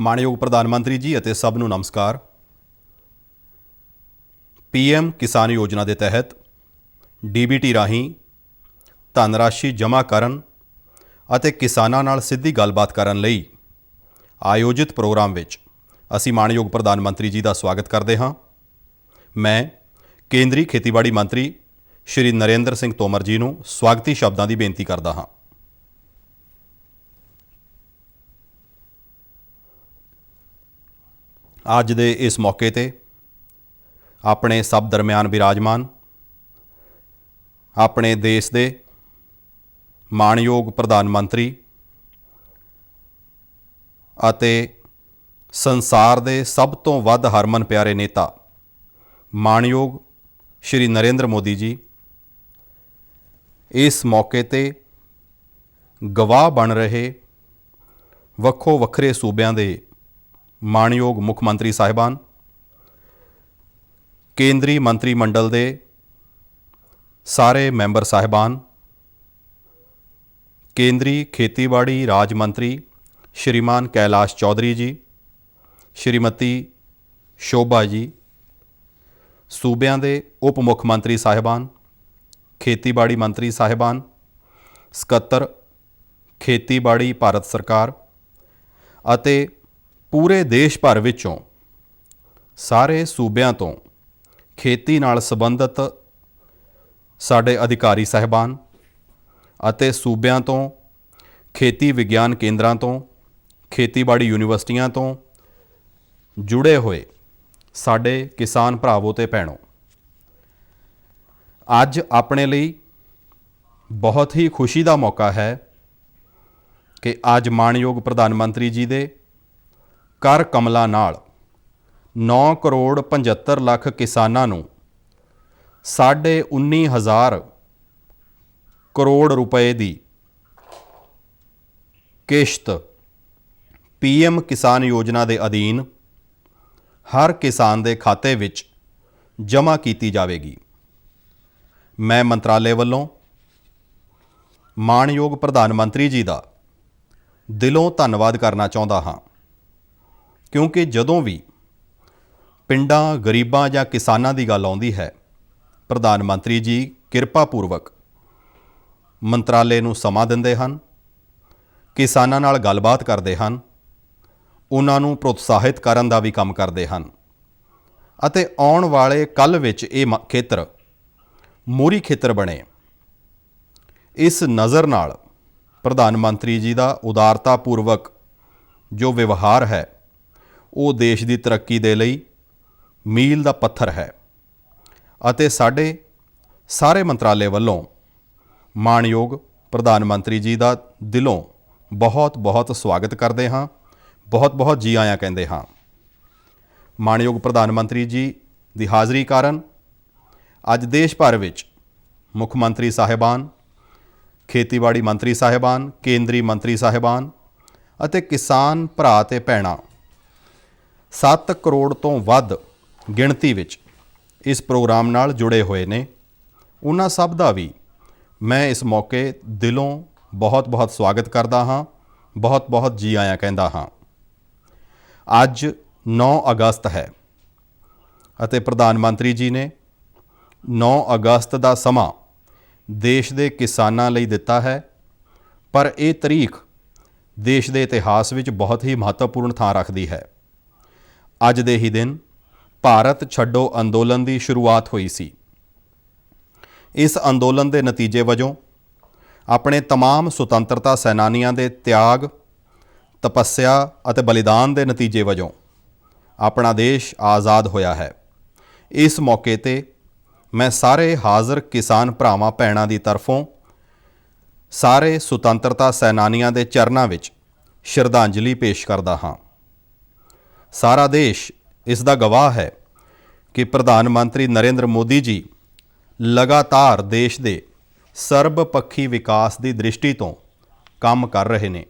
ਮਾਣਯੋਗ ਪ੍ਰਧਾਨ ਮੰਤਰੀ ਜੀ ਅਤੇ ਸਭ ਨੂੰ ਨਮਸਕਾਰ। PM ਕਿਸਾਨ ਯੋਜਨਾ ਦੇ ਤਹਿਤ DBT ਰਾਹੀਂ ਧਨ ਰਾਸ਼ੀ ਜਮ੍ਹਾਂ ਕਰਨ ਅਤੇ ਕਿਸਾਨਾਂ ਨਾਲ ਸਿੱਧੀ ਗੱਲਬਾਤ ਕਰਨ ਲਈ ਆਯੋਜਿਤ ਪ੍ਰੋਗਰਾਮ ਵਿੱਚ ਅਸੀਂ ਮਾਣਯੋਗ ਪ੍ਰਧਾਨ ਮੰਤਰੀ ਜੀ ਦਾ ਸਵਾਗਤ ਕਰਦੇ ਹਾਂ। ਮੈਂ ਕੇਂਦਰੀ ਖੇਤੀਬਾੜੀ ਮੰਤਰੀ ਸ਼੍ਰੀ ਨਰਿੰਦਰ ਸਿੰਘ ਤੋਮਰ ਜੀ ਨੂੰ ਸਵਾਗਤੀ ਸ਼ਬਦਾਂ ਦੀ ਬੇਨਤੀ ਕਰਦਾ ਹਾਂ। ਅੱਜ ਦੇ ਇਸ ਮੌਕੇ ਤੇ ਆਪਣੇ ਸਭ ਦਰਮਿਆਨ ਵਿਰਾਜਮਾਨ ਆਪਣੇ ਦੇਸ਼ ਦੇ ਮਾਣਯੋਗ ਪ੍ਰਧਾਨ ਮੰਤਰੀ ਅਤੇ ਸੰਸਾਰ ਦੇ ਸਭ ਤੋਂ ਵੱਧ ਹਰਮਨ ਪਿਆਰੇ ਨੇਤਾ ਮਾਣਯੋਗ ਸ਼੍ਰੀ ਨਰਿੰਦਰ ਮੋਦੀ ਜੀ ਇਸ ਮੌਕੇ ਤੇ ਗਵਾਹ ਬਣ ਰਹੇ ਵੱਖੋ ਵੱਖਰੇ ਸੂਬਿਆਂ ਦੇ ਮਾਣਯੋਗ ਮੁੱਖ ਮੰਤਰੀ ਸਾਹਿਬਾਨ, ਕੇਂਦਰੀ ਮੰਤਰੀ ਮੰਡਲ ਦੇ ਸਾਰੇ ਮੈਂਬਰ ਸਾਹਿਬਾਨ, ਕੇਂਦਰੀ ਖੇਤੀਬਾੜੀ ਰਾਜ ਮੰਤਰੀ ਸ਼੍ਰੀਮਾਨ ਕੈਲਾਸ਼ ਚੌਧਰੀ ਜੀ, ਸ਼੍ਰੀਮਤੀ ਸ਼ੋਭਾ ਜੀ, ਸੂਬਿਆਂ ਦੇ ਉਪ ਮੁੱਖ ਮੰਤਰੀ ਸਾਹਿਬਾਨ, ਖੇਤੀਬਾੜੀ ਮੰਤਰੀ ਸਾਹਿਬਾਨ, ਸਕੱਤਰ ਖੇਤੀਬਾੜੀ ਭਾਰਤ ਸਰਕਾਰ ਅਤੇ ਪੂਰੇ ਦੇਸ਼ ਭਰ ਵਿੱਚੋਂ ਸਾਰੇ ਸੂਬਿਆਂ ਤੋਂ ਖੇਤੀ ਨਾਲ ਸੰਬੰਧਿਤ ਸਾਡੇ ਅਧਿਕਾਰੀ ਸਾਹਿਬਾਨ ਅਤੇ ਸੂਬਿਆਂ ਤੋਂ ਖੇਤੀ ਵਿਗਿਆਨ ਕੇਂਦਰਾਂ ਤੋਂ, ਖੇਤੀਬਾੜੀ ਯੂਨੀਵਰਸਿਟੀਆਂ ਤੋਂ ਜੁੜੇ ਹੋਏ ਸਾਡੇ ਕਿਸਾਨ ਭਰਾਵੋ ਤੇ ਭੈਣੋ, ਅੱਜ ਆਪਣੇ ਲਈ ਬਹੁਤ ਹੀ ਖੁਸ਼ੀ ਦਾ ਮੌਕਾ ਹੈ ਕਿ ਅੱਜ ਮਾਣਯੋਗ ਪ੍ਰਧਾਨ ਮੰਤਰੀ ਜੀ ਦੇ ਕਰ ਕਮਲਾਂ ਨਾਲ 9 ਕਰੋੜ 75 ਲੱਖ ਕਿਸਾਨਾਂ ਨੂੰ 19,500 ਕਰੋੜ ਰੁਪਏ ਦੀ ਕਿਸ਼ਤ PM ਕਿਸਾਨ ਯੋਜਨਾ ਦੇ ਅਧੀਨ ਹਰ ਕਿਸਾਨ ਦੇ ਖਾਤੇ ਵਿੱਚ ਜਮ੍ਹਾਂ ਕੀਤੀ ਜਾਵੇਗੀ। ਮੈਂ ਮੰਤਰਾਲੇ ਵੱਲੋਂ ਮਾਣਯੋਗ ਪ੍ਰਧਾਨ ਮੰਤਰੀ ਜੀ ਦਾ ਦਿਲੋਂ ਧੰਨਵਾਦ ਕਰਨਾ ਚਾਹੁੰਦਾ ਹਾਂ, ਕਿਉਂਕਿ ਜਦੋਂ ਵੀ ਪਿੰਡਾਂ, ਗਰੀਬਾਂ ਜਾਂ ਕਿਸਾਨਾਂ ਦੀ ਗੱਲ ਆਉਂਦੀ ਹੈ, ਪ੍ਰਧਾਨ ਮੰਤਰੀ ਜੀ ਕਿਰਪਾਪੂਰਵਕ ਮੰਤਰਾਲੇ ਨੂੰ ਸਮਾਂ ਦਿੰਦੇ ਹਨ, ਕਿਸਾਨਾਂ ਨਾਲ ਗੱਲਬਾਤ ਕਰਦੇ ਹਨ, ਉਹਨਾਂ ਨੂੰ ਪ੍ਰੋਤਸਾਹਿਤ ਕਰਨ ਦਾ ਵੀ ਕੰਮ ਕਰਦੇ ਹਨ ਅਤੇ ਆਉਣ ਵਾਲੇ ਕੱਲ੍ਹ ਵਿੱਚ ਇਹ ਖੇਤਰ ਮੋਹਰੀ ਖੇਤਰ ਬਣੇ। ਇਸ ਨਜ਼ਰ ਨਾਲ ਪ੍ਰਧਾਨ ਮੰਤਰੀ ਜੀ ਦਾ ਉਦਾਰਤਾਪੂਰਵਕ ਜੋ ਵਿਵਹਾਰ ਹੈ ਉਹ ਦੇਸ਼ ਦੀ ਤਰੱਕੀ ਦੇ ਲਈ ਮੀਲ ਦਾ ਪੱਥਰ ਹੈ ਅਤੇ ਸਾਡੇ ਸਾਰੇ ਮੰਤਰਾਲੇ ਵੱਲੋਂ ਮਾਣਯੋਗ ਪ੍ਰਧਾਨ ਮੰਤਰੀ ਜੀ ਦਾ ਦਿਲੋਂ ਬਹੁਤ ਸਵਾਗਤ ਕਰਦੇ ਹਾਂ, ਬਹੁਤ ਜੀ ਆਇਆਂ ਕਹਿੰਦੇ ਹਾਂ। ਮਾਣਯੋਗ ਪ੍ਰਧਾਨ ਮੰਤਰੀ ਜੀ ਦੀ ਹਾਜ਼ਰੀ ਕਾਰਨ ਅੱਜ ਦੇਸ਼ ਭਰ ਵਿੱਚ ਮੁੱਖ ਮੰਤਰੀ ਸਾਹਿਬਾਨ, ਖੇਤੀਬਾੜੀ ਮੰਤਰੀ ਸਾਹਿਬਾਨ, ਕੇਂਦਰੀ ਮੰਤਰੀ ਸਾਹਿਬਾਨ ਅਤੇ ਕਿਸਾਨ ਭਰਾ ਤੇ ਭੈਣਾਂ 7 ਕਰੋੜ ਤੋਂ ਵੱਧ ਗਿਣਤੀ ਵਿੱਚ ਇਸ ਪ੍ਰੋਗਰਾਮ ਨਾਲ ਜੁੜੇ ਹੋਏ ਨੇ। ਉਹਨਾਂ ਸਭ ਦਾ ਵੀ ਮੈਂ ਇਸ ਮੌਕੇ ਦਿਲੋਂ ਬਹੁਤ ਸਵਾਗਤ ਕਰਦਾ ਹਾਂ, ਬਹੁਤ ਜੀ ਆਇਆਂ ਕਹਿੰਦਾ ਹਾਂ। ਅੱਜ 9 ਅਗਸਤ ਹੈ ਅਤੇ ਪ੍ਰਧਾਨ ਮੰਤਰੀ ਜੀ ਨੇ 9 ਅਗਸਤ ਦਾ ਸਮਾਂ ਦੇਸ਼ ਦੇ ਕਿਸਾਨਾਂ ਲਈ ਦਿੱਤਾ ਹੈ, ਪਰ ਇਹ ਤਾਰੀਖ ਦੇਸ਼ ਦੇ ਇਤਿਹਾਸ ਵਿੱਚ ਬਹੁਤ ਹੀ ਮਹੱਤਵਪੂਰਨ ਥਾਂ ਰੱਖਦੀ ਹੈ। ਅੱਜ ਦੇ ਹੀ ਦਿਨ ਭਾਰਤ ਛੱਡੋ ਅੰਦੋਲਨ ਦੀ ਸ਼ੁਰੂਆਤ ਹੋਈ ਸੀ। ਇਸ ਅੰਦੋਲਨ ਦੇ ਨਤੀਜੇ ਵਜੋਂ ਆਪਣੇ तमाम ਸੁਤੰਤਰਤਾ ਸੈਨਾਨੀਆਂ ਦੇ ਤਿਆਗ, ਤਪੱਸਿਆ ਅਤੇ ਬਲੀਦਾਨ ਦੇ ਨਤੀਜੇ ਵਜੋਂ ਆਪਣਾ ਦੇਸ਼ ਆਜ਼ਾਦ ਹੋਇਆ ਹੈ। ਇਸ ਮੌਕੇ ਤੇ ਮੈਂ ਸਾਰੇ ਹਾਜ਼ਰ ਕਿਸਾਨ ਭਰਾਵਾਂ ਭੈਣਾਂ ਦੀ ਤਰਫੋਂ ਸਾਰੇ ਸੁਤੰਤਰਤਾ ਸੈਨਾਨੀਆਂ ਦੇ ਚਰਨਾਂ ਵਿੱਚ ਸ਼ਰਧਾਂਜਲੀ ਪੇਸ਼ ਕਰਦਾ ਹਾਂ। ਸਾਰਾ ਦੇਸ਼ ਇਸ ਦਾ ਗਵਾਹ ਹੈ ਕਿ ਪ੍ਰਧਾਨ ਮੰਤਰੀ ਨਰਿੰਦਰ ਮੋਦੀ ਜੀ ਲਗਾਤਾਰ ਦੇਸ਼ ਦੇ ਸਰਬਪੱਖੀ ਵਿਕਾਸ ਦੀ ਦ੍ਰਿਸ਼ਟੀ ਤੋਂ ਕੰਮ ਕਰ ਰਹੇ ਨੇ।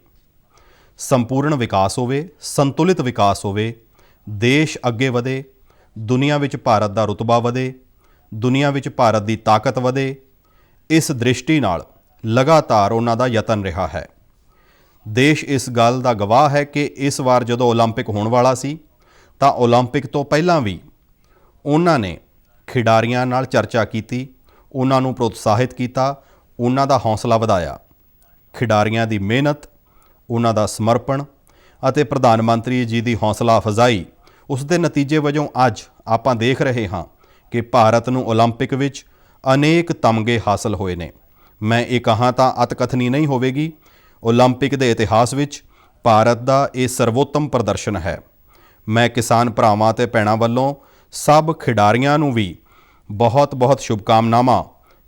ਸੰਪੂਰਨ ਵਿਕਾਸ ਹੋਵੇ, ਸੰਤੁਲਿਤ ਵਿਕਾਸ ਹੋਵੇ, ਦੇਸ਼ ਅੱਗੇ ਵਧੇ, ਦੁਨੀਆ ਵਿੱਚ ਭਾਰਤ ਦਾ ਰੁਤਬਾ ਵਧੇ, ਦੁਨੀਆ ਵਿੱਚ ਭਾਰਤ ਦੀ ਤਾਕਤ ਵਧੇ, ਇਸ ਦ੍ਰਿਸ਼ਟੀ ਨਾਲ ਲਗਾਤਾਰ ਉਹਨਾਂ ਦਾ ਯਤਨ ਰਿਹਾ ਹੈ। ਦੇਸ਼ ਇਸ ਗੱਲ ਦਾ ਗਵਾਹ ਹੈ ਕਿ ਇਸ ਵਾਰ ਜਦੋਂ ਓਲੰਪਿਕ ਹੋਣ ਵਾਲਾ ਸੀ ਤਾਂ ਓਲੰਪਿਕ ਤੋਂ ਪਹਿਲਾਂ ਵੀ ਉਹਨਾਂ ਨੇ ਖਿਡਾਰੀਆਂ ਨਾਲ ਚਰਚਾ ਕੀਤੀ, ਉਹਨਾਂ ਨੂੰ ਪ੍ਰੋਤਸਾਹਿਤ ਕੀਤਾ, ਉਹਨਾਂ ਦਾ ਹੌਸਲਾ ਵਧਾਇਆ। ਖਿਡਾਰੀਆਂ ਦੀ ਮਿਹਨਤ, ਉਹਨਾਂ ਦਾ ਸਮਰਪਣ ਅਤੇ ਪ੍ਰਧਾਨ ਮੰਤਰੀ ਜੀ ਦੀ ਹੌਸਲਾ ਅਫਜ਼ਾਈ, ਉਸ ਦੇ ਨਤੀਜੇ ਵਜੋਂ ਅੱਜ ਆਪਾਂ ਦੇਖ ਰਹੇ ਹਾਂ ਕਿ ਭਾਰਤ ਨੂੰ ਓਲੰਪਿਕ ਵਿੱਚ ਅਨੇਕ ਤਮਗੇ ਹਾਸਲ ਹੋਏ ਨੇ। ਮੈਂ ਇਹ ਕਹਾਂ ਤਾਂ ਅਤਕਥਨੀ ਨਹੀਂ ਹੋਵੇਗੀ, ਓਲੰਪਿਕ ਦੇ ਇਤਿਹਾਸ ਵਿੱਚ ਭਾਰਤ ਦਾ ਇਹ ਸਰਵੋਤਮ ਪ੍ਰਦਰਸ਼ਨ ਹੈ। ਮੈਂ ਕਿਸਾਨ ਭਰਾਵਾਂ ਅਤੇ ਭੈਣਾਂ ਵੱਲੋਂ ਸਭ ਖਿਡਾਰੀਆਂ ਨੂੰ ਵੀ ਬਹੁਤ-ਬਹੁਤ ਸ਼ੁਭਕਾਮਨਾਵਾਂ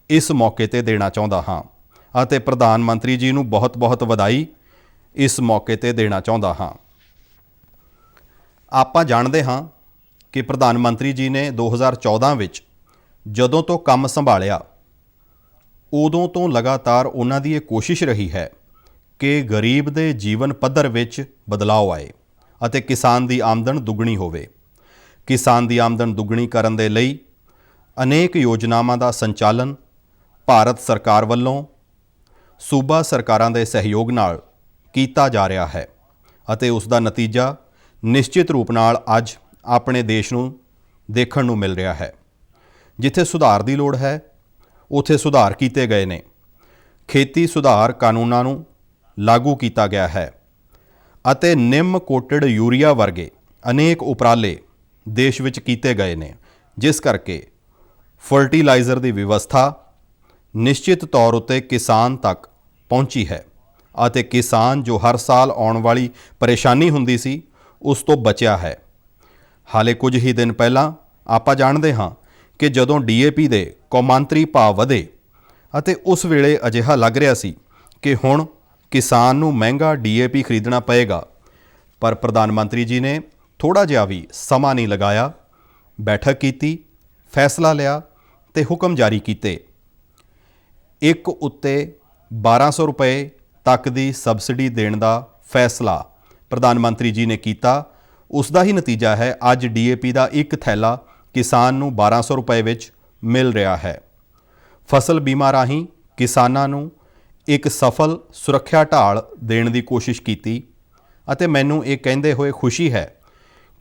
ਇਸ ਮੌਕੇ ਤੇ ਦੇਣਾ ਚਾਹੁੰਦਾ ਹਾਂ ਅਤੇ ਪ੍ਰਧਾਨ ਮੰਤਰੀ ਜੀ ਨੂੰ ਬਹੁਤ-ਬਹੁਤ ਵਧਾਈ ਇਸ ਮੌਕੇ ਤੇ ਦੇਣਾ ਚਾਹੁੰਦਾ ਹਾਂ। ਆਪਾਂ ਜਾਣਦੇ ਹਾਂ ਕਿ ਪ੍ਰਧਾਨ ਮੰਤਰੀ ਜੀ ਨੇ 2014 ਵਿੱਚ ਜਦੋਂ ਤੋਂ ਕੰਮ ਸੰਭਾਲਿਆ, ਉਦੋਂ ਤੋਂ ਲਗਾਤਾਰ ਉਹਨਾਂ ਦੀ ਇਹ ਕੋਸ਼ਿਸ਼ ਰਹੀ ਹੈ ਕਿ ਗਰੀਬ ਦੇ ਜੀਵਨ ਪੱਧਰ ਵਿੱਚ ਬਦਲਾਅ ਆਏ ਅਤੇ ਕਿਸਾਨ ਦੀ ਆਮਦਨ ਦੁੱਗਣੀ ਹੋਵੇ। ਕਿਸਾਨ ਦੀ ਆਮਦਨ ਦੁੱਗਣੀ ਕਰਨ ਦੇ ਲਈ ਅਨੇਕ ਯੋਜਨਾਵਾਂ ਦਾ ਸੰਚਾਲਨ ਭਾਰਤ ਸਰਕਾਰ ਵੱਲੋਂ ਸੂਬਾ ਸਰਕਾਰਾਂ ਦੇ ਸਹਿਯੋਗ ਨਾਲ ਕੀਤਾ ਜਾ ਰਿਹਾ ਹੈ ਅਤੇ ਉਸ ਦਾ ਨਤੀਜਾ ਨਿਸ਼ਚਿਤ ਰੂਪ ਨਾਲ ਅੱਜ ਆਪਣੇ ਦੇਸ਼ ਨੂੰ ਦੇਖਣ ਨੂੰ ਮਿਲ ਰਿਹਾ ਹੈ। ਜਿੱਥੇ ਸੁਧਾਰ ਦੀ ਲੋੜ ਹੈ, ਉੱਥੇ ਸੁਧਾਰ ਕੀਤੇ ਗਏ ਨੇ। ਖੇਤੀ ਸੁਧਾਰ ਕਾਨੂੰਨਾਂ ਨੂੰ ਲਾਗੂ ਕੀਤਾ ਗਿਆ ਹੈ ਅਤੇ ਨਿੰਮ ਕੋਟਡ ਯੂਰੀਆ ਵਰਗੇ ਅਨੇਕ ਉਪਰਾਲੇ ਦੇਸ਼ ਵਿੱਚ ਕੀਤੇ ਗਏ ਨੇ, ਜਿਸ ਕਰਕੇ ਫਰਟੀਲਾਈਜ਼ਰ ਦੀ ਵਿਵਸਥਾ ਨਿਸ਼ਚਿਤ ਤੌਰ ਉੱਤੇ ਕਿਸਾਨ ਤੱਕ ਪਹੁੰਚੀ ਹੈ ਅਤੇ ਕਿਸਾਨ ਜੋ ਹਰ ਸਾਲ ਆਉਣ ਵਾਲੀ ਪਰੇਸ਼ਾਨੀ ਹੁੰਦੀ ਸੀ, ਉਸ ਤੋਂ ਬਚਿਆ ਹੈ। ਹਾਲੇ ਕੁਝ ਹੀ ਦਿਨ ਪਹਿਲਾਂ ਆਪਾਂ ਜਾਣਦੇ ਹਾਂ ਕਿ ਜਦੋਂ DAP ਦੇ ਕੌਮਾਂਤਰੀ ਭਾਅ ਵਧੇ ਅਤੇ ਉਸ ਵੇਲੇ ਅਜਿਹਾ ਲੱਗ ਰਿਹਾ ਸੀ ਕਿ ਹੁਣ ਕਿਸਾਨ ਨੂੰ ਮਹਿੰਗਾ DAP ਖਰੀਦਣਾ ਪਏਗਾ, ਪਰ ਪ੍ਰਧਾਨ ਮੰਤਰੀ ਜੀ ਨੇ ਥੋੜ੍ਹਾ ਜਿਹਾ ਵੀ ਸਮਾਂ ਨਹੀਂ ਲਗਾਇਆ, ਬੈਠਕ ਕੀਤੀ, ਫੈਸਲਾ ਲਿਆ ਤੇ ਹੁਕਮ ਜਾਰੀ ਕੀਤੇ। ਇੱਕ ਉੱਤੇ 1200 ਰੁਪਏ ਤੱਕ ਦੀ ਸਬਸਿਡੀ ਦੇਣ ਦਾ ਫੈਸਲਾ ਪ੍ਰਧਾਨ ਮੰਤਰੀ ਜੀ ਨੇ ਕੀਤਾ। ਉਸ ਦਾ ਹੀ ਨਤੀਜਾ ਹੈ ਅੱਜ DAP ਦਾ ਇੱਕ ਥੈਲਾ ਕਿਸਾਨ ਨੂੰ 1200 ਰੁਪਏ ਵਿੱਚ ਮਿਲ ਰਿਹਾ ਹੈ। ਫਸਲ ਬੀਮਾ ਰਾਹੀਂ ਕਿਸਾਨਾਂ ਨੂੰ ਇੱਕ ਸਫਲ ਸੁਰੱਖਿਆ ਢਾਲ ਦੇਣ ਦੀ ਕੋਸ਼ਿਸ਼ ਕੀਤੀ ਅਤੇ ਮੈਨੂੰ ਇਹ ਕਹਿੰਦੇ ਹੋਏ ਖੁਸ਼ੀ ਹੈ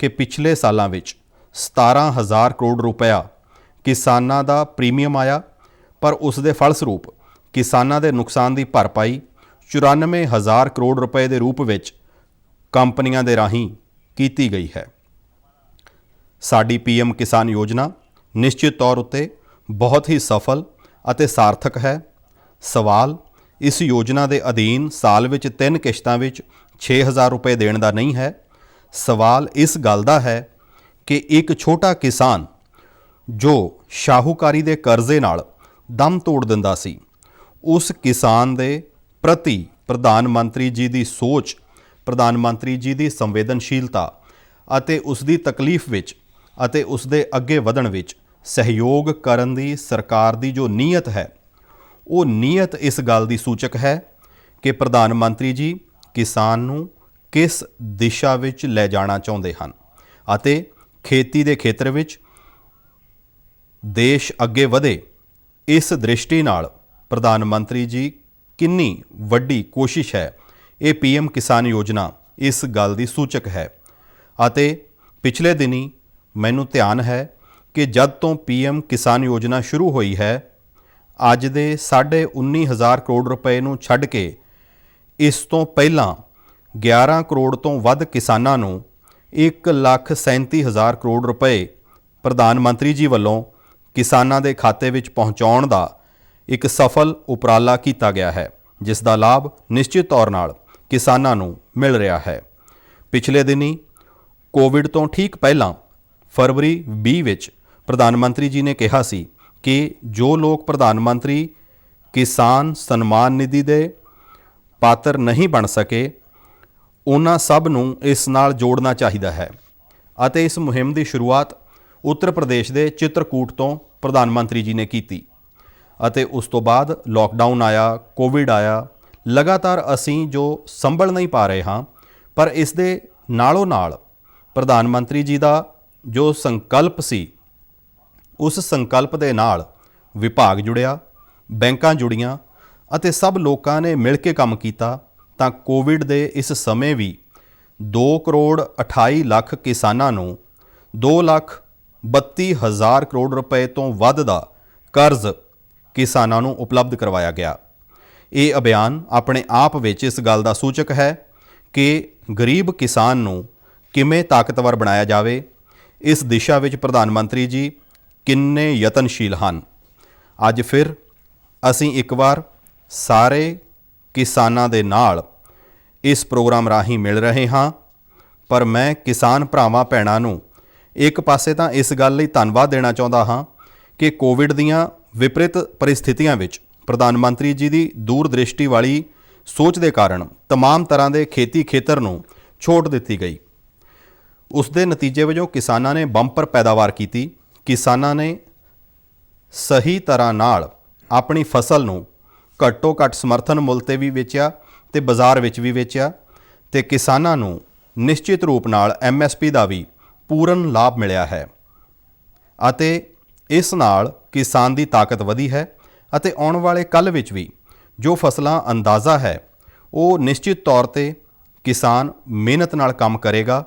ਕਿ ਪਿਛਲੇ ਸਾਲਾਂ ਵਿੱਚ 17,000 ਕਰੋੜ ਰੁਪਇਆ ਕਿਸਾਨਾਂ ਦਾ ਪ੍ਰੀਮੀਅਮ ਆਇਆ, ਪਰ ਉਸ ਦੇ ਫਲਸਰੂਪ ਕਿਸਾਨਾਂ ਦੇ ਨੁਕਸਾਨ ਦੀ ਭਰਪਾਈ 94,000 ਕਰੋੜ ਰੁਪਏ ਦੇ ਰੂਪ ਵਿੱਚ ਕੰਪਨੀਆਂ ਦੇ ਰਾਹੀਂ ਕੀਤੀ ਗਈ ਹੈ। ਸਾਡੀ PM ਕਿਸਾਨ ਯੋਜਨਾ ਨਿਸ਼ਚਿਤ ਤੌਰ ਉੱਤੇ ਬਹੁਤ ਹੀ ਸਫਲ ਅਤੇ ਸਾਰਥਕ ਹੈ। ਸਵਾਲ ਇਸ ਯੋਜਨਾ ਦੇ ਅਧੀਨ ਸਾਲ ਵਿੱਚ 3 ਕਿਸ਼ਤਾਂ ਵਿੱਚ 6,000 ਰੁਪਏ ਦੇਣ ਦਾ ਨਹੀਂ ਹੈ। ਸਵਾਲ ਇਸ ਗੱਲ ਦਾ ਹੈ ਕਿ ਇੱਕ ਛੋਟਾ ਕਿਸਾਨ ਜੋ ਸ਼ਾਹੂਕਾਰੀ ਦੇ ਕਰਜ਼ੇ ਨਾਲ ਦਮ ਤੋੜ ਦਿੰਦਾ ਸੀ, ਉਸ ਕਿਸਾਨ ਦੇ ਪ੍ਰਤੀ ਪ੍ਰਧਾਨ ਮੰਤਰੀ ਜੀ ਦੀ ਸੋਚ, ਪ੍ਰਧਾਨ ਮੰਤਰੀ ਜੀ ਦੀ ਸੰਵੇਦਨਸ਼ੀਲਤਾ ਅਤੇ ਉਸ ਦੀ ਤਕਲੀਫ ਵਿੱਚ ਅਤੇ ਉਸ ਦੇ ਅੱਗੇ ਵਧਣ ਵਿੱਚ ਸਹਿਯੋਗ ਕਰਨ ਦੀ ਸਰਕਾਰ ਦੀ ਜੋ ਨੀਅਤ ਹੈ, ਉਹ ਨੀਅਤ ਇਸ ਗੱਲ ਦੀ ਸੂਚਕ ਹੈ ਕਿ ਪ੍ਰਧਾਨ ਮੰਤਰੀ ਜੀ ਕਿਸਾਨ ਨੂੰ ਕਿਸ ਦਿਸ਼ਾ ਵਿੱਚ ਲੈ ਜਾਣਾ ਚਾਹੁੰਦੇ ਹਨ ਅਤੇ ਖੇਤੀ ਦੇ ਖੇਤਰ ਵਿੱਚ ਦੇਸ਼ ਅੱਗੇ ਵਧੇ, ਇਸ ਦ੍ਰਿਸ਼ਟੀ ਨਾਲ ਪ੍ਰਧਾਨ ਮੰਤਰੀ ਜੀ ਕਿੰਨੀ ਵੱਡੀ ਕੋਸ਼ਿਸ਼ ਹੈ, ਇਹ PM ਕਿਸਾਨ ਯੋਜਨਾ ਇਸ ਗੱਲ ਦੀ ਸੂਚਕ ਹੈ। ਅਤੇ ਪਿਛਲੇ ਦਿਨੀ ਮੈਨੂੰ ਧਿਆਨ ਹੈ ਕਿ ਜਦ ਤੋਂ PM ਕਿਸਾਨ ਯੋਜਨਾ ਸ਼ੁਰੂ ਹੋਈ ਹੈ, ਅੱਜ ਦੇ 19,500 ਕਰੋੜ ਰੁਪਏ ਨੂੰ ਛੱਡ ਕੇ ਇਸ ਤੋਂ ਪਹਿਲਾਂ 11 ਕਰੋੜ ਤੋਂ ਵੱਧ ਕਿਸਾਨਾਂ ਨੂੰ 1,37,000 ਕਰੋੜ ਰੁਪਏ ਪ੍ਰਧਾਨ ਮੰਤਰੀ ਜੀ ਵੱਲੋਂ ਕਿਸਾਨਾਂ ਦੇ ਖਾਤੇ ਵਿੱਚ ਪਹੁੰਚਾਉਣ ਦਾ ਇੱਕ ਸਫਲ ਉਪਰਾਲਾ ਕੀਤਾ ਗਿਆ ਹੈ, ਜਿਸ ਦਾ ਲਾਭ ਨਿਸ਼ਚਿਤ ਤੌਰ ਨਾਲ ਕਿਸਾਨਾਂ ਨੂੰ ਮਿਲ ਰਿਹਾ ਹੈ। ਪਿਛਲੇ ਦਿਨੀ ਕੋਵਿਡ ਤੋਂ ਠੀਕ ਪਹਿਲਾਂ ਫਰਵਰੀ 20 ਵਿੱਚ ਪ੍ਰਧਾਨ ਮੰਤਰੀ ਜੀ ਨੇ ਕਿਹਾ ਸੀ ਕਿ ਜੋ ਲੋਕ ਪ੍ਰਧਾਨ ਮੰਤਰੀ ਕਿਸਾਨ ਸਨਮਾਨ ਨਿਧੀ ਦੇ ਪਾਤਰ ਨਹੀਂ ਬਣ ਸਕੇ, ਉਹਨਾਂ ਸਭ ਨੂੰ ਇਸ ਨਾਲ ਜੋੜਨਾ ਚਾਹੀਦਾ ਹੈ। ਅਤੇ ਇਸ ਮੁਹਿੰਮ ਦੀ ਸ਼ੁਰੂਆਤ ਉੱਤਰ ਪ੍ਰਦੇਸ਼ ਦੇ ਚਿੱਤਰਕੂਟ ਤੋਂ ਪ੍ਰਧਾਨ ਮੰਤਰੀ ਜੀ ਨੇ ਕੀਤੀ ਅਤੇ ਉਸ ਤੋਂ ਬਾਅਦ ਲੋਕਡਾਊਨ ਆਇਆ, ਕੋਵਿਡ ਆਇਆ। ਲਗਾਤਾਰ ਅਸੀਂ ਜੋ ਸੰਭਲ ਨਹੀਂ ਪਾ ਰਹੇ ਹਾਂ, ਪਰ ਇਸ ਦੇ ਨਾਲੋਂ ਨਾਲ ਪ੍ਰਧਾਨ ਮੰਤਰੀ ਜੀ ਦਾ ਜੋ ਸੰਕਲਪ ਸੀ, ਉਸ ਸੰਕਲਪ ਦੇ ਨਾਲ ਵਿਭਾਗ ਜੁੜਿਆ, ਬੈਂਕਾਂ ਜੁੜੀਆਂ ਅਤੇ ਸਭ ਲੋਕਾਂ ਨੇ ਮਿਲ ਕੇ ਕੰਮ ਕੀਤਾ ਤਾਂ ਕੋਵਿਡ ਦੇ ਇਸ ਸਮੇਂ ਵੀ 2 ਕਰੋੜ 28 ਲੱਖ ਕਿਸਾਨਾਂ ਨੂੰ 2,32,000 ਕਰੋੜ ਰੁਪਏ ਤੋਂ ਵੱਧ ਦਾ ਕਰਜ਼ ਕਿਸਾਨਾਂ ਨੂੰ ਉਪਲਬਧ ਕਰਵਾਇਆ ਗਿਆ। ਇਹ ਅਭਿਆਨ ਆਪਣੇ ਆਪ ਵਿੱਚ ਇਸ ਗੱਲ ਦਾ ਸੂਚਕ ਹੈ ਕਿ ਗਰੀਬ ਕਿਸਾਨ ਨੂੰ ਕਿਵੇਂ ਤਾਕਤਵਰ ਬਣਾਇਆ ਜਾਵੇ। ਇਸ ਦਿਸ਼ਾ ਵਿੱਚ ਪ੍ਰਧਾਨ ਮੰਤਰੀ ਜੀ ਕਿੰਨੇ ਯਤਨਸ਼ੀਲ ਹਨ। ਅੱਜ ਫਿਰ ਅਸੀਂ ਇੱਕ ਵਾਰ ਸਾਰੇ ਕਿਸਾਨਾਂ ਦੇ ਨਾਲ ਇਸ ਪ੍ਰੋਗਰਾਮ ਰਾਹੀਂ ਮਿਲ ਰਹੇ ਹਾਂ, ਪਰ ਮੈਂ ਕਿਸਾਨ ਭਰਾਵਾਂ ਭੈਣਾਂ ਨੂੰ ਇੱਕ ਪਾਸੇ ਤਾਂ ਇਸ ਗੱਲ ਲਈ ਧੰਨਵਾਦ ਦੇਣਾ ਚਾਹੁੰਦਾ ਹਾਂ ਕਿ ਕੋਵਿਡ ਦੀਆਂ ਵਿਪਰੀਤ ਪਰਿਸਥਿਤੀਆਂ ਵਿੱਚ ਪ੍ਰਧਾਨ ਮੰਤਰੀ ਜੀ ਦੀ ਦੂਰਦ੍ਰਿਸ਼ਟੀ ਵਾਲੀ ਸੋਚ ਦੇ ਕਾਰਨ तमाम ਤਰ੍ਹਾਂ ਦੇ ਖੇਤੀ ਖੇਤਰ ਨੂੰ ਛੋਟ ਦਿੱਤੀ ਗਈ। ਉਸ ਦੇ ਨਤੀਜੇ ਵਜੋਂ ਕਿਸਾਨਾਂ ਨੇ ਬੰਪਰ ਪੈਦਾਵਾਰ ਕੀਤੀ। ਕਿਸਾਨਾਂ ਨੇ ਸਹੀ ਤਰ੍ਹਾਂ ਨਾਲ ਆਪਣੀ ਫਸਲ ਨੂੰ ਘੱਟੋ ਘੱਟ ਸਮਰਥਨ ਮੁੱਲ 'ਤੇ ਵੀ ਵੇਚਿਆ ਤੇ ਬਾਜ਼ਾਰ ਵਿੱਚ ਵੀ ਵੇਚਿਆ ਤੇ ਕਿਸਾਨਾਂ ਨੂੰ ਨਿਸ਼ਚਿਤ ਰੂਪ ਨਾਲ MSP ਦਾ ਵੀ ਪੂਰਨ ਲਾਭ ਮਿਲਿਆ ਹੈ ਅਤੇ ਇਸ ਨਾਲ ਕਿਸਾਨ ਦੀ ਤਾਕਤ ਵਧੀ ਹੈ ਅਤੇ ਆਉਣ ਵਾਲੇ ਕੱਲ੍ਹ ਵਿੱਚ ਵੀ ਜੋ ਫਸਲਾਂ ਅੰਦਾਜ਼ਾ ਹੈ ਉਹ ਨਿਸ਼ਚਿਤ ਤੌਰ 'ਤੇ ਕਿਸਾਨ ਮਿਹਨਤ ਨਾਲ ਕੰਮ ਕਰੇਗਾ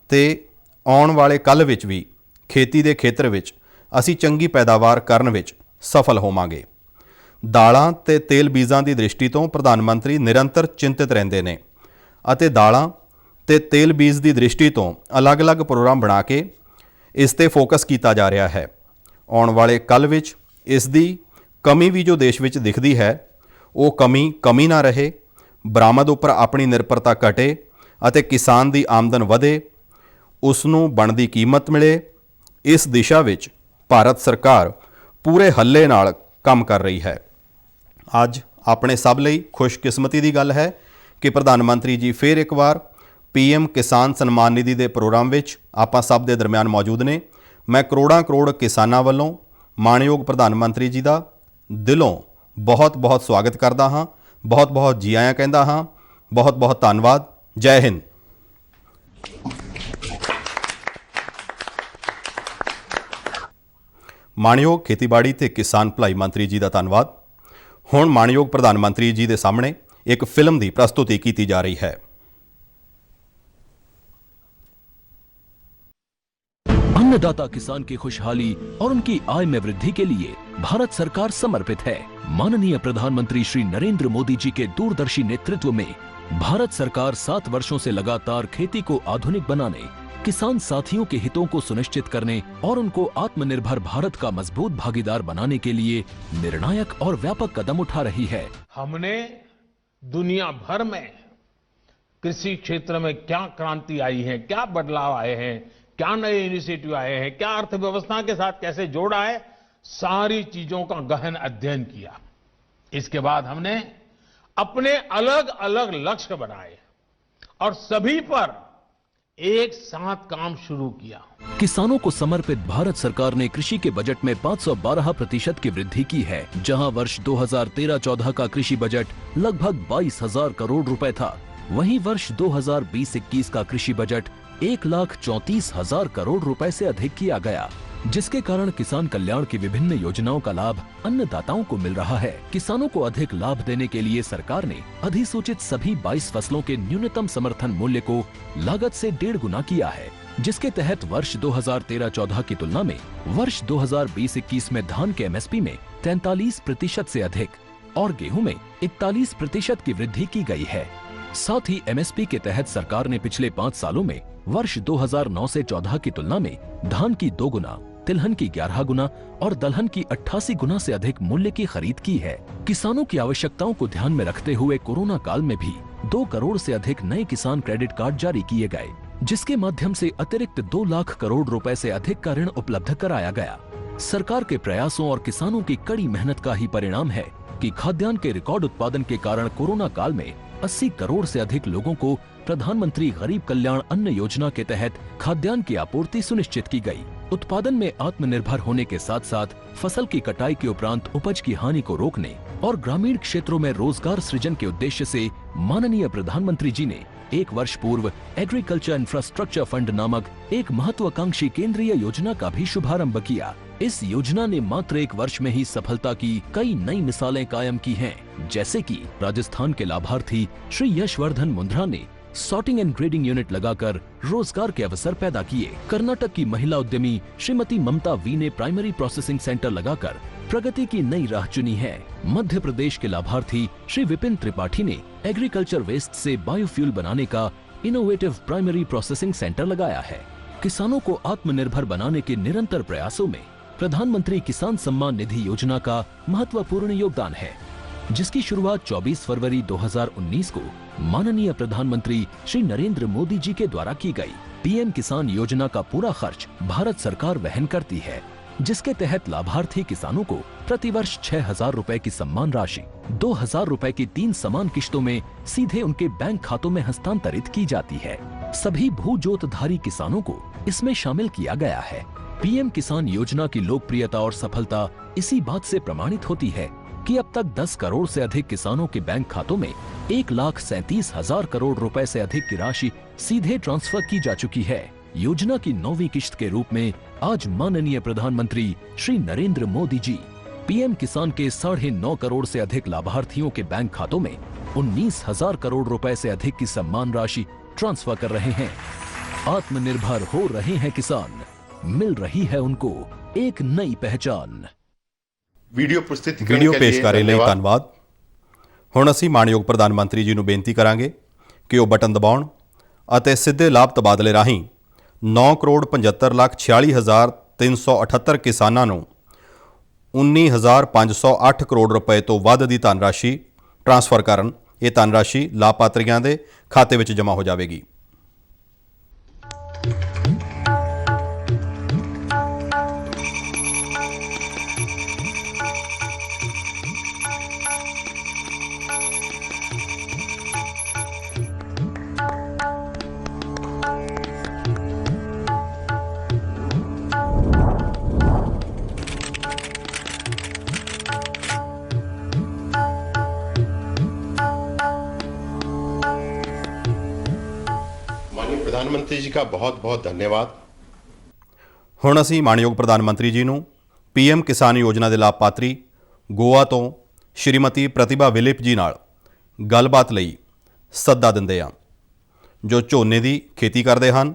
ਤੇ ਆਉਣ ਵਾਲੇ ਕੱਲ੍ਹ ਵਿੱਚ ਵੀ ਖੇਤੀ ਦੇ ਖੇਤਰ ਵਿੱਚ ਅਸੀਂ ਚੰਗੀ ਪੈਦਾਵਾਰ ਕਰਨ ਵਿੱਚ ਸਫਲ ਹੋਵਾਂਗੇ। ਦਾਲਾਂ ਤੇ ਤੇਲ ਬੀਜਾਂ ਦੀ ਦ੍ਰਿਸ਼ਟੀ ਤੋਂ ਪ੍ਰਧਾਨ ਮੰਤਰੀ ਨਿਰੰਤਰ ਚਿੰਤਿਤ ਰਹਿੰਦੇ ਨੇ ਅਤੇ ਦਾਲਾਂ ਤੇ ਤੇਲ ਬੀਜ ਦੀ ਦ੍ਰਿਸ਼ਟੀ ਤੋਂ ਅਲੱਗ-ਅਲੱਗ ਪ੍ਰੋਗਰਾਮ ਬਣਾ ਕੇ ਇਸ ਤੇ ਫੋਕਸ ਕੀਤਾ ਜਾ ਰਿਹਾ ਹੈ। ਆਉਣ ਵਾਲੇ ਕੱਲ੍ਹ ਵਿੱਚ ਇਸ ਦੀ ਕਮੀ ਵੀ ਜੋ ਦੇਸ਼ ਵਿੱਚ ਦਿਖਦੀ ਹੈ ਉਹ ਕਮੀ ਨਾ ਰਹੇ, ਬਰਾਮਦ ਉੱਪਰ ਆਪਣੀ ਨਿਰਭਰਤਾ ਘਟੇ ਅਤੇ ਕਿਸਾਨ ਦੀ ਆਮਦਨ ਵਧੇ, ਉਸ ਨੂੰ ਬਣਦੀ ਕੀਮਤ ਮਿਲੇ। ਇਸ ਦਿਸ਼ਾ ਵਿੱਚ ਭਾਰਤ ਸਰਕਾਰ ਪੂਰੇ ਹੱਲੇ ਨਾਲ ਕੰਮ ਕਰ ਰਹੀ ਹੈ। ਅੱਜ ਆਪਣੇ ਸਭ ਲਈ ਖੁਸ਼ਕਿਸਮਤੀ ਦੀ ਗੱਲ ਹੈ ਕਿ ਪ੍ਰਧਾਨ ਮੰਤਰੀ ਜੀ ਫਿਰ ਇੱਕ ਵਾਰ PM ਕਿਸਾਨ ਸਨਮਾਨ ਨਿਧੀ ਦੇ ਪ੍ਰੋਗਰਾਮ ਵਿੱਚ ਆਪਾਂ ਸਭ ਦੇ ਦਰਮਿਆਨ ਮੌਜੂਦ ਨੇ। ਮੈਂ ਕਰੋੜਾਂ ਕਰੋੜ ਕਿਸਾਨਾਂ ਵੱਲੋਂ ਮਾਣਯੋਗ ਪ੍ਰਧਾਨ ਮੰਤਰੀ ਜੀ ਦਾ ਦਿਲੋਂ ਬਹੁਤ-ਬਹੁਤ ਸਵਾਗਤ ਕਰਦਾ ਹਾਂ, ਬਹੁਤ-ਬਹੁਤ ਜੀ ਆਇਆਂ ਕਹਿੰਦਾ ਹਾਂ। ਬਹੁਤ-ਬਹੁਤ ਧੰਨਵਾਦ। ਜੈ ਹਿੰਦ। ਮਾਣਯੋਗ ਖੇਤੀਬਾੜੀ ਤੇ ਕਿਸਾਨ ਭਲਾਈ ਮੰਤਰੀ ਜੀ ਦਾ ਧੰਨਵਾਦ। ਹੁਣ ਮਾਣਯੋਗ ਪ੍ਰਧਾਨ ਮੰਤਰੀ ਜੀ ਦੇ ਸਾਹਮਣੇ ਇੱਕ ਫਿਲਮ ਦੀ ਪ੍ਰਸਤੁਤੀ ਕੀਤੀ ਜਾ ਰਹੀ ਹੈ। अन्नदाता किसान की खुशहाली और उनकी आय में वृद्धि के लिए भारत सरकार समर्पित है। माननीय प्रधानमंत्री श्री नरेंद्र मोदी जी के दूरदर्शी नेतृत्व में भारत सरकार 7 वर्षों से लगातार खेती को आधुनिक बनाने, किसान साथियों के हितों को सुनिश्चित करने और उनको आत्मनिर्भर भारत का मजबूत भागीदार बनाने के लिए निर्णायक और व्यापक कदम उठा रही है। हमने दुनिया भर में कृषि क्षेत्र में क्या क्रांति आई है, क्या बदलाव आए हैं, क्या नए इनिशिएटिव आए हैं, क्या अर्थव्यवस्था के साथ कैसे जोड़ा है, सारी चीजों का गहन अध्ययन किया। इसके बाद हमने अपने अलग अलग लक्ष्य बनाए और सभी पर एक साथ काम शुरू किया। किसानों को समर्पित भारत सरकार ने कृषि के बजट में 512% की वृद्धि की है, जहां वर्ष 2013-14 का कृषि बजट लगभग 22,000 करोड़ रुपए था। वहीं वर्ष 2020-21 का कृषि बजट 1,34,000 करोड़ रुपए से अधिक किया गया, जिसके कारण किसान कल्याण की विभिन्न योजनाओं का लाभ अन्नदाताओं को मिल रहा है। किसानों को अधिक लाभ देने के लिए सरकार ने अधिसूचित सभी 22 फसलों के न्यूनतम समर्थन मूल्य को लागत से 1.5 गुना किया है, जिसके तहत वर्ष 2013-14 की तुलना में वर्ष 2020-21 में धान के MSP में 43% से अधिक और गेहूं में 41% की वृद्धि की गई है। साथ ही MSP के तहत सरकार ने पिछले 5 सालों में वर्ष 2009 से 14 की तुलना में धान की 2 गुना, तिलहन की 11 गुना और दलहन की 88 गुना से अधिक मूल्य की खरीद की है। किसानों की आवश्यकताओं को ध्यान में रखते हुए कोरोना काल में भी 2 करोड़ से अधिक नए किसान क्रेडिट कार्ड जारी किए गए, जिसके माध्यम से अतिरिक्त 2 लाख करोड़ रुपए से अधिक का ऋण उपलब्ध कराया गया। सरकार के प्रयासों और किसानों की कड़ी मेहनत का ही परिणाम है कि खाद्यान्न के रिकॉर्ड उत्पादन के कारण कोरोना काल में 80 करोड़ से अधिक लोगों को प्रधानमंत्री गरीब कल्याण अन्न योजना के तहत खाद्यान्न की आपूर्ति सुनिश्चित की गई। उत्पादन में आत्मनिर्भर होने के साथ साथ फसल की कटाई के उपरांत उपज की हानि को रोकने और ग्रामीण क्षेत्रों में रोजगार सृजन के उद्देश्य से माननीय प्रधानमंत्री जी ने 1 वर्ष पूर्व एग्रीकल्चर इंफ्रास्ट्रक्चर फंड नामक एक महत्वाकांक्षी केंद्रीय योजना का भी शुभारंभ किया। इस योजना ने मात्र 1 वर्ष में ही सफलता की कई नई मिसालें कायम की हैं, जैसे कि राजस्थान के लाभार्थी श्री यशवर्धन मुंद्रा ने सॉर्टिंग एंड ग्रेडिंग यूनिट लगाकर रोजगार के अवसर पैदा किए। कर्नाटक की महिला उद्यमी श्रीमती ममता वी ने प्राइमरी प्रोसेसिंग सेंटर लगाकर प्रगति की नई राह चुनी है। मध्य प्रदेश के लाभार्थी श्री विपिन त्रिपाठी ने एग्रीकल्चर वेस्ट से बायोफ्यूल बनाने का इनोवेटिव प्राइमरी प्रोसेसिंग सेंटर लगाया है। किसानों को आत्मनिर्भर बनाने के निरंतर प्रयासों में प्रधानमंत्री किसान सम्मान निधि योजना का महत्वपूर्ण योगदान है, जिसकी शुरुआत 24 फरवरी 2019 को माननीय प्रधानमंत्री श्री नरेंद्र मोदी जी के द्वारा की गई। पीएम किसान योजना का पूरा खर्च भारत सरकार वहन करती है, जिसके तहत लाभार्थी किसानों को प्रतिवर्ष 6,000 रुपए की सम्मान राशि 2,000 रुपए की 3 समान किश्तों में सीधे उनके बैंक खातों में हस्तांतरित की जाती है। सभी भू जोतधारी किसानों को इसमें शामिल किया गया है। पीएम किसान योजना की लोकप्रियता और सफलता इसी बात से प्रमाणित होती है कि अब तक 10 करोड़ से अधिक किसानों के बैंक खातों में 1,37,000 करोड़ रुपए से अधिक की राशि सीधे ट्रांसफर की जा चुकी है। योजना की 9वीं किश्त के रूप में आज माननीय प्रधानमंत्री श्री नरेंद्र मोदी जी पीएम किसान के 9.5 करोड़ से अधिक लाभार्थियों के बैंक खातों में 19,000 करोड़ रुपए से अधिक की सम्मान राशि ट्रांसफर कर रहे हैं। आत्मनिर्भर हो रहे हैं किसान, मिल रही है उनको एक नई पहचान। ਵੀਡੀਓ ਪ੍ਰਸਤੁਤ ਵੀਡੀਓ ਪੇਸ਼ ਕਰਨ ਲਈ ਧੰਨਵਾਦ। ਹੁਣ ਅਸੀਂ ਮਾਣਯੋਗ ਪ੍ਰਧਾਨ ਮੰਤਰੀ ਜੀ ਨੂੰ ਬੇਨਤੀ ਕਰਾਂਗੇ ਕਿ ਉਹ ਬਟਨ ਦਬਾਉਣ ਅਤੇ ਸਿੱਧੇ ਲਾਭ ਤਬਾਦਲੇ ਰਾਹੀਂ 9,75,46,378 ਕਿਸਾਨਾਂ ਨੂੰ 19,508 ਕਰੋੜ ਰੁਪਏ ਤੋਂ ਵੱਧ ਦੀ ਧਨਰਾਸ਼ੀ ਟ੍ਰਾਂਸਫਰ ਕਰਨ। ਇਹ ਧਨਰਾਸ਼ੀ ਲਾਭਪਾਤਰੀਆਂ ਦੇ ਖਾਤੇ ਵਿੱਚ ਜਮ੍ਹਾਂ ਹੋ ਜਾਵੇਗੀ। प्रधानमंत्री जी का बहुत बहुत धन्यवाद। ਹੁਣ ਅਸੀਂ ਮਾਣਯੋਗ ਪ੍ਰਧਾਨ ਮੰਤਰੀ ਜੀ ਨੂੰ ਪੀਐਮ ਕਿਸਾਨ ਯੋਜਨਾ ਦੇ ਲਾਭਪਾਤਰੀ ਗੋਆ ਤੋਂ ਸ਼੍ਰੀਮਤੀ ਪ੍ਰਤਿਭਾ ਵਿਲਿਪ ਜੀ ਨਾਲ ਗੱਲਬਾਤ ਲਈ ਸੱਦਾ ਦਿੰਦੇ ਹਾਂ, ਜੋ ਝੋਨੇ ਦੀ ਖੇਤੀ ਕਰਦੇ ਹਨ,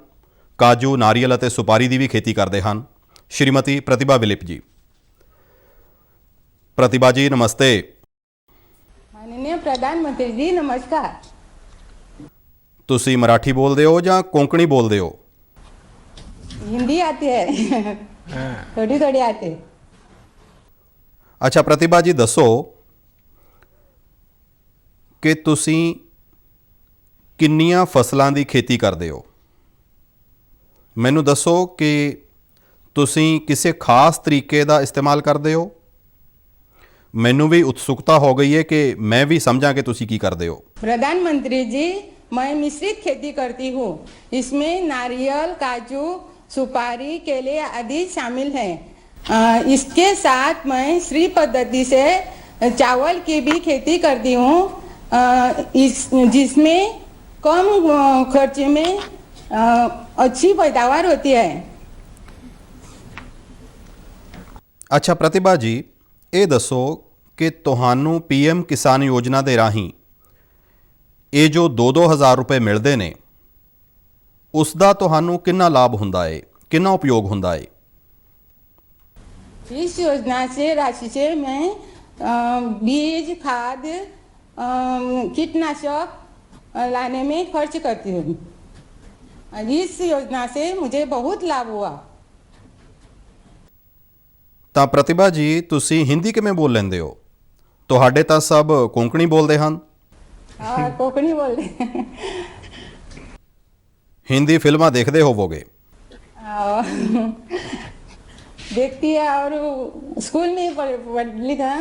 ਕਾਜੂ, ਨਾਰੀਅਲ ਅਤੇ ਸੁਪਾਰੀ ਦੀ ਵੀ ਖੇਤੀ ਕਰਦੇ ਹਨ। ਸ਼੍ਰੀਮਤੀ ਪ੍ਰਤਿਭਾ ਵਿਲਿਪ ਜੀ। प्रतिभा जी नमस्ते। माननीय प्रधानमंत्री जी नमस्कार। ਤੁਸੀਂ ਮਰਾਠੀ ਬੋਲਦੇ ਹੋ ਜਾਂ ਕੋਂਕਣੀ ਬੋਲਦੇ ਹੋ? हिंदी आती है थोड़ी थोड़ी आती है। ਅੱਛਾ ਪ੍ਰਤਿਭਾ ਜੀ ਦੱਸੋ ਕਿ ਤੁਸੀਂ ਕਿੰਨੀਆਂ ਫਸਲਾਂ ਦੀ ਖੇਤੀ ਕਰਦੇ ਹੋ? ਮੈਨੂੰ ਦੱਸੋ ਕਿ ਤੁਸੀਂ ਕਿਸੇ ਖਾਸ ਤਰੀਕੇ ਦਾ ਇਸਤੇਮਾਲ ਕਰਦੇ ਹੋ? ਮੈਨੂੰ ਵੀ ਉਤਸੁਕਤਾ ਹੋ गई है कि मैं भी समझा कि तुसी की करते हो। प्रधानमंत्री जी मैं मिश्रित खेती करती हूँ। इसमें नारियल, काजू, सुपारी, केले आदि शामिल हैं। इसके साथ मैं श्री पद्धति से चावल की भी खेती करती हूँ, जिसमें कम खर्च में अच्छी पैदावार होती है। अच्छा प्रतिभा जी ਇਹ ਦੱਸੋ ਕਿ ਤੁਹਾਨੂੰ ਪੀਐਮ ਕਿਸਾਨ ਯੋਜਨਾ ਦੇ ਰਾਹੀਂ ਇਹ ਜੋ 2-2 ਹਜ਼ਾਰ ਰੁਪਏ ਮਿਲਦੇ ਨੇ ਉਸ ਦਾ ਤੁਹਾਨੂੰ ਕਿੰਨਾ ਲਾਭ ਹੁੰਦਾ ਹੈ, ਕਿੰਨਾ ਉਪਯੋਗ ਹੁੰਦਾ ਹੈ? इस योजना से राशि से मैं बीज, खाद, कीटनाशक लाने में खर्च करती हूँ। इस योजना से मुझे बहुत लाभ हुआ। ਤਾਂ ਪ੍ਰਤਿਭਾ ਜੀ ਤੁਸੀਂ ਹਿੰਦੀ ਕਿਵੇਂ ਬੋਲ ਲੈਂਦੇ ਹੋ? ਤੁਹਾਡੇ ਤਾਂ ਸਭ ਕੋਂਕਣੀ ਬੋਲਦੇ ਹਨ। कोंकणी बोल रहे ਹਿੰਦੀ ਫਿਲਮਾਂ ਦੇਖਦੇ ਹੋਵੋਗੇ। देखती है और स्कूल में पढ़ लिखा।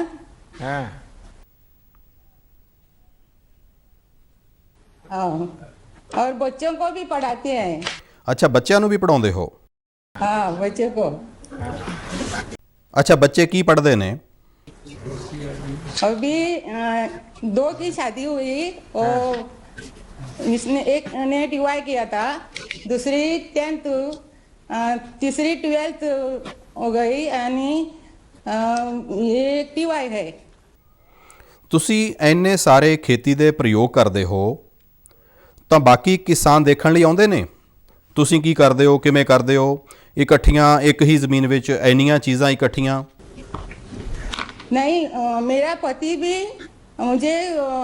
और बच्चों को भी पढ़ाते हैं। ਅੱਛਾ ਬੱਚਿਆਂ ਨੂੰ ਵੀ ਪੜਾਉਂਦੇ ਹੋ? हाँ बच्चों को। ਅੱਛਾ ਬੱਚੇ ਕੀ ਪੜ੍ਹਦੇ ਨੇ? अभी 2 की शादी हुई और इसने एक ने टीवाई किया था, दूसरी 10th, तीसरी 12th हो गई यानी ये टीवाई है। ਤੁਸੀਂ ਇੰਨੇ ਸਾਰੇ ਖੇਤੀ ਦੇ ਪ੍ਰਯੋਗ ਕਰਦੇ ਹੋ ਤਾਂ ਬਾਕੀ ਕਿਸਾਨ ਦੇਖਣ ਲਈ ਆਉਂਦੇ ਨੇ? ਤੁਸੀਂ ਕੀ ਕਰਦੇ ਹੋ, ਕਿਵੇਂ ਕਰਦੇ ਹੋ? ਇਕੱਠੀਆਂ ਇੱਕ ਹੀ ਜ਼ਮੀਨ ਵਿੱਚ ਇੰਨੀਆਂ ਚੀਜ਼ਾਂ ਇਕੱਠੀਆਂ? नहीं, मेरा पति भी मुझे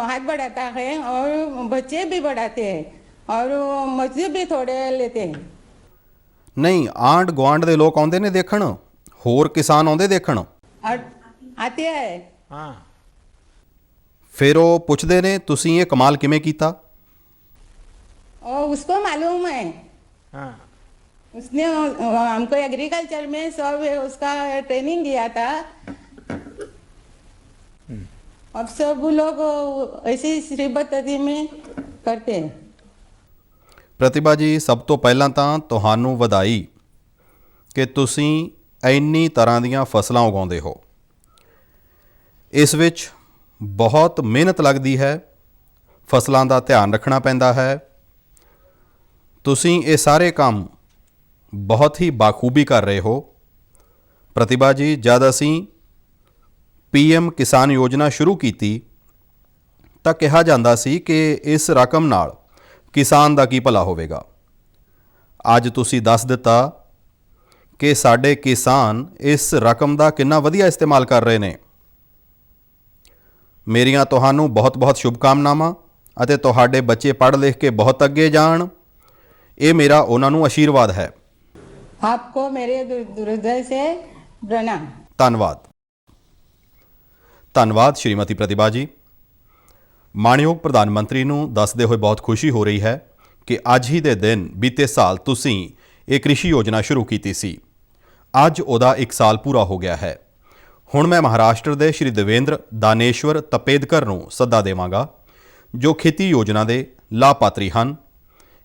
हाथ बढ़ाता है और बच्चे भी बढ़ाते हैं और मजदूर भी थोड़े लेते हैं। ਨਹੀਂ, ਆਂਢ ਗੁਆਂਢ ਦੇ ਲੋਕ ਆਉਂਦੇ ਨੇ ਦੇਖਣ? ਹੋਰ ਕਿਸਾਨ ਆਉਂਦੇ ਦੇਖਣ? और आते हैं। हाँ, ਫਿਰ ਉਹ ਪੁੱਛਦੇ ਨੇ ਤੁਸੀਂ ਇਹ ਕਮਾਲ ਕਿਵੇਂ ਕੀਤਾ? और उसको मालूम है, हाँ, उसने हमको एग्रीकल्चर में सब उसका ट्रेनिंग दिया था। अब सब लोग ऐसी श्री पद्धति में करते हैं। ਪ੍ਰਤਿਭਾ ਜੀ, ਸਭ ਤੋਂ ਪਹਿਲਾਂ ਤਾਂ ਤੁਹਾਨੂੰ ਵਧਾਈ ਕਿ ਤੁਸੀਂ ਇੰਨੀ ਤਰ੍ਹਾਂ ਦੀਆਂ ਫਸਲਾਂ ਉਗਾਉਂਦੇ ਹੋ। ਇਸ ਵਿੱਚ ਬਹੁਤ ਮਿਹਨਤ ਲੱਗਦੀ ਹੈ, ਫਸਲਾਂ ਦਾ ਧਿਆਨ ਰੱਖਣਾ ਪੈਂਦਾ ਹੈ। ਤੁਸੀਂ ਇਹ ਸਾਰੇ ਕੰਮ ਬਹੁਤ ਹੀ ਬਾਖੂਬੀ ਕਰ ਰਹੇ ਹੋ। ਪ੍ਰਤਿਭਾ ਜੀ, ਜਦ ਅਸੀਂ PM ਕਿਸਾਨ ਯੋਜਨਾ ਸ਼ੁਰੂ ਕੀਤੀ ਤਾਂ ਕਿਹਾ ਜਾਂਦਾ ਸੀ ਕਿ ਇਸ ਰਕਮ ਨਾਲ ਕਿਸਾਨ ਦਾ ਕੀ ਭਲਾ ਹੋਵੇਗਾ। ਅੱਜ ਤੁਸੀਂ ਦੱਸ ਦਿੱਤਾ ਕਿ ਸਾਡੇ ਕਿਸਾਨ ਇਸ ਰਕਮ ਦਾ ਕਿੰਨਾ ਵਧੀਆ ਇਸਤੇਮਾਲ ਕਰ ਰਹੇ ਨੇ। ਮੇਰੀਆਂ ਤੁਹਾਨੂੰ ਬਹੁਤ-ਬਹੁਤ ਸ਼ੁਭਕਾਮਨਾਵਾਂ ਅਤੇ ਤੁਹਾਡੇ ਬੱਚੇ ਪੜ੍ਹ ਲਿਖ ਕੇ ਬਹੁਤ ਅੱਗੇ ਜਾਣ। ਇਹ ਮੇਰਾ ਉਹਨਾਂ ਨੂੰ ਆਸ਼ੀਰਵਾਦ ਹੈ। आपको मेरे हृदय से प्रणाम। ਧੰਨਵਾਦ। ਧੰਨਵਾਦ ਸ਼੍ਰੀਮਤੀ ਪ੍ਰਤਿਭਾ ਜੀ। ਮਾਣਯੋਗ ਪ੍ਰਧਾਨ ਮੰਤਰੀ ਨੂੰ ਦੱਸਦੇ ਹੋਏ ਬਹੁਤ ਖੁਸ਼ੀ ਹੋ ਰਹੀ ਹੈ ਕਿ ਅੱਜ ਹੀ ਦੇ ਦਿਨ ਬੀਤੇ ਸਾਲ ਤੁਸੀਂ ਇਹ ਕ੍ਰਿਸ਼ੀ ਯੋਜਨਾ ਸ਼ੁਰੂ ਕੀਤੀ ਸੀ। ਅੱਜ ਉਹਦਾ 1 ਸਾਲ ਪੂਰਾ ਹੋ ਗਿਆ ਹੈ। ਹੁਣ ਮੈਂ ਮਹਾਰਾਸ਼ਟਰ ਦੇ ਸ਼੍ਰੀ ਦੇਵੇਂਦਰ ਦਾਨੇਸ਼ਵਰ ਤਪੇਦਕਰ ਨੂੰ ਸੱਦਾ ਦੇਵਾਂਗਾ ਜੋ ਖੇਤੀ ਯੋਜਨਾ ਦੇ ਲਾਭਪਾਤਰੀ ਹਨ।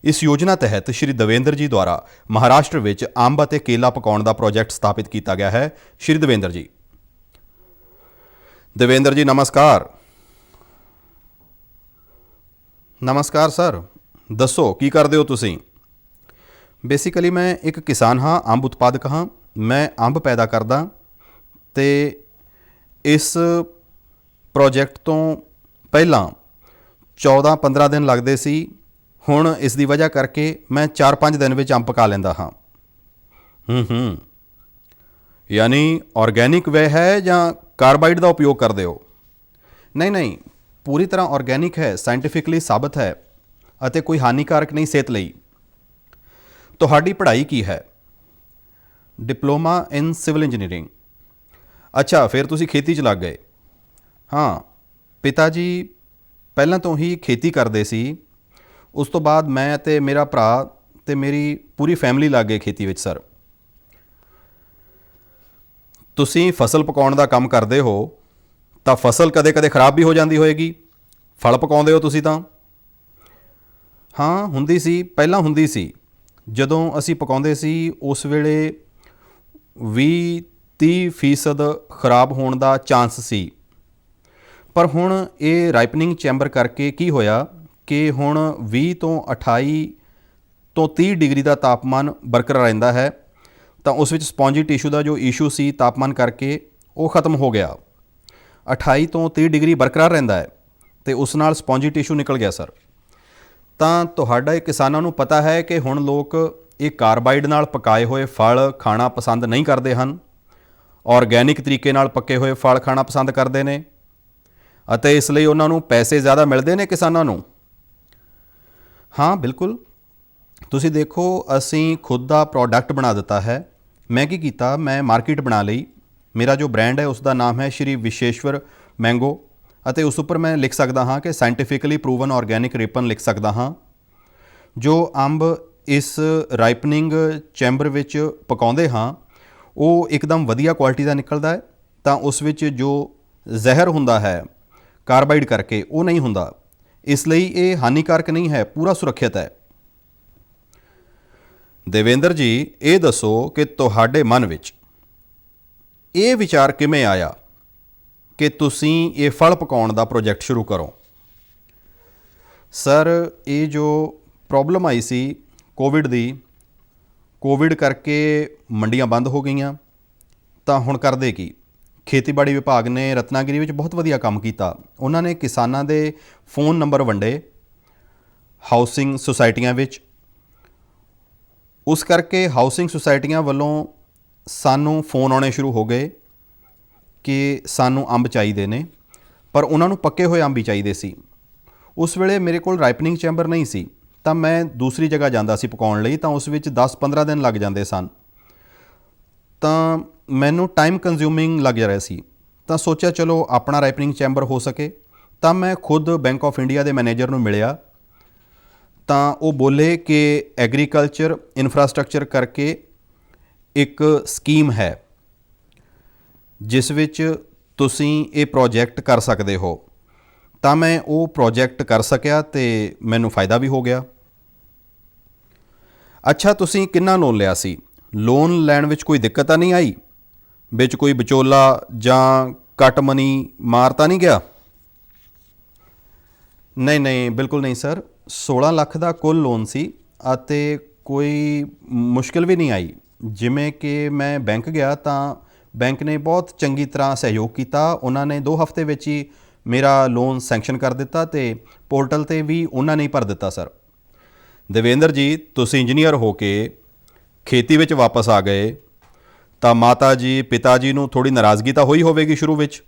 ਇਸ ਯੋਜਨਾ ਤਹਿਤ ਸ਼੍ਰੀ ਦੇਵੇਂਦਰ ਜੀ ਦੁਆਰਾ ਮਹਾਰਾਸ਼ਟਰ ਵਿੱਚ ਅੰਬ ਅਤੇ ਕੇਲਾ ਪਕਾਉਣ ਦਾ ਪ੍ਰੋਜੈਕਟ ਸਥਾਪਿਤ ਕੀਤਾ ਗਿਆ ਹੈ। ਸ਼੍ਰੀ ਦੇਵੇਂਦਰ ਜੀ। ਦੇਵੇਂਦਰ ਜੀ ਨਮਸਕਾਰ। ਨਮਸਕਾਰ ਸਰ, ਦੱਸੋ ਕੀ ਕਰਦੇ ਹੋ ਤੁਸੀਂ? ਬੇਸਿਕਲੀ ਮੈਂ ਇੱਕ ਕਿਸਾਨ ਹਾਂ, ਅੰਬ ਉਤਪਾਦਕ ਹਾਂ। ਮੈਂ ਅੰਬ ਪੈਦਾ ਕਰਦਾ ਅਤੇ ਇਸ ਪ੍ਰੋਜੈਕਟ ਤੋਂ ਪਹਿਲਾਂ 14-15 ਦਿਨ ਲੱਗਦੇ ਸੀ। ਹੁਣ ਇਸ ਦੀ ਵਜ੍ਹਾ ਕਰਕੇ ਮੈਂ 4-5 ਦਿਨ ਵਿੱਚ ਅੰਬ ਪਕਾ ਲੈਂਦਾ ਹਾਂ। ਯਾਨੀ ਆਰਗੈਨਿਕ ਵੇ ਹੈ ਜਾਂ ਕਾਰਬਾਈਡ ਦਾ ਉਪਯੋਗ ਕਰਦੇ ਹੋ? ਨਹੀਂ, ਪੂਰੀ ਤਰ੍ਹਾਂ ਆਰਗੈਨਿਕ ਹੈ, ਸਾਇੰਟੀਫਿਕਲੀ ਸਾਬਤ ਹੈ ਅਤੇ ਕੋਈ ਹਾਨੀਕਾਰਕ ਨਹੀਂ ਸਿਹਤ ਲਈ। ਤੁਹਾਡੀ ਪੜ੍ਹਾਈ ਕੀ ਹੈ? Diploma in civil engineering. ਅੱਛਾ, ਫਿਰ ਤੁਸੀਂ ਖੇਤੀ 'ਚ ਲੱਗ ਗਏ। ਹਾਂ, ਪਿਤਾ ਜੀ ਪਹਿਲਾਂ ਤੋਂ ਹੀ ਖੇਤੀ ਕਰਦੇ ਸੀ। ਉਸ ਤੋਂ ਬਾਅਦ ਮੈਂ ਅਤੇ ਮੇਰਾ ਭਰਾ ਅਤੇ ਮੇਰੀ ਪੂਰੀ ਫੈਮਿਲੀ ਲੱਗ ਗਏ ਖੇਤੀ ਵਿੱਚ ਸਰ। ਤੁਸੀਂ ਫਸਲ ਪਕਾਉਣ ਦਾ ਕੰਮ ਕਰਦੇ ਹੋ ਤਾਂ ਫਸਲ ਕਦੇ-ਕਦੇ ਖਰਾਬ ਵੀ ਹੋ ਜਾਂਦੀ ਹੋਏਗੀ। ਫਲ ਪਕਾਉਂਦੇ ਹੋ ਤੁਸੀਂ ਤਾਂ? ਹਾਂ, ਹੁੰਦੀ ਸੀ, ਪਹਿਲਾਂ ਹੁੰਦੀ ਸੀ। ਜਦੋਂ ਅਸੀਂ ਪਕਾਉਂਦੇ ਸੀ ਉਸ ਵੇਲੇ 20-30% ਖਰਾਬ ਹੋਣ ਦਾ ਚਾਂਸ ਸੀ। ਪਰ ਹੁਣ ਇਹ ਰਾਈਪਨਿੰਗ ਚੈਂਬਰ ਕਰਕੇ ਕੀ ਹੋਇਆ ਕਿ ਹੁਣ 20 ਤੋਂ 28 ਤੋਂ 30 ਡਿਗਰੀ ਦਾ ਤਾਪਮਾਨ ਬਰਕਰਾਰ ਰਹਿੰਦਾ ਹੈ। ਤਾਂ ਉਸ ਵਿੱਚ ਸਪੌਂਜੀ ਟਿਸ਼ੂ ਦਾ ਜੋ ਇਸ਼ੂ ਸੀ ਤਾਪਮਾਨ ਕਰਕੇ ਉਹ ਖਤਮ ਹੋ ਗਿਆ। 28 ਤੋਂ 30 ਡਿਗਰੀ ਬਰਕਰਾਰ ਰਹਿੰਦਾ ਹੈ ਅਤੇ ਉਸ ਨਾਲ ਸਪੌਂਜੀ ਟਿਸ਼ੂ ਨਿਕਲ ਗਿਆ ਸਰ। ਤਾਂ ਤੁਹਾਡਾ ਇਹ ਕਿਸਾਨਾਂ ਨੂੰ ਪਤਾ ਹੈ ਕਿ ਹੁਣ ਲੋਕ ਇਹ ਕਾਰਬਾਈਡ ਨਾਲ ਪਕਾਏ ਹੋਏ ਫਲ ਖਾਣਾ ਪਸੰਦ ਨਹੀਂ ਕਰਦੇ ਹਨ। ਆਰਗੈਨਿਕ ਤਰੀਕੇ ਨਾਲ ਪੱਕੇ ਹੋਏ ਫਲ ਖਾਣਾ ਪਸੰਦ ਕਰਦੇ ਨੇ ਅਤੇ ਇਸ ਲਈ ਉਹਨਾਂ ਨੂੰ ਪੈਸੇ ਜ਼ਿਆਦਾ ਮਿਲਦੇ ਨੇ ਕਿਸਾਨਾਂ ਨੂੰ। ਹਾਂ ਬਿਲਕੁਲ, ਤੁਸੀਂ ਦੇਖੋ ਅਸੀਂ ਖੁਦ ਦਾ ਪ੍ਰੋਡਕਟ ਬਣਾ ਦਿੱਤਾ ਹੈ। ਮੈਂ ਕੀ ਕੀਤਾ, ਮੈਂ ਮਾਰਕੀਟ ਬਣਾ ਲਈ। ਮੇਰਾ ਜੋ ਬ੍ਰਾਂਡ ਹੈ ਉਸ ਦਾ ਨਾਮ ਹੈ ਸ਼੍ਰੀ ਵਿਸ਼ੇਸ਼ਵਰ ਮੈਂਗੋ ਅਤੇ ਉਸ ਉੱਪਰ ਮੈਂ ਲਿਖ ਸਕਦਾ ਹਾਂ ਕਿ ਸਾਇੰਟੀਫਿਕਲੀ ਪ੍ਰੂਵਨ ਆਰਗੈਨਿਕ ਰਿਪਨ ਲਿਖ ਸਕਦਾ ਹਾਂ। ਜੋ ਅੰਬ ਇਸ ਰਾਈਪਨਿੰਗ ਚੈਂਬਰ ਵਿੱਚ ਪਕਾਉਂਦੇ ਹਾਂ ਉਹ ਇੱਕਦਮ ਵਧੀਆ ਕੁਆਲਿਟੀ ਦਾ ਨਿਕਲਦਾ ਹੈ। ਤਾਂ ਉਸ ਵਿੱਚ ਜੋ ਜ਼ਹਿਰ ਹੁੰਦਾ ਹੈ ਕਾਰਬਾਈਡ ਕਰਕੇ ਉਹ ਨਹੀਂ ਹੁੰਦਾ। ਇਸ ਲਈ ਇਹ ਹਾਨੀਕਾਰਕ ਨਹੀਂ ਹੈ, ਪੂਰਾ ਸੁਰੱਖਿਅਤ ਹੈ। ਦੇਵੇਂਦਰ ਜੀ, ਇਹ ਦੱਸੋ ਕਿ ਤੁਹਾਡੇ ਮਨ ਵਿੱਚ ਇਹ ਵਿਚਾਰ ਕਿਵੇਂ ਆਇਆ ਕਿ ਤੁਸੀਂ ਇਹ ਫਲ ਪਕਾਉਣ ਦਾ ਪ੍ਰੋਜੈਕਟ ਸ਼ੁਰੂ ਕਰੋ? ਸਰ ਇਹ ਜੋ ਪ੍ਰੋਬਲਮ ਆਈ ਸੀ ਕੋਵਿਡ ਦੀ, ਕੋਵਿਡ ਕਰਕੇ ਮੰਡੀਆਂ ਬੰਦ ਹੋ ਗਈਆਂ, ਤਾਂ ਹੁਣ ਕਰਦੇ ਕੀ? ਖੇਤੀਬਾੜੀ ਵਿਭਾਗ ਨੇ ਰਤਨਾਗਿਰੀ ਵਿੱਚ ਬਹੁਤ ਵਧੀਆ ਕੰਮ ਕੀਤਾ। ਉਹਨਾਂ ਨੇ ਕਿਸਾਨਾਂ ਦੇ ਫੋਨ ਨੰਬਰ ਵੰਡੇ ਹਾਊਸਿੰਗ ਸੁਸਾਇਟੀਆਂ ਵਿੱਚ। ਉਸ ਕਰਕੇ ਹਾਊਸਿੰਗ ਸੁਸਾਇਟੀਆਂ ਵੱਲੋਂ ਸਾਨੂੰ ਫੋਨ ਆਉਣੇ ਸ਼ੁਰੂ ਹੋ ਗਏ ਕਿ ਸਾਨੂੰ ਅੰਬ ਚਾਹੀਦੇ ਨੇ, ਪਰ ਉਹਨਾਂ ਨੂੰ ਪੱਕੇ ਹੋਏ ਅੰਬ ਹੀ ਚਾਹੀਦੇ ਸੀ। ਉਸ ਵੇਲੇ ਮੇਰੇ ਕੋਲ ਰਾਈਪਨਿੰਗ ਚੈਂਬਰ ਨਹੀਂ ਸੀ, ਤਾਂ ਮੈਂ ਦੂਸਰੀ ਜਗ੍ਹਾ ਜਾਂਦਾ ਸੀ ਪਕਾਉਣ ਲਈ, ਤਾਂ ਉਸ ਵਿੱਚ 10-15 ਦਿਨ ਲੱਗ ਜਾਂਦੇ ਸਨ, ਤਾਂ ਮੈਨੂੰ ਟਾਈਮ ਕੰਜ਼ਿਊਮਿੰਗ ਲੱਗ ਰਿਹਾ ਸੀ। ਤਾਂ ਸੋਚਿਆ ਚਲੋ ਆਪਣਾ ਰਾਈਪਨਿੰਗ ਚੈਂਬਰ ਹੋ ਸਕੇ, ਤਾਂ ਮੈਂ ਖੁਦ ਬੈਂਕ ਆਫ ਇੰਡੀਆ ਦੇ ਮੈਨੇਜਰ ਨੂੰ ਮਿਲਿਆ। ਤਾਂ ਉਹ ਬੋਲੇ ਕਿ ਐਗਰੀਕਲਚਰ ਇਨਫਰਾਸਟ੍ਰਕਚਰ ਕਰਕੇ ਇੱਕ ਸਕੀਮ ਹੈ ਜਿਸ ਵਿੱਚ ਤੁਸੀਂ ਇਹ ਪ੍ਰੋਜੈਕਟ ਕਰ ਸਕਦੇ ਹੋ। ਤਾਂ ਮੈਂ ਉਹ ਪ੍ਰੋਜੈਕਟ ਕਰ ਸਕਿਆ ਅਤੇ ਮੈਨੂੰ ਫਾਇਦਾ ਵੀ ਹੋ ਗਿਆ। ਅੱਛਾ, ਤੁਸੀਂ ਕਿੰਨਾ ਲੋਨ ਲਿਆ ਸੀ? ਲੋਨ ਲੈਣ ਵਿੱਚ ਕੋਈ ਦਿੱਕਤ ਤਾਂ ਨਹੀਂ ਆਈ? ਵਿੱਚ ਕੋਈ ਵਿਚੋਲਾ ਜਾਂ ਕੱਟ ਮਨੀ ਮਾਰ ਤਾਂ ਨਹੀਂ ਗਿਆ? ਨਹੀਂ, ਬਿਲਕੁਲ ਨਹੀਂ ਸਰ। 16 ਲੱਖ ਦਾ ਕੁੱਲ ਲੋਨ ਸੀ ਅਤੇ ਕੋਈ ਮੁਸ਼ਕਿਲ ਵੀ ਨਹੀਂ ਆਈ। ਜਿਵੇਂ ਕਿ ਮੈਂ ਬੈਂਕ ਗਿਆ ਤਾਂ ਬੈਂਕ ਨੇ ਬਹੁਤ ਚੰਗੀ ਤਰ੍ਹਾਂ ਸਹਿਯੋਗ ਕੀਤਾ। ਉਹਨਾਂ ਨੇ 2 ਹਫ਼ਤੇ ਵਿੱਚ ਹੀ ਮੇਰਾ ਲੋਨ ਸੈਂਕਸ਼ਨ ਕਰ ਦਿੱਤਾ ਅਤੇ ਪੋਰਟਲ 'ਤੇ ਵੀ ਉਹਨਾਂ ਨੇ ਹੀ ਭਰ ਦਿੱਤਾ। ਸਰ ਦੇਵੇਂਦਰ ਜੀ, ਤੁਸੀਂ ਇੰਜੀਨੀਅਰ ਹੋ ਕੇ ਖੇਤੀ ਵਿੱਚ ਵਾਪਸ ਆ ਗਏ ਤਾਂ ਮਾਤਾ ਜੀ ਪਿਤਾ ਜੀ ਨੂੰ ਥੋੜ੍ਹੀ ਨਾਰਾਜ਼ਗੀ ਤਾਂ ਹੋਈ ਹੋਵੇਗੀ ਸ਼ੁਰੂ ਵਿੱਚ?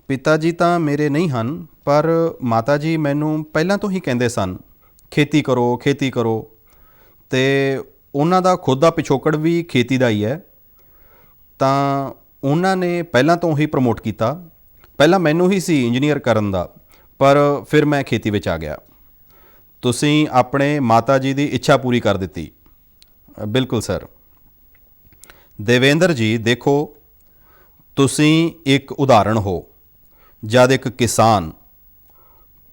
ਪਿਤਾ ਜੀ ਤਾਂ ਮੇਰੇ ਨਹੀਂ ਹਨ, ਪਰ ਮਾਤਾ ਜੀ ਮੈਨੂੰ ਪਹਿਲਾਂ ਤੋਂ ਹੀ ਕਹਿੰਦੇ ਸਨ ਖੇਤੀ ਕਰੋ, ਖੇਤੀ ਕਰੋ, ਅਤੇ ਉਹਨਾਂ ਦਾ ਖੁਦ ਦਾ ਪਿਛੋਕੜ ਵੀ ਖੇਤੀ ਦਾ ਹੀ ਹੈ। ਤਾਂ ਉਹਨਾਂ ਨੇ ਪਹਿਲਾਂ ਤੋਂ ਹੀ ਪ੍ਰਮੋਟ ਕੀਤਾ। ਪਹਿਲਾਂ ਮੈਨੂੰ ਹੀ ਸੀ ਇੰਜੀਨੀਅਰ ਕਰਨ ਦਾ, ਪਰ ਫਿਰ ਮੈਂ ਖੇਤੀ ਵਿੱਚ ਆ ਗਿਆ। ਤੁਸੀਂ ਆਪਣੇ ਮਾਤਾ ਜੀ ਦੀ ਇੱਛਾ ਪੂਰੀ ਕਰ ਦਿੱਤੀ। ਬਿਲਕੁਲ ਸਰ। ਦੇਵੇਂਦਰ ਜੀ ਦੇਖੋ, ਤੁਸੀਂ ਇੱਕ ਉਦਾਹਰਣ ਹੋ। ਜਦ ਇੱਕ ਕਿਸਾਨ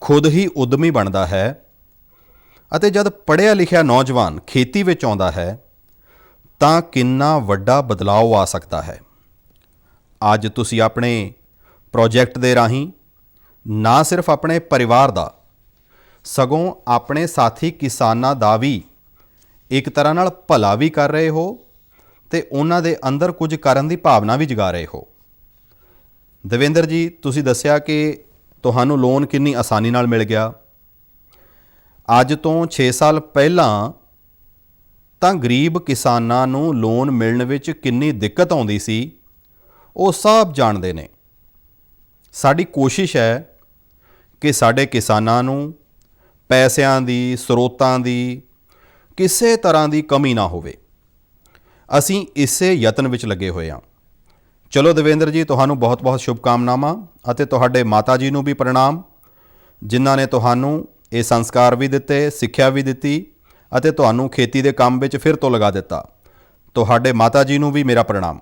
ਖੁਦ ਹੀ ਉੱਦਮੀ ਬਣਦਾ ਹੈ ਅਤੇ ਜਦ ਪੜ੍ਹਿਆ ਲਿਖਿਆ ਨੌਜਵਾਨ ਖੇਤੀ ਵਿੱਚ ਆਉਂਦਾ ਹੈ ਤਾਂ ਕਿੰਨਾ ਵੱਡਾ ਬਦਲਾਅ ਆ ਸਕਦਾ ਹੈ। ਅੱਜ ਤੁਸੀਂ ਆਪਣੇ ਪ੍ਰੋਜੈਕਟ ਦੇ ਰਾਹੀਂ ਨਾ ਸਿਰਫ ਆਪਣੇ ਪਰਿਵਾਰ ਦਾ, ਸਗੋਂ ਆਪਣੇ ਸਾਥੀ ਕਿਸਾਨਾਂ ਦਾ ਵੀ ਇੱਕ ਤਰ੍ਹਾਂ ਨਾਲ ਭਲਾ ਵੀ ਕਰ ਰਹੇ ਹੋ ਅਤੇ ਉਹਨਾਂ ਦੇ ਅੰਦਰ ਕੁਝ ਕਰਨ ਦੀ ਭਾਵਨਾ ਵੀ ਜਗਾ ਰਹੇ ਹੋ। ਦੇਵੇਂਦਰ ਜੀ, ਤੁਸੀਂ ਦੱਸਿਆ ਕਿ ਤੁਹਾਨੂੰ ਲੋਨ ਕਿੰਨੀ ਆਸਾਨੀ ਨਾਲ ਮਿਲ ਗਿਆ। ਅੱਜ ਤੋਂ 6 ਸਾਲ ਪਹਿਲਾਂ ਤਾਂ ਗਰੀਬ ਕਿਸਾਨਾਂ ਨੂੰ ਲੋਨ ਮਿਲਣ ਵਿੱਚ ਕਿੰਨੀ ਦਿੱਕਤ ਆਉਂਦੀ ਸੀ, ਉਹ ਸਭ ਜਾਣਦੇ ਨੇ। ਸਾਡੀ ਕੋਸ਼ਿਸ਼ ਹੈ ਕਿ ਸਾਡੇ ਕਿਸਾਨਾਂ ਨੂੰ ਪੈਸਿਆਂ ਦੀ, ਸਰੋਤਾਂ ਦੀ ਕਿਸੇ ਤਰ੍ਹਾਂ ਦੀ ਕਮੀ ਨਾ ਹੋਵੇ। ਅਸੀਂ ਇਸੇ ਯਤਨ ਵਿੱਚ ਲੱਗੇ ਹੋਏ ਹਾਂ। ਚਲੋ ਦੇਵੇਂਦਰ ਜੀ, ਤੁਹਾਨੂੰ ਬਹੁਤ-ਬਹੁਤ ਸ਼ੁਭਕਾਮਨਾਵਾਂ ਅਤੇ ਤੁਹਾਡੇ ਮਾਤਾ ਜੀ ਨੂੰ ਵੀ ਪ੍ਰਣਾਮ, ਜਿਨ੍ਹਾਂ ਨੇ ਤੁਹਾਨੂੰ ਇਹ ਸੰਸਕਾਰ ਵੀ ਦਿੱਤੇ, ਸਿੱਖਿਆ ਵੀ ਦਿੱਤੀ ਅਤੇ ਤੁਹਾਨੂੰ ਖੇਤੀ ਦੇ ਕੰਮ ਵਿੱਚ ਫਿਰ ਤੋਂ ਲਗਾ ਦਿੱਤਾ। ਤੁਹਾਡੇ ਮਾਤਾ ਜੀ ਨੂੰ ਵੀ ਮੇਰਾ ਪ੍ਰਣਾਮ।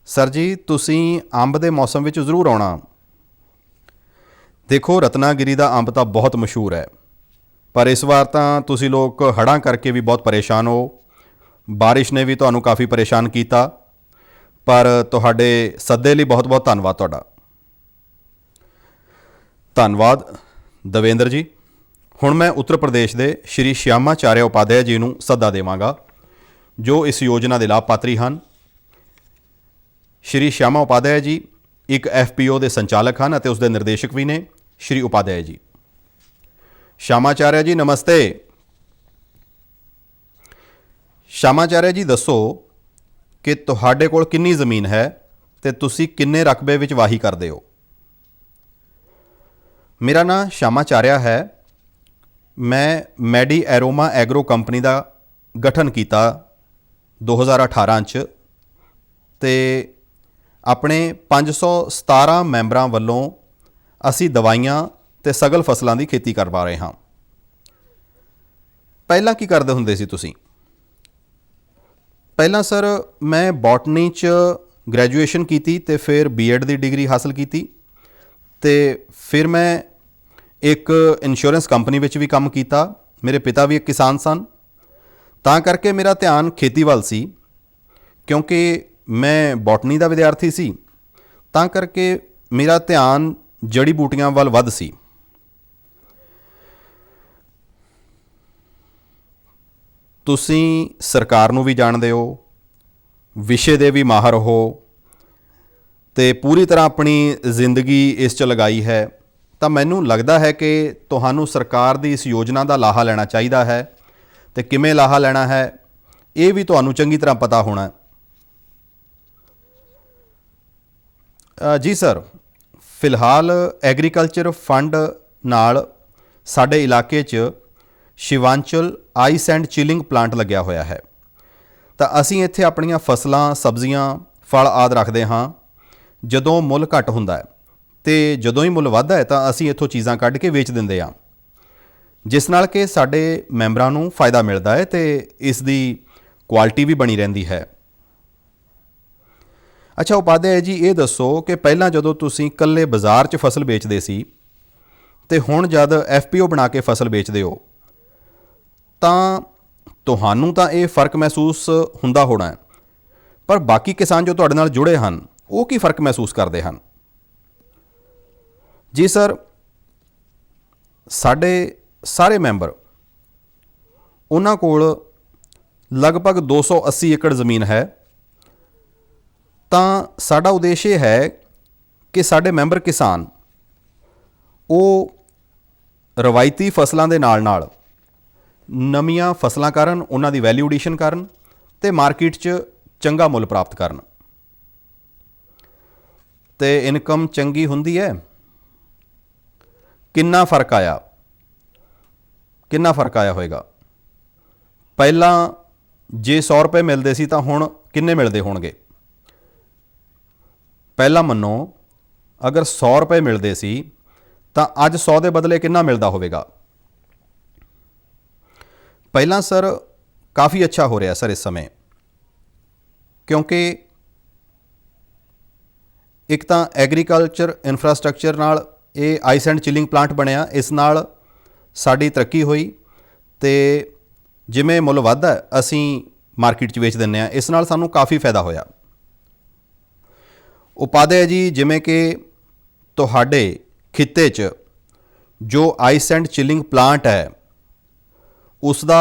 ਸਰ ਜੀ, ਤੁਸੀਂ ਅੰਬ ਦੇ ਮੌਸਮ ਵਿੱਚ ਜ਼ਰੂਰ ਆਉਣਾ। ਦੇਖੋ, ਰਤਨਾਗਿਰੀ ਦਾ ਅੰਬ ਤਾਂ ਬਹੁਤ ਮਸ਼ਹੂਰ ਹੈ, ਪਰ ਇਸ ਵਾਰ ਤਾਂ ਤੁਸੀਂ ਲੋਕ ਹੜ੍ਹਾਂ ਕਰਕੇ ਵੀ ਬਹੁਤ ਪਰੇਸ਼ਾਨ ਹੋ। ਬਾਰਿਸ਼ ਨੇ ਵੀ ਤੁਹਾਨੂੰ ਕਾਫੀ ਪਰੇਸ਼ਾਨ ਕੀਤਾ, ਪਰ ਤੁਹਾਡੇ ਸੱਦੇ ਲਈ ਬਹੁਤ-ਬਹੁਤ ਧੰਨਵਾਦ ਤੁਹਾਡਾ। ਧੰਨਵਾਦ ਦੇਵੇਂਦਰ ਜੀ। ਹੁਣ ਮੈਂ ਉੱਤਰ ਪ੍ਰਦੇਸ਼ ਦੇ ਸ਼੍ਰੀ ਸ਼ਿਆਮਾਚਾਰਿਆ ਉਪਾਧਿਆਏ ਜੀ ਨੂੰ ਸੱਦਾ ਦੇਵਾਂਗਾ, ਜੋ ਇਸ ਯੋਜਨਾ ਦੇ ਲਾਭਪਾਤਰੀ ਹਨ। ਸ਼੍ਰੀ ਸ਼ਿਆਮਾ ਉਪਾਧਿਆਏ ਜੀ ਇੱਕ FPO ਦੇ ਸੰਚਾਲਕ ਹਨ ਅਤੇ ਉਸ ਦੇ ਨਿਰਦੇਸ਼ਕ ਵੀ ਨੇ। ਸ਼੍ਰੀ ਉਪਾਧਿਆਏ ਜੀ। ਸ਼ਿਆਮਾਚਾਰਿਆ ਜੀ ਨਮਸਤੇ। ਸ਼ਿਆਮਾਚਾਰਿਆ ਜੀ, ਦੱਸੋ ਕਿ ਤੁਹਾਡੇ ਕੋਲ ਕਿੰਨੀ ਜ਼ਮੀਨ ਹੈ ਅਤੇ ਤੁਸੀਂ ਕਿੰਨੇ ਰਕਬੇ ਵਿੱਚ ਵਾਹੀ ਕਰਦੇ ਹੋ? ਮੇਰਾ ਨਾਂ ਸ਼ਿਆਮਾਚਾਰਿਆ ਹੈ। ਮੈਂ ਮੈਡੀ ਐਰੋਮਾ ਐਗਰੋ ਕੰਪਨੀ ਦਾ ਗਠਨ ਕੀਤਾ 2018 'ਚ ਅਤੇ ਆਪਣੇ 517 ਮੈਂਬਰਾਂ ਵੱਲੋਂ ਅਸੀਂ ਦਵਾਈਆਂ ਅਤੇ ਸਗਲ ਫਸਲਾਂ ਦੀ ਖੇਤੀ ਕਰਵਾ ਰਹੇ ਹਾਂ। ਪਹਿਲਾਂ ਕੀ ਕਰਦੇ ਹੁੰਦੇ ਸੀ ਤੁਸੀਂ? ਪਹਿਲਾਂ ਸਰ ਮੈਂ ਬੋਟਨੀ 'ਚ ਗ੍ਰੈਜੂਏਸ਼ਨ ਕੀਤੀ ਅਤੇ ਫਿਰ B.Ed ਦੀ ਡਿਗਰੀ ਹਾਸਲ ਕੀਤੀ ਅਤੇ ਫਿਰ ਮੈਂ ਇੱਕ ਇੰਸ਼ੋਰੈਂਸ ਕੰਪਨੀ ਵਿੱਚ ਵੀ ਕੰਮ ਕੀਤਾ। ਮੇਰੇ ਪਿਤਾ ਵੀ ਇੱਕ ਕਿਸਾਨ ਸਨ, ਤਾਂ ਕਰਕੇ ਮੇਰਾ ਧਿਆਨ ਖੇਤੀ ਵੱਲ ਸੀ। ਕਿਉਂਕਿ ਮੈਂ ਬੋਟਨੀ ਦਾ ਵਿਦਿਆਰਥੀ ਸੀ, ਤਾਂ ਕਰਕੇ ਮੇਰਾ ਧਿਆਨ ਜੜੀ ਬੂਟੀਆਂ ਵੱਲ ਵੱਧ ਸੀ। ਤੁਸੀਂ ਸਰਕਾਰ ਨੂੰ ਵੀ ਜਾਣਦੇ ਹੋ, ਵਿਸ਼ੇ ਦੇ ਵੀ ਮਾਹਰ ਹੋ ਤੇ ਪੂਰੀ ਤਰ੍ਹਾਂ ਆਪਣੀ ਜ਼ਿੰਦਗੀ ਇਸ 'ਚ ਲਗਾਈ ਹੈ, ਤਾਂ ਮੈਨੂੰ ਲੱਗਦਾ ਹੈ ਕਿ ਤੁਹਾਨੂੰ ਸਰਕਾਰ ਦੀ ਇਸ ਯੋਜਨਾ ਦਾ ਲਾਹਾ ਲੈਣਾ ਚਾਹੀਦਾ ਹੈ ਤੇ ਕਿਵੇਂ ਲਾਹਾ ਲੈਣਾ ਹੈ ਇਹ ਵੀ ਤੁਹਾਨੂੰ ਚੰਗੀ ਤਰ੍ਹਾਂ ਪਤਾ ਹੋਣਾ। ਜੀ ਸਰ, ਫਿਲਹਾਲ ਐਗਰੀਕਲਚਰ ਫੰਡ ਨਾਲ ਸਾਡੇ ਇਲਾਕੇ 'ਚ ਸ਼ਿਵਾਂਚਲ ਆਈਸ ਐਂਡ ਚਿਲਿੰਗ ਪਲਾਂਟ ਲੱਗਿਆ ਹੋਇਆ ਹੈ। ਤਾਂ ਅਸੀਂ ਇੱਥੇ ਆਪਣੀਆਂ ਫਸਲਾਂ, ਸਬਜ਼ੀਆਂ, ਫਲ ਆਦਿ ਰੱਖਦੇ ਹਾਂ। ਜਦੋਂ ਮੁੱਲ ਘੱਟ ਹੁੰਦਾ ਹੈ ਤੇ ਜਦੋਂ ਹੀ ਮੁੱਲ ਵੱਧਦਾ ਹੈ ਤਾਂ ਅਸੀਂ ਇੱਥੋਂ ਚੀਜ਼ਾਂ ਕੱਢ ਕੇ ਵੇਚ ਦਿੰਦੇ ਹਾਂ, ਜਿਸ ਨਾਲ ਕਿ ਸਾਡੇ ਮੈਂਬਰਾਂ ਨੂੰ ਫਾਇਦਾ ਮਿਲਦਾ ਹੈ ਤੇ ਇਸ ਦੀ ਕੁਆਲਿਟੀ ਵੀ ਬਣੀ ਰਹਿੰਦੀ ਹੈ। ਅੱਛਾ ਉਪਾਧਿਆਇ ਜੀ, ਇਹ ਦੱਸੋ ਕਿ ਪਹਿਲਾਂ ਜਦੋਂ ਤੁਸੀਂ ਇਕੱਲੇ ਬਾਜ਼ਾਰ 'ਚ ਫਸਲ ਵੇਚਦੇ ਸੀ ਤੇ ਹੁਣ ਜਦ FPO ਬਣਾ ਕੇ ਫਸਲ ਵੇਚਦੇ ਹੋ ਤਾਂ ਤੁਹਾਨੂੰ ਤਾਂ ਇਹ ਫ਼ਰਕ ਮਹਿਸੂਸ ਹੁੰਦਾ ਹੋਣਾ ਹੈ, ਪਰ ਬਾਕੀ ਕਿਸਾਨ ਜੋ ਤੁਹਾਡੇ ਨਾਲ ਜੁੜੇ ਹਨ ਉਹ ਕੀ ਫ਼ਰਕ ਮਹਿਸੂਸ ਕਰਦੇ ਹਨ? ਜੀ ਸਰ, ਸਾਡੇ ਸਾਰੇ ਮੈਂਬਰ, ਉਹਨਾਂ ਕੋਲ ਲਗਭਗ 280 ਏਕੜ ਜ਼ਮੀਨ ਹੈ। ਤਾਂ ਸਾਡਾ ਉਦੇਸ਼ ਇਹ ਹੈ ਕਿ ਸਾਡੇ ਮੈਂਬਰ ਕਿਸਾਨ ਉਹ ਰਵਾਇਤੀ ਫਸਲਾਂ ਦੇ ਨਾਲ ਨਵੀਆਂ ਫਸਲਾਂ ਕਰਨ, ਉਹਨਾਂ ਦੀ ਵੈਲਿਊ ਐਡੀਸ਼ਨ ਕਰਨ ਤੇ ਮਾਰਕੀਟ 'ਚ ਚੰਗਾ ਮੁੱਲ ਪ੍ਰਾਪਤ ਕਰਨ ਤੇ ਇਨਕਮ ਚੰਗੀ ਹੁੰਦੀ ਹੈ। ਕਿੰਨਾ ਫਰਕ ਆਇਆ ਹੋਵੇਗਾ? ਪਹਿਲਾਂ ਜੇ 100 ਰੁਪਏ ਮਿਲਦੇ ਸੀ ਤਾਂ ਹੁਣ ਕਿੰਨੇ ਮਿਲਦੇ ਹੋਣਗੇ? ਪਹਿਲਾਂ ਮੰਨੋ ਅਗਰ 100 ਰੁਪਏ ਮਿਲਦੇ ਸੀ ਤਾਂ ਅੱਜ 100 ਦੇ ਬਦਲੇ ਕਿੰਨਾ ਮਿਲਦਾ ਹੋਵੇਗਾ? ਪਹਿਲਾਂ ਸਰ ਕਾਫੀ ਅੱਛਾ ਹੋ ਰਿਹਾ ਸਰ ਇਸ ਸਮੇਂ, ਕਿਉਂਕਿ ਇੱਕ ਤਾਂ ਐਗਰੀਕਲਚਰ ਇਨਫਰਾਸਟ੍ਰਕਚਰ ਨਾਲ ਇਹ ਆਈਸ ਐਂਡ ਚਿਲਿੰਗ ਪਲਾਂਟ ਬਣਿਆ, ਇਸ ਨਾਲ ਸਾਡੀ ਤਰੱਕੀ ਹੋਈ ਤੇ ਜਿਵੇਂ ਮੁੱਲ ਵੱਧਦਾ ਅਸੀਂ ਮਾਰਕੀਟ 'ਚ ਵੇਚ ਦਿੰਦੇ ਹਾਂ, ਇਸ ਨਾਲ ਸਾਨੂੰ ਕਾਫੀ ਫਾਇਦਾ ਹੋਇਆ। ਉਪਾਧਿਆਇ ਜੀ, ਜਿਵੇਂ ਕਿ ਤੁਹਾਡੇ ਖਿੱਤੇ 'ਚ ਜੋ ਆਈਸ ਐਂਡ ਚਿਲਿੰਗ ਪਲਾਂਟ ਹੈ ਉਸ ਦਾ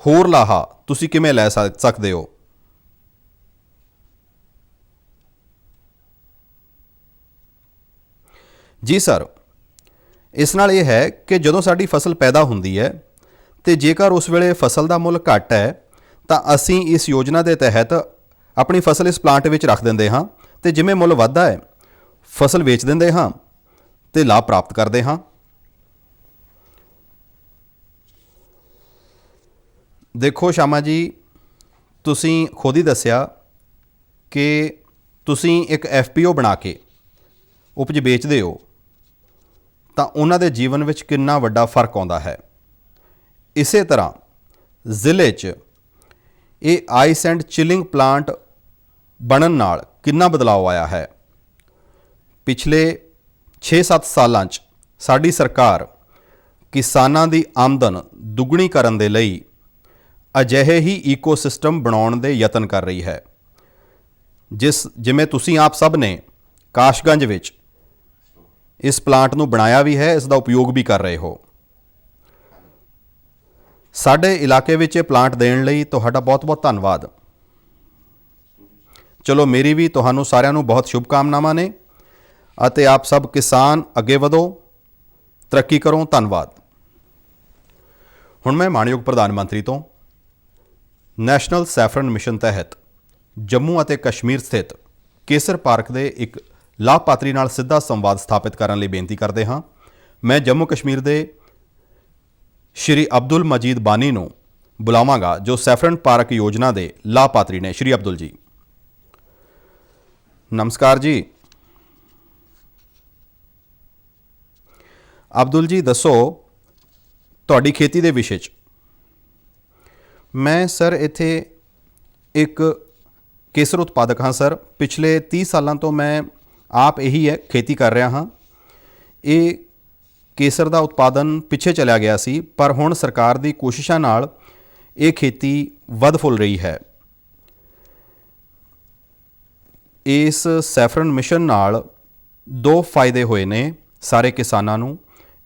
ਹੋਰ ਲਾਹਾ ਤੁਸੀਂ ਕਿਵੇਂ ਲੈ ਸਕਦੇ ਹੋ? ਜੀ ਸਰ, ਇਸ ਨਾਲ ਇਹ ਹੈ ਕਿ ਜਦੋਂ ਸਾਡੀ ਫਸਲ ਪੈਦਾ ਹੁੰਦੀ ਹੈ ਤੇ ਜੇਕਰ ਉਸ ਵੇਲੇ ਫਸਲ ਦਾ ਮੁੱਲ ਘੱਟ ਹੈ ਤਾਂ ਅਸੀਂ ਇਸ ਯੋਜਨਾ ਦੇ ਤਹਿਤ ਆਪਣੀ ਫਸਲ ਇਸ ਪਲਾਂਟ ਵਿੱਚ ਰੱਖ ਦਿੰਦੇ ਹਾਂ ਤੇ ਜਿਵੇਂ ਮੁੱਲ ਵੱਧਦਾ ਹੈ ਫਸਲ ਵੇਚ ਦਿੰਦੇ ਹਾਂ ਤੇ ਲਾਭ ਪ੍ਰਾਪਤ ਕਰਦੇ ਹਾਂ। ਦੇਖੋ ਸ਼ਾਮਾ ਜੀ, ਤੁਸੀਂ ਖੁਦ ਹੀ ਦੱਸਿਆ ਕਿ ਤੁਸੀਂ ਇੱਕ FPO ਬਣਾ ਕੇ ਉਪਜ ਵੇਚਦੇ ਹੋ ਤਾਂ ਉਹਨਾਂ ਦੇ ਜੀਵਨ ਵਿੱਚ ਕਿੰਨਾ ਵੱਡਾ ਫਰਕ ਆਉਂਦਾ ਹੈ। ਇਸੇ ਤਰ੍ਹਾਂ ਜ਼ਿਲ੍ਹੇ 'ਚ ਇਹ ਆਈਸ ਐਂਡ ਚਿਲਿੰਗ ਪਲਾਂਟ ਬਣਨ ਨਾਲ ਕਿੰਨਾ ਬਦਲਾਅ ਆਇਆ ਹੈ। ਪਿਛਲੇ 6-7 ਸਾਲਾਂ 'ਚ ਸਾਡੀ ਸਰਕਾਰ ਕਿਸਾਨਾਂ ਦੀ ਆਮਦਨ ਦੁੱਗਣੀ ਕਰਨ ਦੇ ਲਈ ਅਜਿਹੇ ਹੀ ਈਕੋਸਿਸਟਮ ਬਣਾਉਣ ਦੇ ਯਤਨ ਕਰ ਰਹੀ ਹੈ, ਜਿਵੇਂ ਤੁਸੀਂ ਆਪ ਸਭ ਨੇ ਕਾਸ਼ਗੰਜ ਵਿੱਚ ਇਸ ਪਲਾਂਟ ਨੂੰ ਬਣਾਇਆ ਵੀ ਹੈ, ਇਸ ਦਾ ਉਪਯੋਗ ਵੀ ਕਰ ਰਹੇ ਹੋ। ਸਾਡੇ ਇਲਾਕੇ ਵਿੱਚ ਇਹ ਪਲਾਂਟ ਦੇਣ ਲਈ ਤੁਹਾਡਾ ਬਹੁਤ-ਬਹੁਤ ਧੰਨਵਾਦ। ਚਲੋ, ਮੇਰੀ ਵੀ ਤੁਹਾਨੂੰ ਸਾਰਿਆਂ ਨੂੰ ਬਹੁਤ ਸ਼ੁਭਕਾਮਨਾਵਾਂ ਨੇ ਅਤੇ ਆਪ ਸਭ ਕਿਸਾਨ ਅੱਗੇ ਵਧੋ, ਤਰੱਕੀ ਕਰੋ। ਧੰਨਵਾਦ। ਹੁਣ ਮੈਂ ਮਾਣਯੋਗ ਪ੍ਰਧਾਨ ਮੰਤਰੀ ਤੋਂ ਨੈਸ਼ਨਲ ਸੈਫਰਨ ਮਿਸ਼ਨ ਤਹਿਤ ਜੰਮੂ ਅਤੇ ਕਸ਼ਮੀਰ ਸਥਿਤ ਕੇਸਰ ਪਾਰਕ ਦੇ ਇੱਕ ਲਾਭਪਾਤਰੀ ਨਾਲ ਸਿੱਧਾ ਸੰਵਾਦ ਸਥਾਪਿਤ ਕਰਨ ਲਈ ਬੇਨਤੀ ਕਰਦੇ ਹਾਂ। ਮੈਂ ਜੰਮੂ ਕਸ਼ਮੀਰ ਦੇ ਸ਼੍ਰੀ ਅਬਦੁਲ ਮਜੀਦ ਬਾਨੀ ਨੂੰ ਬੁਲਾਵਾਂਗਾ, ਜੋ ਸੈਫਰਨ ਪਾਰਕ ਯੋਜਨਾ ਦੇ ਲਾਭਪਾਤਰੀ ਨੇ। ਸ਼੍ਰੀ ਅਬਦੁਲ ਜੀ, ਨਮਸਕਾਰ ਜੀ। ਅਬਦੁਲ ਜੀ, ਦੱਸੋ ਤੁਹਾਡੀ ਖੇਤੀ ਦੇ ਵਿਸ਼ੇ 'ਚ। ਮੈਂ ਸਰ ਇੱਥੇ ਇੱਕ ਕੇਸਰ ਉਤਪਾਦਕ ਹਾਂ ਸਰ। ਪਿਛਲੇ 30 ਸਾਲਾਂ ਤੋਂ ਮੈਂ ਆਪ ਇਹੀ ਹੈ ਖੇਤੀ ਕਰ ਰਿਹਾ ਹਾਂ। ਇਹ ਕੇਸਰ ਦਾ ਉਤਪਾਦਨ ਪਿੱਛੇ ਚਲਿਆ ਗਿਆ ਸੀ, ਪਰ ਹੁਣ ਸਰਕਾਰ ਦੀ ਕੋਸ਼ਿਸ਼ਾਂ ਨਾਲ ਇਹ ਖੇਤੀ ਵੱਧ ਫੁੱਲ ਰਹੀ ਹੈ। ਇਸ ਸੈਫਰਨ ਮਿਸ਼ਨ ਨਾਲ 2 ਫਾਇਦੇ ਹੋਏ ਨੇ ਸਾਰੇ ਕਿਸਾਨਾਂ ਨੂੰ।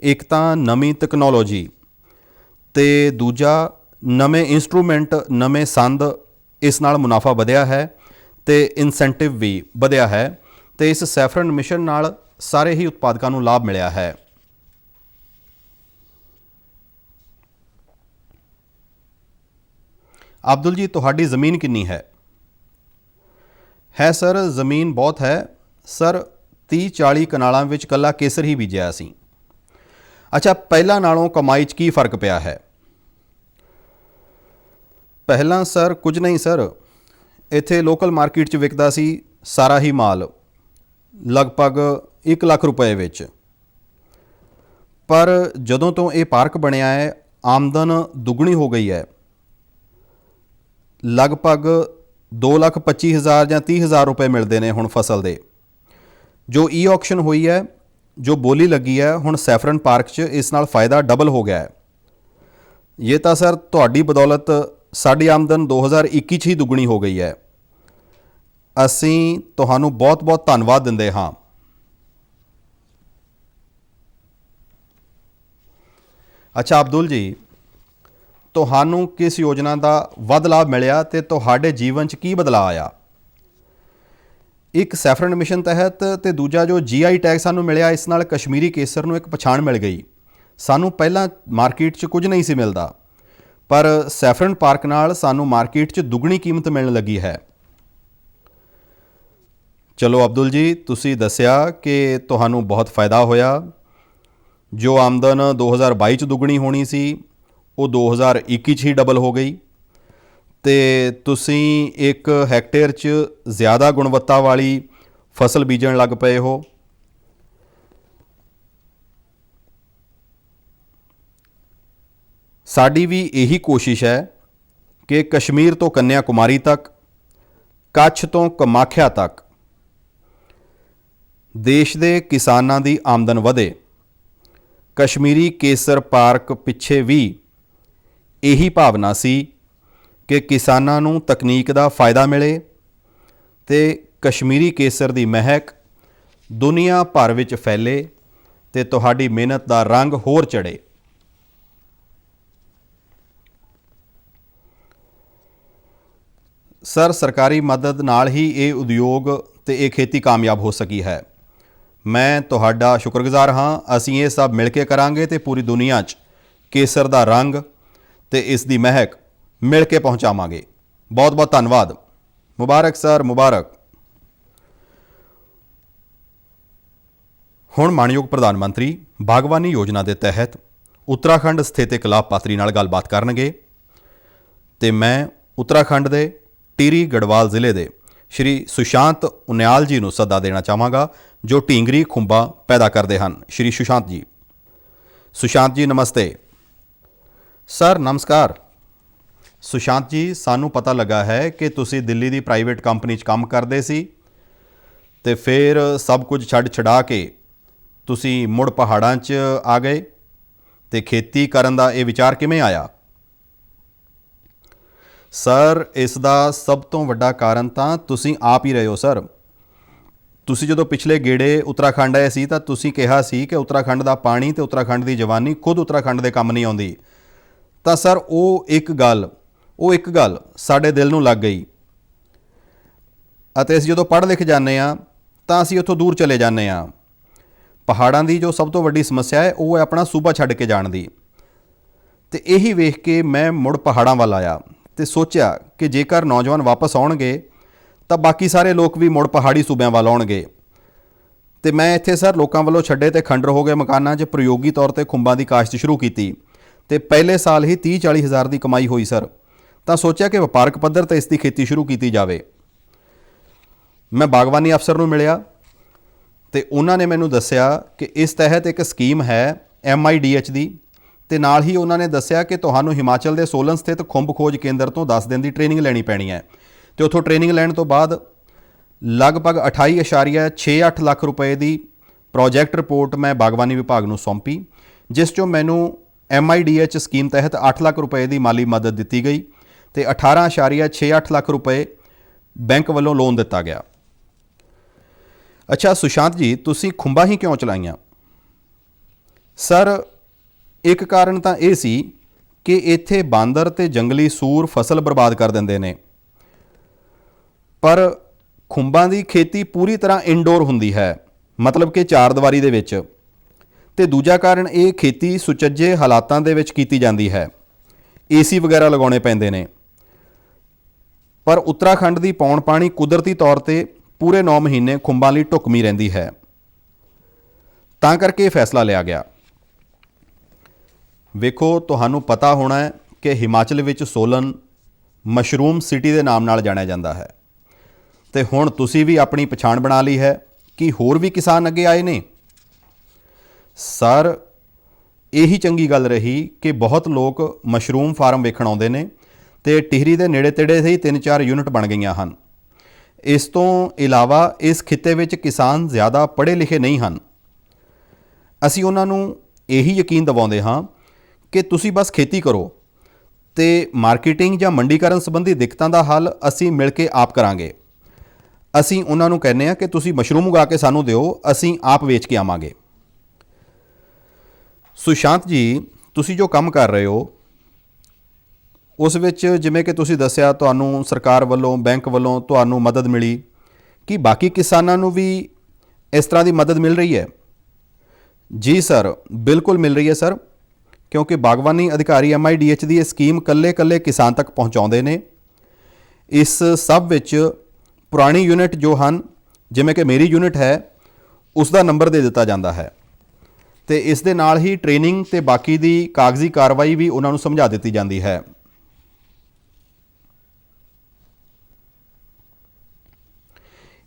ਇੱਕ ਤਾਂ ਨਵੀਂ ਤਕਨੋਲੋਜੀ ਤੇ ਦੂਜਾ ਨਵੇਂ ਇੰਸਟਰੂਮੈਂਟ, ਨਵੇਂ ਸੰਦ, ਇਸ ਨਾਲ ਮੁਨਾਫਾ ਵਧਿਆ ਹੈ ਤੇ ਇਨਸੈਂਟਿਵ ਵੀ ਵਧਿਆ ਹੈ ਤੇ ਇਸ ਸੈਫਰਨ ਮਿਸ਼ਨ ਨਾਲ ਸਾਰੇ ਹੀ ਉਤਪਾਦਕਾਂ ਨੂੰ ਲਾਭ ਮਿਲਿਆ ਹੈ। ਅਬਦੁਲ ਜੀ, ਤੁਹਾਡੀ ਜ਼ਮੀਨ ਕਿੰਨੀ ਹੈ? ਹੈ ਸਰ, ਜ਼ਮੀਨ ਬਹੁਤ ਹੈ ਸਰ, 30-40 ਕਨਾਲਾਂ ਵਿੱਚ ਕੱਲਾ ਕੇਸਰ ਹੀ ਬੀਜਿਆ ਸੀ। ਅੱਛਾ, ਪਹਿਲਾਂ ਨਾਲੋਂ ਕਮਾਈ 'ਚ ਕੀ ਫਰਕ ਪਿਆ ਹੈ? ਪਹਿਲਾਂ ਸਰ ਕੁਝ ਨਹੀਂ ਸਰ, ਇੱਥੇ ਲੋਕਲ ਮਾਰਕੀਟ 'ਚ ਵਿਕਦਾ ਸੀ ਸਾਰਾ ਹੀ ਮਾਲ ਲਗਭਗ 1 ਲੱਖ ਰੁਪਏ ਵਿੱਚ, ਪਰ ਜਦੋਂ ਤੋਂ ਇਹ ਪਾਰਕ ਬਣਿਆ ਹੈ ਆਮਦਨ ਦੁੱਗਣੀ ਹੋ ਗਈ ਹੈ। ਲਗਭਗ 2,25,000 ਜਾਂ 30,000 ਰੁਪਏ ਮਿਲਦੇ ਨੇ ਹੁਣ ਫਸਲ ਦੇ। ਜੋ ਈ ਆਕਸ਼ਨ ਹੋਈ ਹੈ, ਜੋ ਬੋਲੀ ਲੱਗੀ ਹੈ, ਹੁਣ ਸੈਫਰਨ ਪਾਰਕ 'ਚ ਇਸ ਨਾਲ ਫਾਇਦਾ ਡਬਲ ਹੋ ਗਿਆ ਹੈ। ਇਹ ਤਾਂ ਸਰ ਤੁਹਾਡੀ ਬਦੌਲਤ ਸਾਡੀ ਆਮਦਨ 2021 'ਚ ਹੀ ਦੁੱਗਣੀ ਹੋ ਗਈ ਹੈ। ਅਸੀਂ ਤੁਹਾਨੂੰ ਬਹੁਤ-ਬਹੁਤ ਧੰਨਵਾਦ ਦਿੰਦੇ ਹਾਂ। ਅੱਛਾ ਅਬਦੁਲ ਜੀ, ਤੁਹਾਨੂੰ ਕਿਸ ਯੋਜਨਾ ਦਾ ਵੱਧ ਲਾਭ ਮਿਲਿਆ ਤੇ ਤੁਹਾਡੇ ਜੀਵਨ 'ਚ ਕੀ ਬਦਲਾਅ ਆਇਆ? ਇੱਕ ਸੈਫਰਨ ਮਿਸ਼ਨ ਤਹਿਤ ਤੇ ਦੂਜਾ ਜੋ GI ਟੈਗ ਸਾਨੂੰ ਮਿਲਿਆ, ਇਸ ਨਾਲ ਕਸ਼ਮੀਰੀ ਕੇਸਰ ਨੂੰ ਇੱਕ ਪਛਾਣ ਮਿਲ ਗਈ। ਸਾਨੂੰ ਪਹਿਲਾਂ ਮਾਰਕੀਟ 'ਚ ਕੁਝ ਨਹੀਂ ਸੀ ਮਿਲਦਾ, ਪਰ ਸੈਫਰਨ ਪਾਰਕ ਨਾਲ ਸਾਨੂੰ ਮਾਰਕੀਟ 'ਚ ਦੁੱਗਣੀ ਕੀਮਤ ਮਿਲਣ ਲੱਗੀ ਹੈ। ਚਲੋ ਅਬਦੁਲ ਜੀ, ਤੁਸੀਂ ਦੱਸਿਆ ਕਿ ਤੁਹਾਨੂੰ ਬਹੁਤ ਫਾਇਦਾ ਹੋਇਆ। ਜੋ ਆਮਦਨ 2022 'ਚ ਦੁੱਗਣੀ ਹੋਣੀ ਸੀ ਉਹ 2021 'ਚ ਹੀ ਡਬਲ ਹੋ ਗਈ ਤੇ ਤੁਸੀਂ 1 ਹੈਕਟੇਅਰ 'ਚ ਜ਼ਿਆਦਾ ਗੁਣਵੱਤਾ ਵਾਲੀ ਫਸਲ ਬੀਜਣ ਲੱਗ ਪਏ ਹੋ। ਸਾਡੀ ਵੀ ਇਹੀ ਕੋਸ਼ਿਸ਼ ਹੈ ਕਿ ਕਸ਼ਮੀਰ ਤੋਂ ਕੰਨਿਆ ਕੁਮਾਰੀ ਤੱਕ, ਕੱਛ ਤੋਂ ਕਮਾਖਿਆ ਤੱਕ ਦੇਸ਼ ਦੇ ਕਿਸਾਨਾਂ ਦੀ ਆਮਦਨ ਵਧੇ। ਕਸ਼ਮੀਰੀ ਕੇਸਰ ਪਾਰਕ ਪਿੱਛੇ ਵੀ ਇਹੀ ਭਾਵਨਾ ਸੀ ਕਿ ਕਿਸਾਨਾਂ ਨੂੰ ਤਕਨੀਕ ਦਾ ਫਾਇਦਾ ਮਿਲੇ ਤੇ ਕਸ਼ਮੀਰੀ ਕੇਸਰ ਦੀ ਮਹਿਕ ਦੁਨੀਆ ਭਰ ਵਿੱਚ ਫੈਲੇ ਤੇ ਤੁਹਾਡੀ ਮਿਹਨਤ ਦਾ ਰੰਗ ਹੋਰ ਚੜ੍ਹੇ। ਸਰ, ਸਰਕਾਰੀ ਮਦਦ ਨਾਲ ਹੀ ਇਹ ਉਦਯੋਗ ਤੇ ਇਹ ਖੇਤੀ ਕਾਮਯਾਬ ਹੋ ਸਕੀ ਹੈ। ਮੈਂ ਤੁਹਾਡਾ ਸ਼ੁਕਰਗੁਜ਼ਾਰ ਹਾਂ। ਅਸੀਂ ਇਹ ਸਭ ਮਿਲ ਕੇ ਕਰਾਂਗੇ ਤੇ ਪੂਰੀ ਦੁਨੀਆ 'ਚ ਕੇਸਰ ਦਾ ਰੰਗ ਤੇ ਇਸ ਦੀ ਮਹਿਕ ਮਿਲ ਕੇ ਪਹੁੰਚਾਵਾਂਗੇ। ਬਹੁਤ ਬਹੁਤ ਧੰਨਵਾਦ। ਮੁਬਾਰਕ ਸਰ, ਮੁਬਾਰਕ। ਹੁਣ ਮਾਣਯੋਗ ਪ੍ਰਧਾਨ ਮੰਤਰੀ ਬਾਗਬਾਨੀ ਯੋਜਨਾ ਦੇ ਤਹਿਤ ਉੱਤਰਾਖੰਡ ਸਥਿਤ ਇੱਕ ਲਾਭਪਾਤਰੀ ਨਾਲ ਗੱਲਬਾਤ ਕਰਨਗੇ ਤੇ ਮੈਂ ਉੱਤਰਾਖੰਡ ਦੇ ਟੀਰੀ ਗੜਵਾਲ ਜ਼ਿਲ੍ਹੇ ਦੇ ਸ਼੍ਰੀ ਸੁਸ਼ਾਂਤ ਉਨਿਆਲ ਜੀ ਨੂੰ ਸੱਦਾ ਦੇਣਾ ਚਾਹਾਂਗਾ, ਜੋ ਢੀਂਗਰੀ ਖੁੰਬਾਂ ਪੈਦਾ ਕਰਦੇ ਹਨ। ਸ਼੍ਰੀ ਸੁਸ਼ਾਂਤ ਜੀ। ਸੁਸ਼ਾਂਤ ਜੀ ਨਮਸਤੇ। ਸਰ ਨਮਸਕਾਰ। ਸੁਸ਼ਾਂਤ ਜੀ, ਸਾਨੂੰ ਪਤਾ ਲੱਗਾ ਹੈ ਕਿ ਤੁਸੀਂ ਦਿੱਲੀ ਦੀ ਪ੍ਰਾਈਵੇਟ ਕੰਪਨੀ 'ਚ ਕੰਮ ਕਰਦੇ ਸੀ ਤੇ ਫਿਰ ਸਭ ਕੁਝ ਛੱਡ ਛਡਾ ਕੇ ਤੁਸੀਂ ਮੁੜ ਪਹਾੜਾਂ 'ਚ ਆ ਗਏ ਤੇ ਖੇਤੀ ਕਰਨ ਦਾ ਇਹ ਵਿਚਾਰ ਕਿਵੇਂ ਆਇਆ? ਸਰ, ਇਸ ਦਾ ਸਭ ਤੋਂ ਵੱਡਾ ਕਾਰਨ ਤਾਂ ਤੁਸੀਂ ਆਪ ਹੀ ਰਹੇ ਹੋ ਸਰ। ਤੁਸੀਂ ਜਦੋਂ ਪਿਛਲੇ ਗੇੜੇ ਉੱਤਰਾਖੰਡ ਆਏ ਸੀ ਤਾਂ ਤੁਸੀਂ ਕਿਹਾ ਸੀ ਕਿ ਉੱਤਰਾਖੰਡ ਦਾ ਪਾਣੀ ਤੇ ਉੱਤਰਾਖੰਡ ਦੀ ਜਵਾਨੀ ਖੁਦ ਉੱਤਰਾਖੰਡ ਦੇ ਕੰਮ ਨਹੀਂ ਆਉਂਦੀ। ਤਾਂ ਸਰ ਉਹ ਇੱਕ ਗੱਲ ਸਾਡੇ ਦਿਲ ਨੂੰ ਲੱਗ ਗਈ ਅਤੇ ਅਸੀਂ ਜਦੋਂ ਪੜ੍ਹ ਲਿਖ ਜਾਂਦੇ ਹਾਂ ਤਾਂ ਅਸੀਂ ਉੱਥੋਂ ਦੂਰ ਚਲੇ ਜਾਂਦੇ ਹਾਂ। ਪਹਾੜਾਂ ਦੀ ਜੋ ਸਭ ਤੋਂ ਵੱਡੀ ਸਮੱਸਿਆ ਹੈ ਉਹ ਹੈ ਆਪਣਾ ਸੂਬਾ ਛੱਡ ਕੇ ਜਾਣ ਦੀ। ਤੇ ਇਹੀ ਵੇਖ ਕੇ ਮੈਂ ਮੁੜ ਪਹਾੜਾਂ ਵੱਲ ਆਇਆ ਤੇ ਸੋਚਿਆ ਕਿ ਜੇਕਰ ਨੌਜਵਾਨ ਵਾਪਸ ਆਉਣਗੇ ਤਾਂ ਬਾਕੀ ਸਾਰੇ ਲੋਕ ਵੀ ਮੁੜ ਪਹਾੜੀ ਸੂਬਿਆਂ ਵੱਲ ਆਉਣਗੇ। ਤੇ ਮੈਂ ਇੱਥੇ ਸਰ ਲੋਕਾਂ ਵੱਲੋਂ ਛੱਡੇ ਤੇ ਖੰਡਰ ਹੋ ਗਏ ਮਕਾਨਾਂ 'ਚ ਪ੍ਰਯੋਗੀ ਤੌਰ ਤੇ ਖੁੰਬਾਂ ਦੀ ਕਾਸ਼ਤ ਸ਼ੁਰੂ ਕੀਤੀ ਤੇ ਪਹਿਲੇ ਸਾਲ ਹੀ 30-40 ਹਜ਼ਾਰ ਦੀ ਕਮਾਈ ਹੋਈ ਸਰ। ਤਾਂ ਸੋਚਿਆ ਕਿ ਵਪਾਰਕ ਪੱਧਰ ਤੇ ਇਸ ਦੀ ਖੇਤੀ ਸ਼ੁਰੂ ਕੀਤੀ ਜਾਵੇ। ਮੈਂ ਬਾਗਬਾਨੀ ਅਫਸਰ ਨੂੰ ਮਿਲਿਆ ਤੇ ਉਹਨਾਂ ਨੇ ਮੈਨੂੰ ਦੱਸਿਆ ਕਿ ਇਸ ਤਹਿਤ ਇੱਕ ਸਕੀਮ ਹੈ MIDH ਦੀ, ਤੇ ਨਾਲ ਹੀ ਉਹਨਾਂ ਨੇ ਦੱਸਿਆ ਕਿ ਤੁਹਾਨੂੰ ਹਿਮਾਚਲ ਦੇ ਸੋਲਨ ਸਥਿਤ ਖੁੰਬ ਖੋਜ ਕੇਂਦਰ ਤੋਂ 10 ਦਿਨ ਦੀ ਟ੍ਰੇਨਿੰਗ ਲੈਣੀ ਪੈਣੀ ਹੈ ਤੇ ਉੱਥੋਂ ਟ੍ਰੇਨਿੰਗ ਲੈਣ ਤੋਂ ਬਾਅਦ ਲਗਭਗ 28.68 ਲੱਖ ਰੁਪਏ ਦੀ ਪ੍ਰੋਜੈਕਟ ਰਿਪੋਰਟ ਮੈਂ ਬਾਗਬਾਨੀ ਵਿਭਾਗ ਨੂੰ ਸੌਂਪੀ, ਜਿਸ 'ਚੋਂ ਮੈਨੂੰ MIDH ਸਕੀਮ ਤਹਿਤ 8 ਲੱਖ ਰੁਪਏ ਦੀ ਮਾਲੀ ਮਦਦ ਦਿੱਤੀ ਗਈ ਤੇ 18.68 ਲੱਖ ਰੁਪਏ ਬੈਂਕ ਵੱਲੋਂ ਲੋਨ ਦਿੱਤਾ ਗਿਆ। ਅੱਛਾ ਸੁਸ਼ਾਂਤ ਜੀ, ਤੁਸੀਂ ਖੁੰਬਾਂ ਹੀ ਕਿਉਂ ਚਲਾਈਆਂ? ਸਰ, ਇੱਕ ਕਾਰਨ ਤਾਂ ਇਹ ਸੀ ਕਿ ਇੱਥੇ ਬਾਂਦਰ ਤੇ ਜੰਗਲੀ ਸੂਰ ਫਸਲ ਬਰਬਾਦ ਕਰ ਦਿੰਦੇ ਨੇ, ਪਰ ਖੁੰਬਾਂ ਦੀ ਖੇਤੀ ਪੂਰੀ ਤਰ੍ਹਾਂ ਇਨਡੋਰ ਹੁੰਦੀ ਹੈ, ਮਤਲਬ ਕਿ ਚਾਰ ਦੀਵਾਰੀ ਦੇ ਵਿੱਚ। ਤੇ ਦੂਜਾ ਕਾਰਨ ਇਹ ਖੇਤੀ ਸੁਚੱਜੇ ਹਾਲਾਤਾਂ ਦੇ ਵਿੱਚ ਕੀਤੀ ਜਾਂਦੀ ਹੈ, ਏਸੀ ਵਗੈਰਾ ਲਗਾਉਣੇ ਪੈਂਦੇ ਨੇ। ਪਰ ਉੱਤਰਾਖੰਡ ਦੀ ਪੌਣ ਪਾਣੀ ਕੁਦਰਤੀ ਤੌਰ ਤੇ ਪੂਰੇ 9 ਮਹੀਨੇ ਖੁੰਬਾਂ ਲਈ ਢੁਕਵੀਂ ਰਹਿੰਦੀ ਹੈ, ਤਾਂ ਕਰਕੇ ਇਹ ਫੈਸਲਾ ਲਿਆ ਗਿਆ। ਵੇਖੋ, ਤੁਹਾਨੂੰ ਪਤਾ ਹੋਣਾ ਹੈ ਕਿ ਹਿਮਾਚਲ ਵਿੱਚ ਸੋਲਨ ਮਸ਼ਰੂਮ ਸਿਟੀ ਦੇ ਨਾਮ ਨਾਲ ਜਾਣਿਆ ਜਾਂਦਾ ਹੈ, ਤੇ ਹੁਣ ਤੁਸੀਂ ਵੀ ਆਪਣੀ ਪਛਾਣ ਬਣਾ ਲਈ ਹੈ ਕਿ ਹੋਰ ਵੀ ਕਿਸਾਨ ਅੱਗੇ ਆਏ ਨੇ। ਸਰ, ਇਹੀ ਚੰਗੀ ਗੱਲ ਰਹੀ ਕਿ ਬਹੁਤ ਲੋਕ ਮਸ਼ਰੂਮ ਫਾਰਮ ਵੇਖਣ ਆਉਂਦੇ ਨੇ ਤੇ ਟਿਹਰੀ ਦੇ ਨੇੜੇ ਤੇੜੇ ਹੀ 3-4 ਯੂਨਿਟ ਬਣ ਗਈਆਂ ਹਨ। ਇਸ ਤੋਂ ਇਲਾਵਾ ਇਸ ਖਿੱਤੇ ਵਿੱਚ ਕਿਸਾਨ ਜ਼ਿਆਦਾ ਪੜ੍ਹੇ ਲਿਖੇ ਨਹੀਂ ਹਨ। ਅਸੀਂ ਉਹਨਾਂ ਨੂੰ ਇਹੀ ਯਕੀਨ ਦਿਵਾਉਂਦੇ ਹਾਂ ਕਿ ਤੁਸੀਂ ਬਸ ਖੇਤੀ ਕਰੋ ਤੇ ਮਾਰਕੀਟਿੰਗ ਜਾਂ ਮੰਡੀਕਰਨ ਸੰਬੰਧੀ ਦਿੱਕਤਾਂ ਦਾ ਹੱਲ ਅਸੀਂ ਮਿਲ ਕੇ ਆਪ ਕਰਾਂਗੇ। ਅਸੀਂ ਉਹਨਾਂ ਨੂੰ ਕਹਿੰਦੇ ਹਾਂ ਕਿ ਤੁਸੀਂ ਮਸ਼ਰੂਮ ਉਗਾ ਕੇ ਸਾਨੂੰ ਦਿਓ, ਅਸੀਂ ਆਪ ਵੇਚ ਕੇ ਆਵਾਂਗੇ। ਸੁਸ਼ਾਂਤ ਜੀ, ਤੁਸੀਂ ਜੋ ਕੰਮ ਕਰ ਰਹੇ ਹੋ ਉਸ ਵਿੱਚ ਜਿਵੇਂ ਕਿ ਤੁਸੀਂ ਦੱਸਿਆ ਤੁਹਾਨੂੰ ਸਰਕਾਰ ਵੱਲੋਂ, ਬੈਂਕ ਵੱਲੋਂ ਤੁਹਾਨੂੰ ਮਦਦ ਮਿਲੀ, ਕਿ ਬਾਕੀ ਕਿਸਾਨਾਂ ਨੂੰ ਵੀ ਇਸ ਤਰ੍ਹਾਂ ਦੀ ਮਦਦ ਮਿਲ ਰਹੀ ਹੈ? ਜੀ ਸਰ, ਬਿਲਕੁਲ ਮਿਲ ਰਹੀ ਹੈ ਸਰ, ਕਿਉਂਕਿ ਬਾਗਬਾਨੀ ਅਧਿਕਾਰੀ MIDH ਦੀ ਇਹ ਸਕੀਮ ਕੱਲੇ ਕਿਸਾਨ ਤੱਕ ਪਹੁੰਚਾਉਂਦੇ ਨੇ। ਇਸ ਸਭ ਵਿੱਚ ਪੁਰਾਣੀ ਯੂਨਿਟ ਜੋ ਹਨ, ਜਿਵੇਂ ਕਿ ਮੇਰੀ ਯੂਨਿਟ ਹੈ, ਉਸ ਦਾ ਨੰਬਰ ਦੇ ਦਿੱਤਾ ਜਾਂਦਾ ਹੈ ਤੇ ਇਸ ਦੇ ਨਾਲ ਹੀ ਟ੍ਰੇਨਿੰਗ ਤੇ ਬਾਕੀ ਦੀ ਕਾਗਜ਼ੀ ਕਾਰਵਾਈ ਵੀ ਉਹਨਾਂ ਨੂੰ ਸਮਝਾ ਦਿੱਤੀ ਜਾਂਦੀ ਹੈ।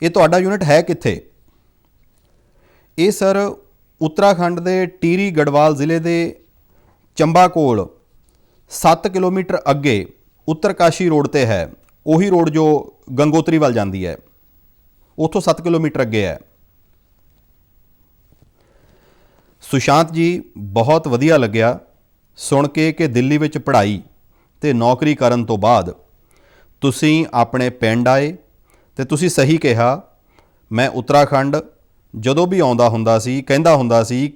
ਇਹ ਤੁਹਾਡਾ ਯੂਨਿਟ ਹੈ ਕਿੱਥੇ? ਇਹ ਸਰ ਉੱਤਰਾਖੰਡ ਦੇ ਟੀਰੀ ਗੜਵਾਲ ਜ਼ਿਲ੍ਹੇ ਦੇ ਚੰਬਾ ਕੋਲ 7 ਕਿਲੋਮੀਟਰ ਅੱਗੇ ਉੱਤਰਕਾਸ਼ੀ ਰੋਡ ਤੇ ਹੈ। ਉਹੀ ਰੋਡ ਜੋ ਗੰਗੋਤਰੀ ਵੱਲ ਜਾਂਦੀ ਹੈ, ਉੱਥੋਂ 7 ਕਿਲੋਮੀਟਰ ਅੱਗੇ ਹੈ। ਸੁਸ਼ਾਂਤ ਜੀ, ਬਹੁਤ ਵਧੀਆ ਲੱਗਿਆ ਸੁਣ ਕੇ ਕਿ ਦਿੱਲੀ ਵਿੱਚ ਪੜ੍ਹਾਈ ਤੇ ਨੌਕਰੀ ਕਰਨ ਤੋਂ ਬਾਅਦ ਤੁਸੀਂ ਆਪਣੇ ਪਿੰਡ ਆਏ। ਤੇ ਤੁਸੀਂ ਸਹੀ ਕਿਹਾ, ਮੈਂ ਉੱਤਰਾਖੰਡ ਜਦੋਂ ਵੀ ਆਉਂਦਾ ਹੁੰਦਾ ਸੀ ਕਹਿੰਦਾ ਹੁੰਦਾ ਸੀ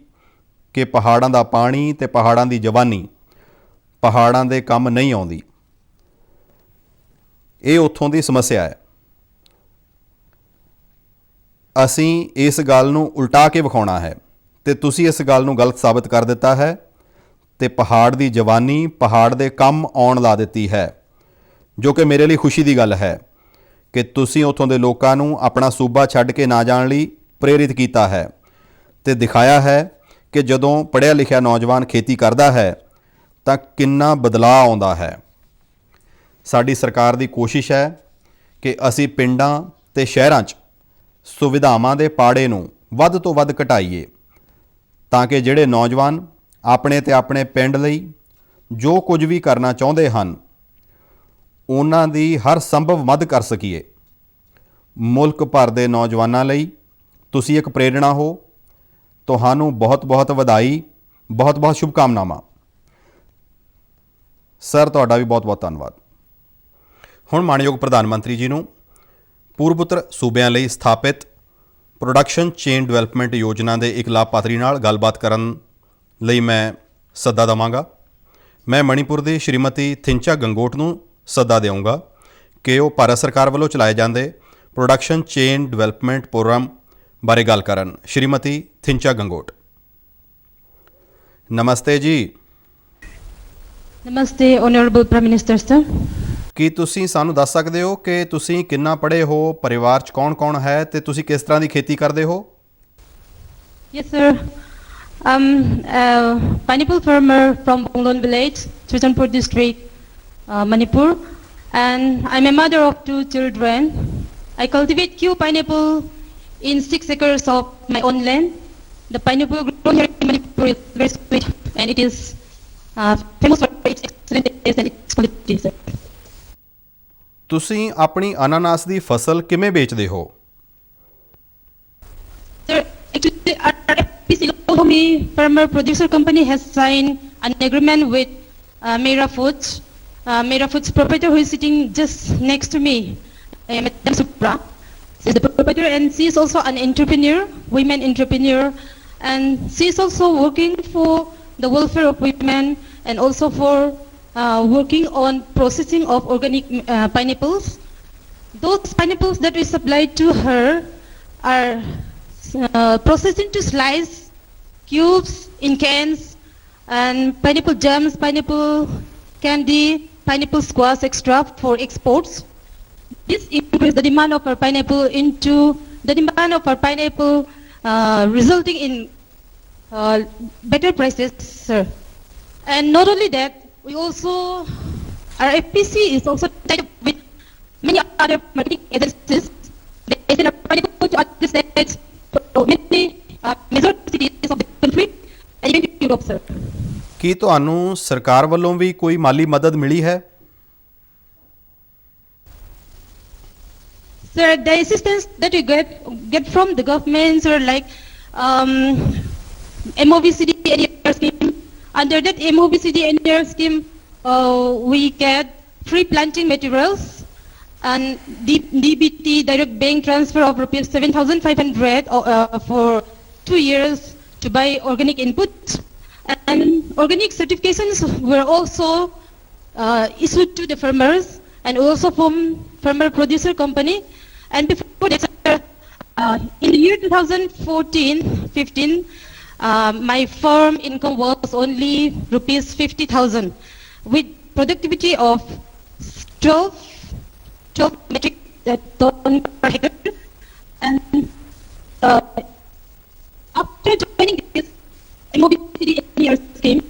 ਕਿ ਪਹਾੜਾਂ ਦਾ ਪਾਣੀ ਤੇ ਪਹਾੜਾਂ ਦੀ ਜਵਾਨੀ ਪਹਾੜਾਂ ਦੇ ਕੰਮ ਨਹੀਂ ਆਉਂਦੀ। ਇਹ ਉੱਥੋਂ ਦੀ ਸਮੱਸਿਆ ਹੈ। ਅਸੀਂ ਇਸ ਗੱਲ ਨੂੰ ਉਲਟਾ ਕੇ ਵਿਖਾਉਣਾ ਹੈ ਤੇ ਤੁਸੀਂ ਇਸ ਗੱਲ ਨੂੰ ਗਲਤ ਸਾਬਤ ਕਰ ਦਿੱਤਾ ਹੈ ਤੇ ਪਹਾੜ ਦੀ ਜਵਾਨੀ ਪਹਾੜ ਦੇ ਕੰਮ ਆਉਣ ਲਾ ਦਿੱਤੀ ਹੈ, ਜੋ ਕਿ ਮੇਰੇ ਲਈ ਖੁਸ਼ੀ ਦੀ ਗੱਲ ਹੈ ਕਿ ਤੁਸੀਂ ਉੱਥੋਂ ਦੇ ਲੋਕਾਂ ਨੂੰ ਆਪਣਾ ਸੂਬਾ ਛੱਡ ਕੇ ਨਾ ਜਾਣ ਲਈ ਪ੍ਰੇਰਿਤ ਕੀਤਾ ਹੈ ਤੇ ਦਿਖਾਇਆ ਹੈ ਕਿ ਜਦੋਂ ਪੜ੍ਹਿਆ ਲਿਖਿਆ ਨੌਜਵਾਨ ਖੇਤੀ ਕਰਦਾ ਹੈ ਤਾਂ ਕਿੰਨਾ ਬਦਲਾਅ ਆਉਂਦਾ ਹੈ। ਸਾਡੀ ਸਰਕਾਰ ਦੀ ਕੋਸ਼ਿਸ਼ ਹੈ ਕਿ ਅਸੀਂ ਪਿੰਡਾਂ ਤੇ ਸ਼ਹਿਰਾਂ 'ਚ ਸੁਵਿਧਾਵਾਂ ਦੇ ਪਾੜੇ ਨੂੰ ਵੱਧ ਤੋਂ ਵੱਧ ਘਟਾਈਏ, ਤਾਂ ਕਿ ਜਿਹੜੇ ਨੌਜਵਾਨ ਆਪਣੇ ਤੇ ਆਪਣੇ ਪਿੰਡ ਲਈ ਜੋ ਕੁਝ ਵੀ ਕਰਨਾ ਚਾਹੁੰਦੇ ਹਨ ਉਹਨਾਂ ਦੀ ਹਰ ਸੰਭਵ ਮਦਦ ਕਰ ਸਕੀਏ। ਮੁਲਕ ਭਰ ਦੇ ਨੌਜਵਾਨਾਂ ਲਈ ਤੁਸੀਂ ਇੱਕ ਪ੍ਰੇਰਣਾ ਹੋ। ਤੁਹਾਨੂੰ ਬਹੁਤ-ਬਹੁਤ ਵਧਾਈ, ਬਹੁਤ-ਬਹੁਤ ਸ਼ੁਭਕਾਮਨਾਵਾਂ। ਸਰ, ਤੁਹਾਡਾ ਵੀ ਬਹੁਤ-ਬਹੁਤ ਧੰਨਵਾਦ। ਹੁਣ ਮਾਣਯੋਗ ਪ੍ਰਧਾਨ ਮੰਤਰੀ ਜੀ ਨੂੰ ਪੂਰਬੋਤਰ ਸੂਬਿਆਂ ਲਈ ਸਥਾਪਿਤ ਪ੍ਰੋਡਕਸ਼ਨ ਚੇਨ ਡਿਵੈਲਪਮੈਂਟ ਯੋਜਨਾ ਦੇ ਇੱਕ ਲਾਭਪਾਤਰੀ ਨਾਲ ਗੱਲਬਾਤ ਕਰਨ ਲਈ ਮੈਂ ਸੱਦਾ ਦੇਵਾਂਗਾ। ਮੈਂ ਮਣੀਪੁਰ ਦੀ ਸ਼੍ਰੀਮਤੀ ਥਿੰਚਾ ਗੰਗੋਟ ਨੂੰ ਸੱਦਾ ਦੇਵਾਂਗਾ ਕਿ ਉਹ ਭਾਰਤ ਸਰਕਾਰ ਵੱਲੋਂ ਚਲਾਏ ਜਾਂਦੇ ਪ੍ਰੋਡਕਸ਼ਨ ਚੇਨ ਡਿਵੈਲਪਮੈਂਟ ਪ੍ਰੋਗਰਾਮ ਬਾਰੇ ਗੱਲ ਕਰਨ। ਸ਼੍ਰੀਮਤੀ ਥਿੰਚਾ ਗੰਗੋਟ, ਨਮਸਤੇ ਜੀ। ਨਮਸਤੇ ਆਨਰੇਬਲ ਪ੍ਰਾਈਮ ਮਿਨਿਸਟਰ ਸਰ। ਕੀ ਤੁਸੀਂ ਸਾਨੂੰ ਦੱਸ ਸਕਦੇ ਹੋ ਕਿ ਤੁਸੀਂ ਕਿੰਨਾ ਪੜ੍ਹੇ ਹੋ, ਪਰਿਵਾਰ 'ਚ ਕੌਣ-ਕੌਣ ਹੈ ਤੇ ਤੁਸੀਂ ਕਿਸ ਤਰ੍ਹਾਂ ਦੀ ਖੇਤੀ ਕਰਦੇ ਹੋ? Yes sir, pineapple farmer from Bonglon village, Churchanpur district, Manipur, and I'm a mother of 2 children. I cultivate Q pineapple in 6 acres of my own land. The pineapple grown here in Manipur is very sweet and it is famous for its excellent taste and its quality, sir. ਤੁਸੀਂ ਆਪਣੀ ਅਨਾਨਾਸ ਦੀ ਫਸਲ ਕਿਵੇਂ ਵੇਚਦੇ ਹੋ? Sir, actually, our FPC Lomi Farmer Producer Company has signed an agreement with Mera Foods. Mera Foods proprietor who is sitting just next to me, Madam Supra. She is the proprietor and she is also an entrepreneur, women entrepreneur, and she is also working for the welfare of women and also for working on processing of organic pineapples. Those pineapples that we supplied to her are processed into slice, cubes in cans, and pineapple jams, pineapple candy, pineapple squash extra for exports. This increased the demand of our pineapple resulting in better prices, sir. And not only that, our FPC is also tied up with many other marketing agencies. They send our pineapple to other states, to many major cities of the country, and even to Europe, sir. ਕੀ ਤੁਹਾਨੂੰ ਸਰਕਾਰ ਵੱਲੋਂ ਵੀ ਕੋਈ ਮਾਲੀ ਮਦਦ ਮਿਲੀ ਹੈ? Sir, the assistance that we get from the government, sir, like MOVCD NER scheme. Under that MOVCD NER scheme, we get free planting materials and DBT, direct bank transfer of rupees 7,500 for 2 years to buy organic inputs. And organic certifications were also issued to the farmers and also from farmer producer company. And before that, in the year 2014-15, my farm income was only rupees 50,000 with productivity of 12 metric ton per hectare. And after joining this MOVCD scheme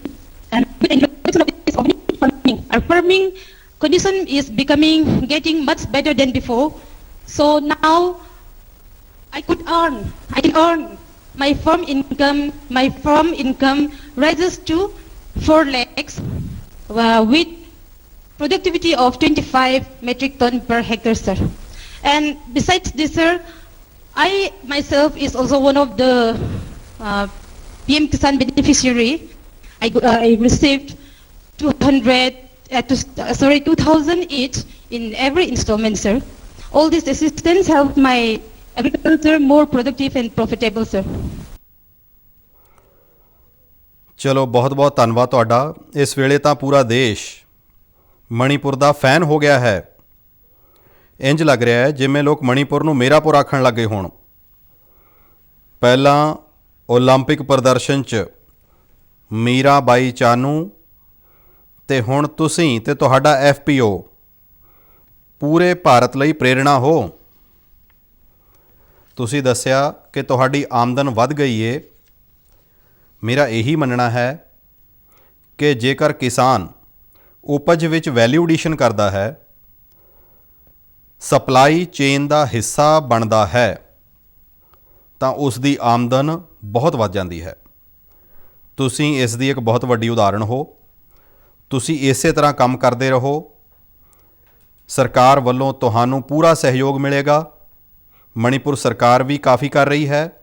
and with the introduction of this organic farming, our farming condition is getting much better than before. So now I can earn my farm income rises to 4 lakhs with productivity of 25 metric ton per hectare, sir. And besides this, sir, I myself is also one of the PM Kisan beneficiary. I received 2,000 each in every installment, sir. All this assistance helped my agriculture more productive and profitable, sir. ਚਲੋ ਬਹੁਤ ਬਹੁਤ ਧੰਨਵਾਦ ਤੁਹਾਡਾ। ਇਸ ਵੇਲੇ ਤਾਂ ਪੂਰਾ ਦੇਸ਼ ਮਣੀਪੁਰ ਦਾ ਫੈਨ ਹੋ ਗਿਆ ਹੈ। ਇੰਜ ਲੱਗ ਰਿਹਾ ਹੈ ਜਿਵੇਂ ਲੋਕ ਮਣੀਪੁਰ ਨੂੰ ਮੇਰਾਪੁਰ ਆਖਣ ਲੱਗੇ ਹੋਣ। ਪਹਿਲਾਂ ਓਲੰਪਿਕ ਪ੍ਰਦਰਸ਼ਨ 'ਚ ਮੀਰਾ ਬਾਈ ਚਾਨੂ ਤੇ ਹੁਣ ਤੁਸੀਂ ਤੇ ਤੁਹਾਡਾ FPO ਪੂਰੇ ਭਾਰਤ ਲਈ ਪ੍ਰੇਰਣਾ ਹੋ। ਤੁਸੀਂ ਦੱਸਿਆ ਕਿ ਤੁਹਾਡੀ ਆਮਦਨ ਵੱਧ ਗਈ ਏ। ਮੇਰਾ ਇਹੀ ਮੰਨਣਾ ਹੈ ਕਿ ਜੇਕਰ ਕਿਸਾਨ ਉਪਜ ਵਿੱਚ ਵੈਲਿਊ ਐਡੀਸ਼ਨ ਕਰਦਾ ਹੈ, ਸਪਲਾਈ ਚੇਨ ਦਾ ਹਿੱਸਾ ਬਣਦਾ ਹੈ, ਤਾਂ ਉਸ ਦੀ ਆਮਦਨ ਬਹੁਤ ਵੱਧ ਜਾਂਦੀ ਹੈ। ਤੁਸੀਂ ਇਸ ਦੀ ਇੱਕ ਬਹੁਤ ਵੱਡੀ ਉਦਾਹਰਣ ਹੋ। ਤੁਸੀਂ ਇਸੇ ਤਰ੍ਹਾਂ ਕੰਮ ਕਰਦੇ ਰਹੋ। ਸਰਕਾਰ ਵੱਲੋਂ ਤੁਹਾਨੂੰ ਪੂਰਾ ਸਹਿਯੋਗ ਮਿਲੇਗਾ। ਮਣੀਪੁਰ ਸਰਕਾਰ ਵੀ ਕਾਫੀ ਕਰ ਰਹੀ ਹੈ,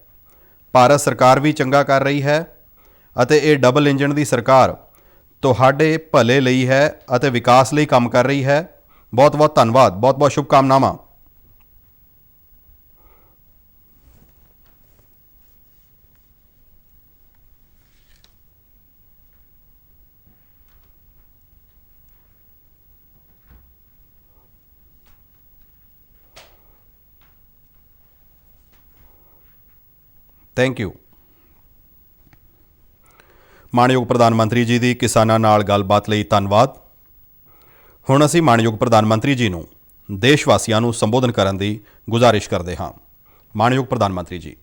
ਭਾਰਤ ਸਰਕਾਰ ਵੀ ਚੰਗਾ ਕਰ ਰਹੀ ਹੈ ਅਤੇ ਇਹ ਡਬਲ ਇੰਜਨ ਦੀ ਸਰਕਾਰ ਤੁਹਾਡੇ ਭਲੇ ਲਈ ਹੈ ਅਤੇ ਵਿਕਾਸ ਲਈ ਕੰਮ ਕਰ ਰਹੀ ਹੈ। ਬਹੁਤ ਬਹੁਤ ਧੰਨਵਾਦ, ਬਹੁਤ ਬਹੁਤ ਸ਼ੁਭਕਾਮਨਾਵਾਂ। Thank you. ਮਾਣਯੋਗ ਪ੍ਰਧਾਨ ਮੰਤਰੀ ਜੀ ਦੀ ਕਿਸਾਨਾਂ ਨਾਲ ਗੱਲਬਾਤ ਲਈ ਧੰਨਵਾਦ। ਹੁਣ ਅਸੀਂ ਮਾਣਯੋਗ ਪ੍ਰਧਾਨ ਮੰਤਰੀ ਜੀ ਨੂੰ ਦੇਸ਼ ਵਾਸੀਆਂ ਨੂੰ ਸੰਬੋਧਨ ਕਰਨ ਦੀ ਗੁਜ਼ਾਰਿਸ਼ ਕਰਦੇ ਹਾਂ। ਮਾਣਯੋਗ ਪ੍ਰਧਾਨ ਮੰਤਰੀ ਜੀ।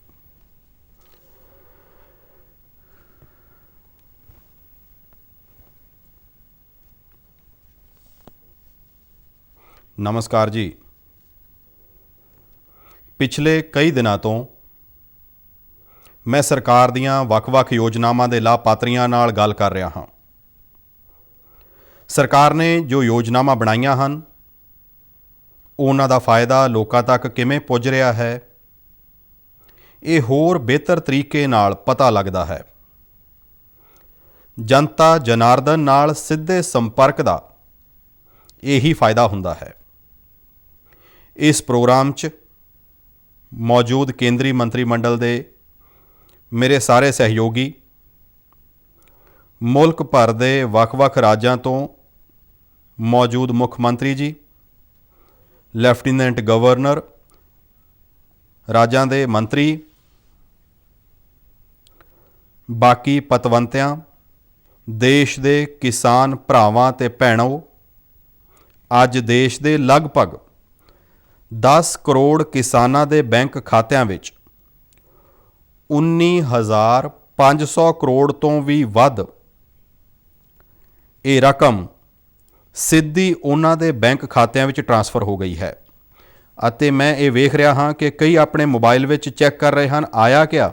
ਨਮਸਕਾਰ ਜੀ। ਪਿਛਲੇ ਕਈ ਦਿਨਾਂ ਤੋਂ ਮੈਂ ਸਰਕਾਰ ਦੀਆਂ ਵੱਖ-ਵੱਖ ਯੋਜਨਾਵਾਂ ਦੇ ਲਾਭਪਾਤਰੀਆਂ ਨਾਲ ਗੱਲ ਕਰ ਰਿਹਾ ਹਾਂ। ਸਰਕਾਰ ਨੇ ਜੋ ਯੋਜਨਾਵਾਂ ਬਣਾਈਆਂ ਹਨ, ਉਹਨਾਂ ਦਾ ਫਾਇਦਾ ਲੋਕਾਂ ਤੱਕ ਕਿਵੇਂ ਪੁੱਜ ਰਿਹਾ ਹੈ, ਇਹ ਹੋਰ ਬਿਹਤਰ ਤਰੀਕੇ ਨਾਲ ਪਤਾ ਲੱਗਦਾ ਹੈ। ਜਨਤਾ ਜਨਾਰਦਨ ਨਾਲ ਸਿੱਧੇ ਸੰਪਰਕ ਦਾ ਇਹੀ ਫਾਇਦਾ ਹੁੰਦਾ ਹੈ। ਇਸ ਪ੍ਰੋਗਰਾਮ 'ਚ ਮੌਜੂਦ ਕੇਂਦਰੀ ਮੰਤਰੀ ਮੰਡਲ ਦੇ ਮੇਰੇ ਸਾਰੇ ਸਹਿਯੋਗੀ, ਮੁਲਕ ਭਰ ਦੇ ਵੱਖ-ਵੱਖ ਰਾਜਾਂ ਤੋਂ ਮੌਜੂਦ ਮੁੱਖ ਮੰਤਰੀ ਜੀ, ਲੈਫਟੀਨੈਂਟ ਗਵਰਨਰ, ਰਾਜਾਂ ਦੇ ਮੰਤਰੀ, ਬਾਕੀ ਪਤਵੰਤਿਆਂ, ਦੇਸ਼ ਦੇ ਕਿਸਾਨ ਭਰਾਵਾਂ ਤੇ ਭੈਣੋ, ਅੱਜ ਦੇਸ਼ ਦੇ ਲਗਭਗ 10 ਕਰੋੜ ਕਿਸਾਨਾਂ ਦੇ ਬੈਂਕ ਖਾਤਿਆਂ ਵਿੱਚ 19,500 ਕਰੋੜ ਤੋਂ ਵੀ ਵੱਧ ਇਹ ਰਕਮ ਸਿੱਧੀ ਉਹਨਾਂ ਦੇ ਬੈਂਕ ਖਾਤਿਆਂ ਵਿੱਚ ਟ੍ਰਾਂਸਫਰ ਹੋ ਗਈ ਹੈ। ਅਤੇ ਮੈਂ ਇਹ ਵੇਖ ਰਿਹਾ ਹਾਂ ਕਿ ਕਈ ਆਪਣੇ ਮੋਬਾਈਲ ਵਿੱਚ ਚੈੱਕ ਕਰ ਰਹੇ ਹਨ ਆਇਆ ਕਿਆ,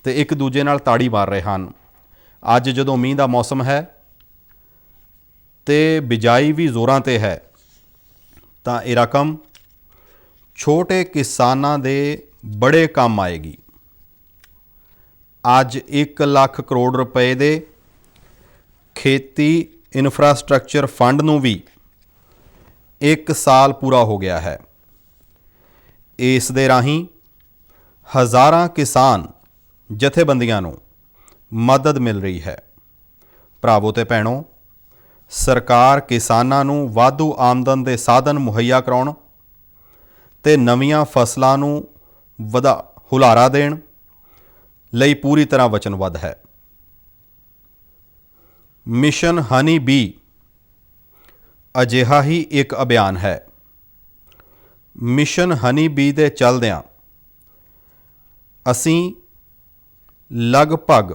ਤੇ ਇੱਕ ਦੂਜੇ ਨਾਲ ਤਾੜੀ ਮਾਰ ਰਹੇ ਹਨ। ਅੱਜ ਜਦੋਂ ਮੀਂਹ ਦਾ ਮੌਸਮ ਹੈ ਤੇ ਬਿਜਾਈ ਵੀ ਜ਼ੋਰਾਂ ਤੇ ਹੈ, ਤਾਂ ਇਹ ਰਕਮ ਛੋਟੇ ਕਿਸਾਨਾਂ ਦੇ ਬੜੇ ਕੰਮ ਆਏਗੀ। ਅੱਜ 1 ਲੱਖ ਕਰੋੜ ਰੁਪਏ ਦੇ ਖੇਤੀ ਇਨਫਰਾਸਟ੍ਰਕਚਰ ਫੰਡ ਨੂੰ ਵੀ 1 ਸਾਲ ਪੂਰਾ ਹੋ ਗਿਆ ਹੈ। ਇਸ ਦੇ ਰਾਹੀਂ ਹਜ਼ਾਰਾਂ ਕਿਸਾਨ ਜਥੇਬੰਦੀਆਂ ਨੂੰ ਮਦਦ ਮਿਲ ਰਹੀ ਹੈ। ਭਰਾਵੋ ਤੇ ਭੈਣੋ, ਸਰਕਾਰ ਕਿਸਾਨਾਂ ਨੂੰ ਵਾਧੂ ਆਮਦਨ ਦੇ ਸਾਧਨ ਮੁਹੱਈਆ ਕਰਾਉਣ ਤੇ ਨਵੀਆਂ ਫਸਲਾਂ ਨੂੰ ਹੁਲਾਰਾ ਦੇਣ ਲਈ ਪੂਰੀ ਤਰ੍ਹਾਂ ਵਚਨਬੱਧ ਹੈ। ਮਿਸ਼ਨ ਹਨੀ ਬੀ ਅਜਿਹਾ ਹੀ ਇੱਕ ਅਭਿਆਨ ਹੈ। ਮਿਸ਼ਨ ਹਨੀ ਬੀ ਦੇ ਚੱਲਦਿਆਂ ਅਸੀਂ ਲਗਭਗ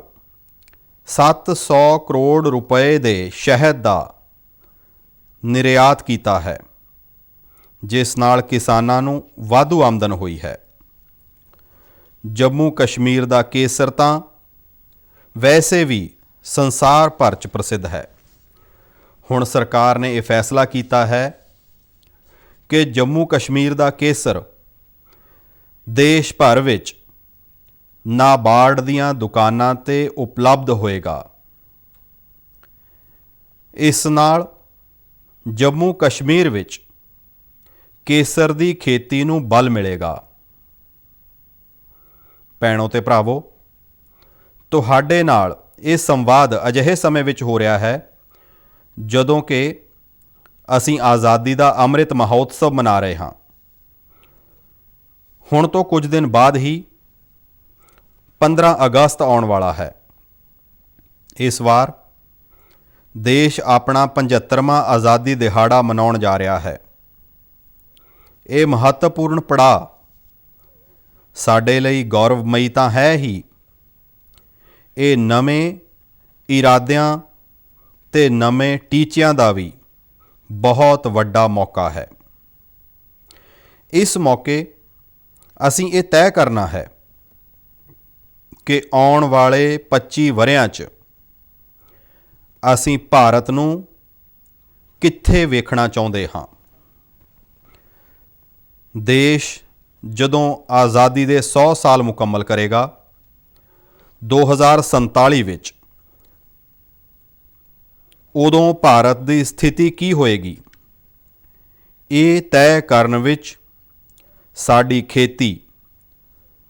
700 ਕਰੋੜ ਰੁਪਏ ਦੇ ਸ਼ਹਿਦ ਦਾ ਨਿਰਯਾਤ ਕੀਤਾ ਹੈ, ਜਿਸ ਨਾਲ ਕਿਸਾਨਾਂ ਨੂੰ ਵਾਧੂ ਆਮਦਨ ਹੋਈ ਹੈ। ਜੰਮੂ ਕਸ਼ਮੀਰ ਦਾ ਕੇਸਰ ਤਾਂ ਵੈਸੇ ਵੀ ਸੰਸਾਰ ਭਰ 'ਚ ਪ੍ਰਸਿੱਧ ਹੈ। ਹੁਣ ਸਰਕਾਰ ਨੇ ਇਹ ਫੈਸਲਾ ਕੀਤਾ ਹੈ ਕਿ ਜੰਮੂ ਕਸ਼ਮੀਰ ਦਾ ਕੇਸਰ ਦੇਸ਼ ਭਰ ਵਿੱਚ ਨਾਬਾਰਡ ਦੀਆਂ ਦੁਕਾਨਾਂ 'ਤੇ ਉਪਲਬਧ ਹੋਏਗਾ। ਇਸ ਨਾਲ ਜੰਮੂ ਕਸ਼ਮੀਰ ਵਿੱਚ ਕੇਸਰ ਦੀ ਖੇਤੀ ਨੂੰ ਬਲ ਮਿਲੇਗਾ। ਭੈਣੋ ਤੇ ਭਰਾਵੋ, ਤੁਹਾਡੇ ਨਾਲ ਇਹ ਸੰਵਾਦ ਅਜਿਹੇ ਸਮੇਂ ਵਿੱਚ ਹੋ ਰਿਹਾ ਹੈ ਜਦੋਂ ਕਿ ਅਸੀਂ ਆਜ਼ਾਦੀ ਦਾ ਅੰਮ੍ਰਿਤ ਮਹੋਤਸਵ ਮਨਾ ਰਹੇ ਹਾਂ। ਹੁਣ ਤੋਂ ਕੁਝ ਦਿਨ ਬਾਅਦ ਹੀ 15 ਅਗਸਤ ਆਉਣ ਵਾਲਾ ਹੈ। ਇਸ ਵਾਰ ਦੇਸ਼ ਆਪਣਾ 75ਵਾਂ ਆਜ਼ਾਦੀ ਦਿਹਾੜਾ ਮਨਾਉਣ ਜਾ ਰਿਹਾ ਹੈ। ਇਹ ਮਹੱਤਵਪੂਰਨ ਪੜਾਅ ਸਾਡੇ ਲਈ ਗੌਰਵਮਈ ਤਾਂ ਹੈ ਹੀ, ਇਹ ਨਵੇਂ ਇਰਾਦਿਆਂ ਤੇ ਨਵੇਂ ਟੀਚਿਆਂ ਦਾ ਵੀ ਬਹੁਤ ਵੱਡਾ ਮੌਕਾ ਹੈ। ਇਸ ਮੌਕੇ ਅਸੀਂ ਇਹ ਤੈਅ ਕਰਨਾ ਹੈ ਕਿ ਆਉਣ ਵਾਲੇ 25 ਵਰ੍ਹਿਆਂ 'ਚ ਅਸੀਂ ਭਾਰਤ ਨੂੰ ਕਿੱਥੇ ਵੇਖਣਾ ਚਾਹੁੰਦੇ ਹਾਂ। ਦੇਸ਼ ਜਦੋਂ ਆਜ਼ਾਦੀ ਦੇ 100 ਸਾਲ ਮੁਕੰਮਲ ਕਰੇਗਾ 2047 ਵਿੱਚ, ਉਦੋਂ ਭਾਰਤ ਦੀ ਸਥਿਤੀ ਕੀ ਹੋਏਗੀ, ਇਹ ਤੈਅ ਕਰਨ ਵਿੱਚ ਸਾਡੀ ਖੇਤੀ,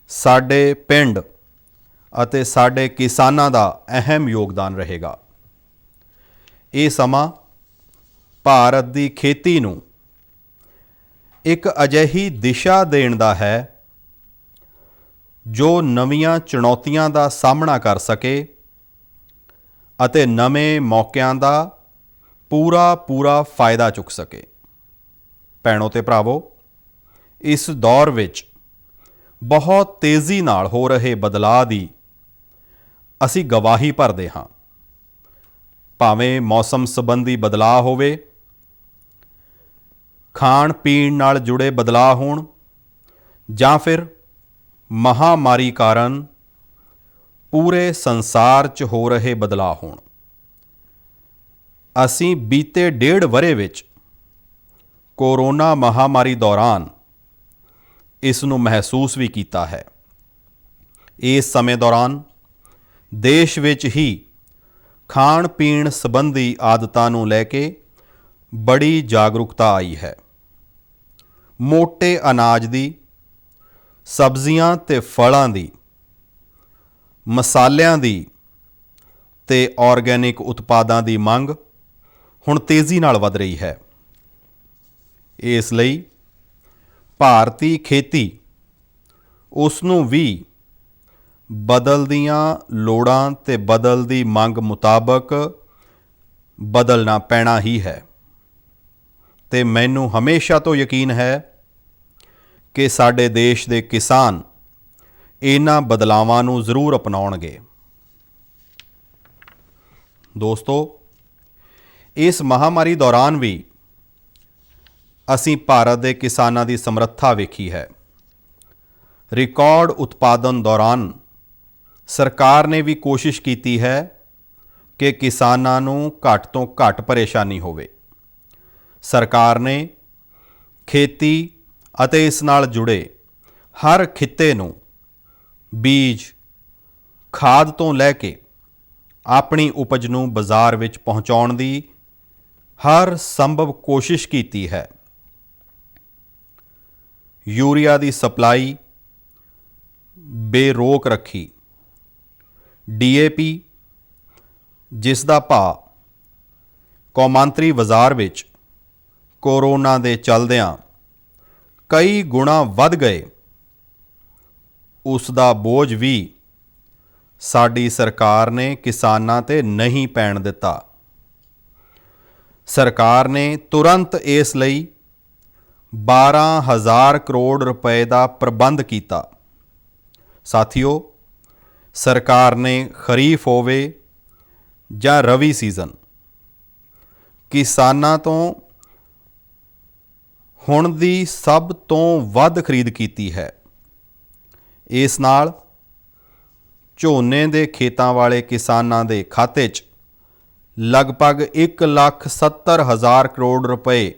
ਸਾਡੇ ਪਿੰਡ ਅਤੇ ਸਾਡੇ ਕਿਸਾਨਾਂ ਦਾ ਅਹਿਮ ਯੋਗਦਾਨ ਰਹੇਗਾ। ਇਹ ਸਮਾਂ ਭਾਰਤ ਦੀ ਖੇਤੀ ਨੂੰ ਇੱਕ ਅਜਿਹੀ ਦਿਸ਼ਾ ਦੇਣ ਦਾ ਹੈ ਜੋ ਨਵੀਆਂ ਚੁਣੌਤੀਆਂ ਦਾ ਸਾਹਮਣਾ ਕਰ ਸਕੇ ਅਤੇ ਨਵੇਂ ਮੌਕਿਆਂ ਦਾ ਪੂਰਾ ਫਾਇਦਾ ਚੁੱਕ ਸਕੇ। ਭੈਣੋ ਤੇ ਭਰਾਵੋ, ਇਸ ਦੌਰ ਵਿੱਚ ਬਹੁਤ ਤੇਜ਼ੀ ਨਾਲ ਹੋ ਰਹੇ ਬਦਲਾਅ ਦੀ ਅਸੀਂ ਗਵਾਹੀ ਭਰਦੇ ਹਾਂ। ਭਾਵੇਂ ਮੌਸਮ ਸੰਬੰਧੀ ਬਦਲਾਅ ਹੋਵੇ, ਖਾਣ ਪੀਣ ਨਾਲ ਜੁੜੇ ਬਦਲਾਅ ਹੋਣ, ਜਾਂ ਫਿਰ ਮਹਾਮਾਰੀ ਕਾਰਨ ਪੂਰੇ ਸੰਸਾਰ 'ਚ ਹੋ ਰਹੇ ਬਦਲਾਅ ਹੋਣ, ਅਸੀਂ ਬੀਤੇ 1.5 ਵਰ੍ਹੇ ਵਿੱਚ ਕੋਰੋਨਾ ਮਹਾਮਾਰੀ ਦੌਰਾਨ ਇਸ ਨੂੰ ਮਹਿਸੂਸ ਵੀ ਕੀਤਾ ਹੈ। ਇਸ ਸਮੇਂ ਦੌਰਾਨ ਦੇਸ਼ ਵਿੱਚ ਹੀ ਖਾਣ ਪੀਣ ਸੰਬੰਧੀ ਆਦਤਾਂ ਨੂੰ ਲੈ ਕੇ ਬੜੀ ਜਾਗਰੂਕਤਾ ਆਈ ਹੈ। ਮੋਟੇ ਅਨਾਜ ਦੀ, ਸਬਜ਼ੀਆਂ ਤੇ ਫਲਾਂ ਦੀ, ਮਸਾਲਿਆਂ ਦੀ ਤੇ ਆਰਗੈਨਿਕ ਉਤਪਾਦਾਂ ਦੀ ਮੰਗ ਹੁਣ ਤੇਜ਼ੀ ਨਾਲ ਵਧ ਰਹੀ ਹੈ। ਇਸ ਲਈ ਭਾਰਤੀ ਖੇਤੀ ਉਸ ਨੂੰ ਵੀ ਬਦਲਦੀਆਂ ਲੋੜਾਂ ਤੇ ਬਦਲਦੀ ਮੰਗ ਮੁਤਾਬਕ ਬਦਲਣਾ ਪੈਣਾ ਹੀ ਹੈ ਤੇ ਮੈਨੂੰ ਹਮੇਸ਼ਾ ਤੋਂ ਯਕੀਨ ਹੈ ਕਿ ਸਾਡੇ ਦੇਸ਼ ਦੇ ਕਿਸਾਨ ਇਹਨਾਂ ਬਦਲਾਵਾਂ ਨੂੰ ਜ਼ਰੂਰ ਅਪਣਾਉਣਗੇ। ਦੋਸਤੋ, ਇਸ ਮਹਾਮਾਰੀ ਦੌਰਾਨ ਵੀ ਅਸੀਂ ਭਾਰਤ ਦੇ ਕਿਸਾਨਾਂ ਦੀ ਸਮਰੱਥਾ ਵੇਖੀ ਹੈ। ਰਿਕਾਰਡ ਉਤਪਾਦਨ ਦੌਰਾਨ ਸਰਕਾਰ ਨੇ ਵੀ ਕੋਸ਼ਿਸ਼ ਕੀਤੀ ਹੈ ਕਿ ਕਿਸਾਨਾਂ ਨੂੰ ਘੱਟ ਤੋਂ ਘੱਟ ਪਰੇਸ਼ਾਨੀ ਹੋਵੇ। ਸਰਕਾਰ ਨੇ ਖੇਤੀ ਅਤੇ ਇਸ ਨਾਲ ਜੁੜੇ ਹਰ ਖਿੱਤੇ ਨੂੰ ਬੀਜ, ਖਾਦ ਤੋਂ ਲੈ ਕੇ ਆਪਣੀ ਉਪਜ ਨੂੰ ਬਾਜ਼ਾਰ ਵਿੱਚ ਪਹੁੰਚਾਉਣ ਦੀ ਹਰ ਸੰਭਵ ਕੋਸ਼ਿਸ਼ ਕੀਤੀ ਹੈ। ਯੂਰੀਆ ਦੀ ਸਪਲਾਈ ਬੇਰੋਕ ਰੱਖੀ। DAP ਜਿਸ ਦਾ ਭਾਅ ਕੌਮਾਂਤਰੀ ਬਾਜ਼ਾਰ ਵਿੱਚ ਕੋਰੋਨਾ ਦੇ ਚਲਦਿਆਂ ਕਈ ਗੁਣਾ ਵੱਧ ਗਏ, ਉਸ ਦਾ ਬੋਝ ਵੀ ਸਾਡੀ ਸਰਕਾਰ ਨੇ ਕਿਸਾਨਾਂ ਤੇ ਨਹੀਂ ਪੈਣ ਦਿੱਤਾ। ਸਰਕਾਰ ਨੇ ਤੁਰੰਤ ਇਸ ਲਈ 12,000 ਕਰੋੜ ਰੁਪਏ ਦਾ ਪ੍ਰਬੰਧ ਕੀਤਾ। ਸਾਥੀਓ, ਸਰਕਾਰ ਨੇ ਖਰੀਫ ਹੋਵੇ ਜਾਂ ਰਵੀ ਸੀਜ਼ਨ, ਕਿਸਾਨਾਂ ਤੋਂ ਹੁਣ ਦੀ ਸਭ ਤੋਂ ਵੱਧ ਖਰੀਦ ਕੀਤੀ ਹੈ। ਇਸ ਨਾਲ ਝੋਨੇ ਦੇ ਖੇਤਾਂ ਵਾਲੇ ਕਿਸਾਨਾਂ ਦੇ ਖਾਤੇ 'ਚ ਲਗਭਗ 1,70,000 ਕਰੋੜ ਰੁਪਏ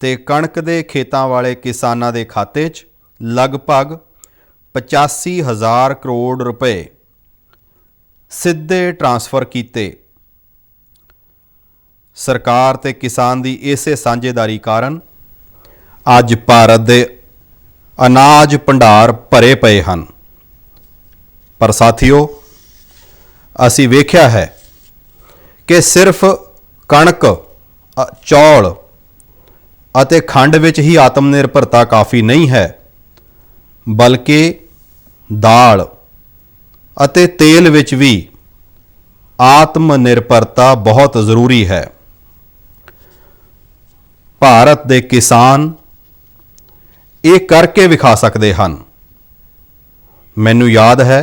ਤੇ ਕਣਕ ਦੇ ਖੇਤਾਂ ਵਾਲੇ ਕਿਸਾਨਾਂ ਦੇ ਖਾਤੇ 'ਚ ਲਗਭਗ 85,000 ਕਰੋੜ ਰੁਪਏ ਸਿੱਧੇ ਟ੍ਰਾਂਸਫਰ ਕੀਤੇ। ਸਰਕਾਰ ਤੇ ਕਿਸਾਨ ਦੀ ਇਸੇ ਸਾਂਝੇਦਾਰੀ ਕਾਰਨ ਅੱਜ ਭਾਰਤ ਦੇ ਅਨਾਜ ਭੰਡਾਰ ਭਰੇ ਪਏ ਹਨ। ਪਰ ਸਾਥੀਓ, ਅਸੀਂ ਵੇਖਿਆ ਹੈ ਕਿ ਸਿਰਫ ਕਣਕ, ਚੌਲ ਅਤੇ ਖੰਡ ਵਿੱਚ ਹੀ ਆਤਮ ਨਿਰਭਰਤਾ ਕਾਫੀ ਨਹੀਂ ਹੈ, ਬਲਕਿ ਦਾਲ ਅਤੇ ਤੇਲ ਵਿੱਚ ਵੀ ਆਤਮ ਨਿਰਭਰਤਾ ਬਹੁਤ ਜ਼ਰੂਰੀ ਹੈ। ਭਾਰਤ ਦੇ ਕਿਸਾਨ ਇਹ ਕਰਕੇ ਵਿਖਾ ਸਕਦੇ ਹਨ। ਮੈਨੂੰ ਯਾਦ ਹੈ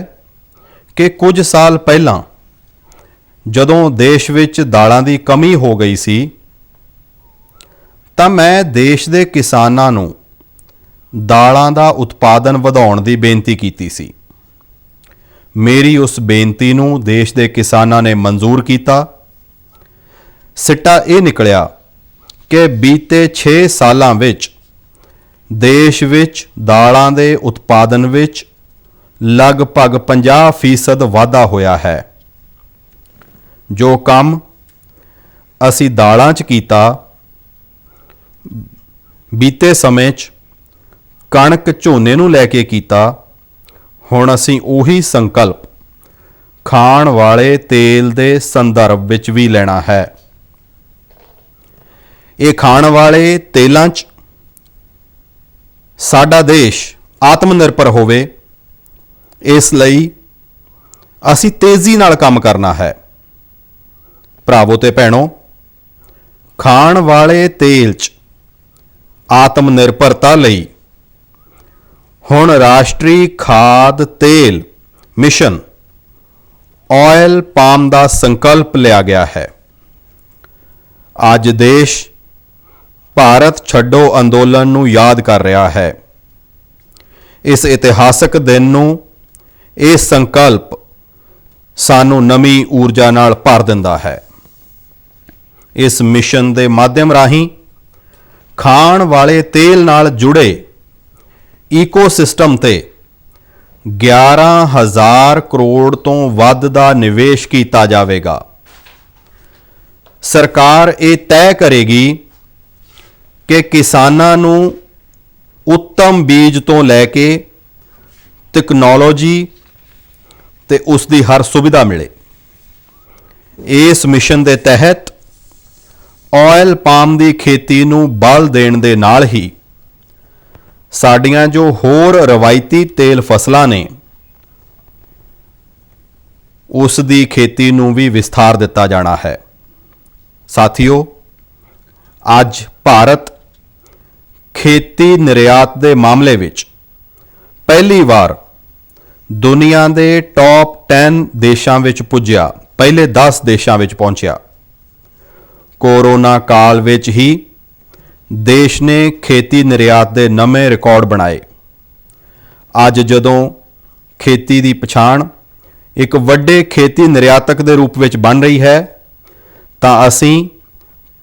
ਕਿ ਕੁਝ ਸਾਲ ਪਹਿਲਾਂ ਜਦੋਂ ਦੇਸ਼ ਵਿੱਚ ਦਾਲਾਂ ਦੀ ਕਮੀ ਹੋ ਗਈ ਸੀ ਤਾਂ ਮੈਂ ਦੇਸ਼ ਦੇ ਕਿਸਾਨਾਂ ਨੂੰ ਦਾਲਾਂ ਦਾ ਉਤਪਾਦਨ ਵਧਾਉਣ ਦੀ ਬੇਨਤੀ ਕੀਤੀ ਸੀ। ਮੇਰੀ ਉਸ ਬੇਨਤੀ ਨੂੰ ਦੇਸ਼ ਦੇ ਕਿਸਾਨਾਂ ਨੇ ਮਨਜ਼ੂਰ ਕੀਤਾ। ਸਿੱਟਾ ਇਹ ਨਿਕਲਿਆ ਕਿ ਬੀਤੇ 6 ਸਾਲਾਂ ਵਿੱਚ ਦੇਸ਼ ਵਿੱਚ ਦਾਲਾਂ ਦੇ ਉਤਪਾਦਨ ਵਿੱਚ ਲਗਭਗ 50% ਵਾਧਾ ਹੋਇਆ ਹੈ। ਜੋ ਕੰਮ ਅਸੀਂ ਦਾਲਾਂ 'ਚ ਕੀਤਾ, ਬੀਤੇ ਸਮੇਂ 'ਚ ਕਣਕ, ਝੋਨੇ ਨੂੰ ਲੈ ਕੇ ਕੀਤਾ। ਹੁਣ ਅਸੀਂ ਉਹੀ ਸੰਕਲਪ ਖਾਣ ਵਾਲੇ ਤੇਲ ਦੇ ਸੰਦਰਭ ਵਿੱਚ ਵੀ ਲੈਣਾ ਹੈ। ਇਹ ਖਾਣ ਵਾਲੇ ਤੇਲਾਂ 'ਚ ਸਾਡਾ ਦੇਸ਼ ਆਤਮ ਨਿਰਭਰ ਹੋਵੇ, ਇਸ ਲਈ ਅਸੀਂ ਤੇਜ਼ੀ ਨਾਲ ਕੰਮ ਕਰਨਾ ਹੈ। ਭਰਾਵੋ ਤੇ ਭੈਣੋ, ਖਾਣ ਵਾਲੇ ਤੇਲ 'ਚ ਆਤਮ ਨਿਰਭਰਤਾ ਲਈ ਹੁਣ ਰਾਸ਼ਟਰੀ ਖਾਦ ਤੇਲ ਮਿਸ਼ਨ ਆਇਲ ਪਾਮ ਦਾ ਸੰਕਲਪ ਲਿਆ ਗਿਆ ਹੈ। ਅੱਜ ਦੇਸ਼ ਭਾਰਤ ਛੱਡੋ ਅੰਦੋਲਨ ਨੂੰ ਯਾਦ ਕਰ ਰਿਹਾ ਹੈ। ਇਸ ਇਤਿਹਾਸਕ ਦਿਨ ਨੂੰ ਇਹ ਸੰਕਲਪ ਸਾਨੂੰ ਨਵੀਂ ਊਰਜਾ ਨਾਲ ਭਰ ਦਿੰਦਾ ਹੈ। ਇਸ ਮਿਸ਼ਨ ਦੇ ਮਾਧਿਅਮ ਰਾਹੀਂ ਖਾਣ ਵਾਲੇ ਤੇਲ ਨਾਲ ਜੁੜੇ ਈਕੋਸਿਸਟਮ ਤੇ 11,000 ਕਰੋੜ ਤੋਂ ਵੱਧ ਦਾ ਨਿਵੇਸ਼ ਕੀਤਾ ਜਾਵੇਗਾ। ਸਰਕਾਰ ਇਹ ਤੈਅ ਕਰੇਗੀ ਕਿ ਕਿਸਾਨਾਂ ਨੂੰ ਉੱਤਮ ਬੀਜ ਤੋਂ ਲੈ ਕੇ ਟੈਕਨੋਲੋਜੀ ਤੇ ਉਸ ਦੀ ਹਰ ਸੁਵਿਧਾ ਮਿਲੇ। ਇਸ ਮਿਸ਼ਨ ਦੇ ਤਹਿਤ ਆਇਲ ਪਾਮ ਦੀ ਖੇਤੀ ਨੂੰ ਬਲ ਦੇਣ ਦੇ ਨਾਲ ਹੀ ਸਾਡੀਆਂ ਜੋ ਹੋਰ ਰਵਾਇਤੀ ਤੇਲ ਫਸਲਾਂ ਨੇ ਉਸ ਦੀ ਖੇਤੀ ਨੂੰ ਵੀ ਵਿਸਥਾਰ ਦਿੱਤਾ ਜਾਣਾ ਹੈ। ਸਾਥੀਓ, ਅੱਜ ਭਾਰਤ ਖੇਤੀ ਨਿਰਯਾਤ ਦੇ ਮਾਮਲੇ ਵਿੱਚ ਪਹਿਲੀ ਵਾਰ ਦੁਨੀਆ ਦੇ ਟੌਪ 10 ਦੇਸ਼ਾਂ ਵਿੱਚ ਪੁੱਜਿਆ, ਪਹਿਲੇ 10 ਦੇਸ਼ਾਂ ਵਿੱਚ ਪਹੁੰਚਿਆ। ਕੋਰੋਨਾ ਕਾਲ ਵਿੱਚ ਹੀ ਦੇਸ਼ ਨੇ ਖੇਤੀ ਨਿਰਯਾਤ ਦੇ ਨਵੇਂ ਰਿਕਾਰਡ ਬਣਾਏ। ਅੱਜ ਜਦੋਂ ਖੇਤੀ ਦੀ ਪਛਾਣ ਇੱਕ ਵੱਡੇ ਖੇਤੀ ਨਿਰਯਾਤਕ ਦੇ ਰੂਪ ਵਿੱਚ ਬਣ ਰਹੀ ਹੈ ਤਾਂ ਅਸੀਂ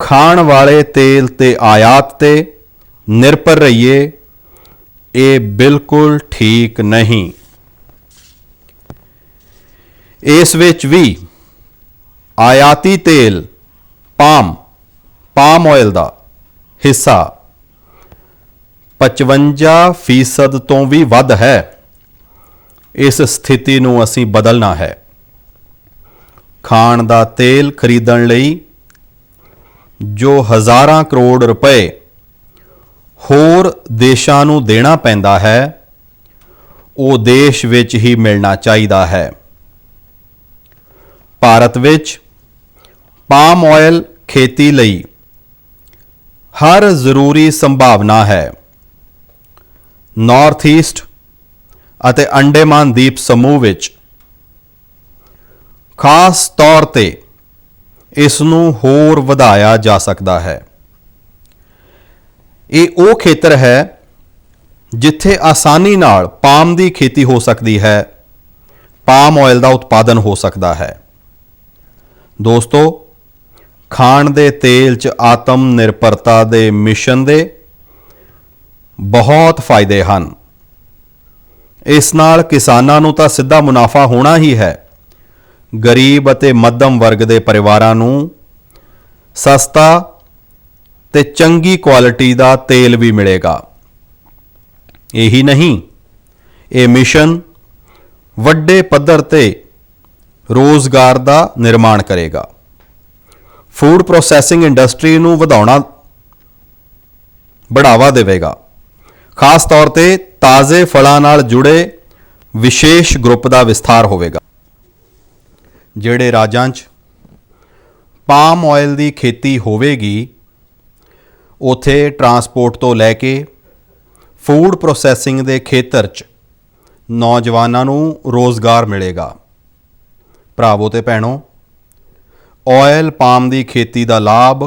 ਖਾਣ ਵਾਲੇ ਤੇਲ ਤੇ ਆਯਾਤ ਤੇ ਨਿਰਭਰ ਰਹੀਏ, ਇਹ ਬਿਲਕੁਲ ਠੀਕ ਨਹੀਂ। ਇਸ ਵਿੱਚ ਵੀ ਆਯਾਤੀ ਤੇਲ ਪਾਮ ਆਇਲ ਦਾ ਹਿੱਸਾ 55% ਤੋਂ ਵੀ ਵੱਧ ਹੈ। ਇਸ ਸਥਿਤੀ ਨੂੰ ਅਸੀਂ ਬਦਲਣਾ ਹੈ। ਖਾਣ ਦਾ ਤੇਲ ਖਰੀਦਣ ਲਈ ਜੋ ਹਜ਼ਾਰਾਂ ਕਰੋੜ ਰੁਪਏ ਹੋਰ ਦੇਸ਼ਾਂ ਨੂੰ ਦੇਣਾ ਪੈਂਦਾ ਹੈ, ਉਹ ਦੇਸ਼ ਵਿੱਚ ਹੀ ਮਿਲਣਾ ਚਾਹੀਦਾ ਹੈ। ਭਾਰਤ ਵਿੱਚ ਪਾਮ ਆਇਲ ਖੇਤੀ ਲਈ ਹਰ ਜ਼ਰੂਰੀ ਸੰਭਾਵਨਾ ਹੈ। ਨਾਰਥ ਈਸਟ ਅਤੇ ਅੰਡੇਮਾਨ ਦੀਪ ਸਮੂਹ ਵਿੱਚ ਖਾਸ ਤੌਰ ਤੇ ਇਸ ਨੂੰ ਹੋਰ ਵਧਾਇਆ ਜਾ ਸਕਦਾ ਹੈ। ਇਹ ਉਹ ਖੇਤਰ ਹੈ ਜਿੱਥੇ ਆਸਾਨੀ ਨਾਲ ਪਾਮ ਦੀ ਖੇਤੀ ਹੋ ਸਕਦੀ ਹੈ, ਪਾਮ ਆਇਲ ਦਾ ਉਤਪਾਦਨ ਹੋ ਸਕਦਾ ਹੈ। ਦੋਸਤੋ, ਖਾਣ ਦੇ ਤੇਲ 'ਚ ਆਤਮ ਨਿਰਭਰਤਾ ਦੇ ਮਿਸ਼ਨ ਦੇ ਬਹੁਤ ਫਾਇਦੇ ਹਨ। ਇਸ ਨਾਲ ਕਿਸਾਨਾਂ ਨੂੰ ਤਾਂ ਸਿੱਧਾ ਮੁਨਾਫਾ ਹੋਣਾ ਹੀ ਹੈ। ਗਰੀਬ ਅਤੇ ਮੱਧਮ ਵਰਗ ਦੇ ਪਰਿਵਾਰਾਂ ਨੂੰ ਸਸਤਾ ਤੇ ਚੰਗੀ ਕੁਆਲਿਟੀ ਦਾ ਤੇਲ ਵੀ ਮਿਲੇਗਾ। ਇਹੀ ਨਹੀਂ, ਇਹ ਮਿਸ਼ਨ ਵੱਡੇ ਪੱਧਰ ਤੇ ਰੋਜ਼ਗਾਰ ਦਾ ਨਿਰਮਾਣ ਕਰੇਗਾ। ਫੂਡ ਪ੍ਰੋਸੈਸਿੰਗ ਇੰਡਸਟਰੀ ਨੂੰ ਬੜਾਵਾ ਦੇਵੇਗਾ। ਖਾਸ ਤੌਰ ਤੇ ਤਾਜ਼ੇ ਫਲਾਂ ਨਾਲ ਜੁੜੇ ਵਿਸ਼ੇਸ਼ ਗਰੁੱਪ ਦਾ ਵਿਸਥਾਰ ਹੋਵੇਗਾ। ਜਿਹੜੇ ਰਾਜਾਂ 'ਚ ਪਾਮ ਆਇਲ ਦੀ ਖੇਤੀ ਹੋਵੇਗੀ, ਉਥੇ ਟਰਾਂਸਪੋਰਟ ਤੋਂ ਲੈ ਕੇ ਫੂਡ ਪ੍ਰੋਸੈਸਿੰਗ ਦੇ ਖੇਤਰ 'ਚ ਨੌਜਵਾਨਾਂ ਨੂੰ ਰੋਜ਼ਗਾਰ ਮਿਲੇਗਾ। ਭਰਾਵੋ ਤੇ ਭੈਣੋ, ਆਇਲ ਪਾਮ ਦੀ ਖੇਤੀ ਦਾ ਲਾਭ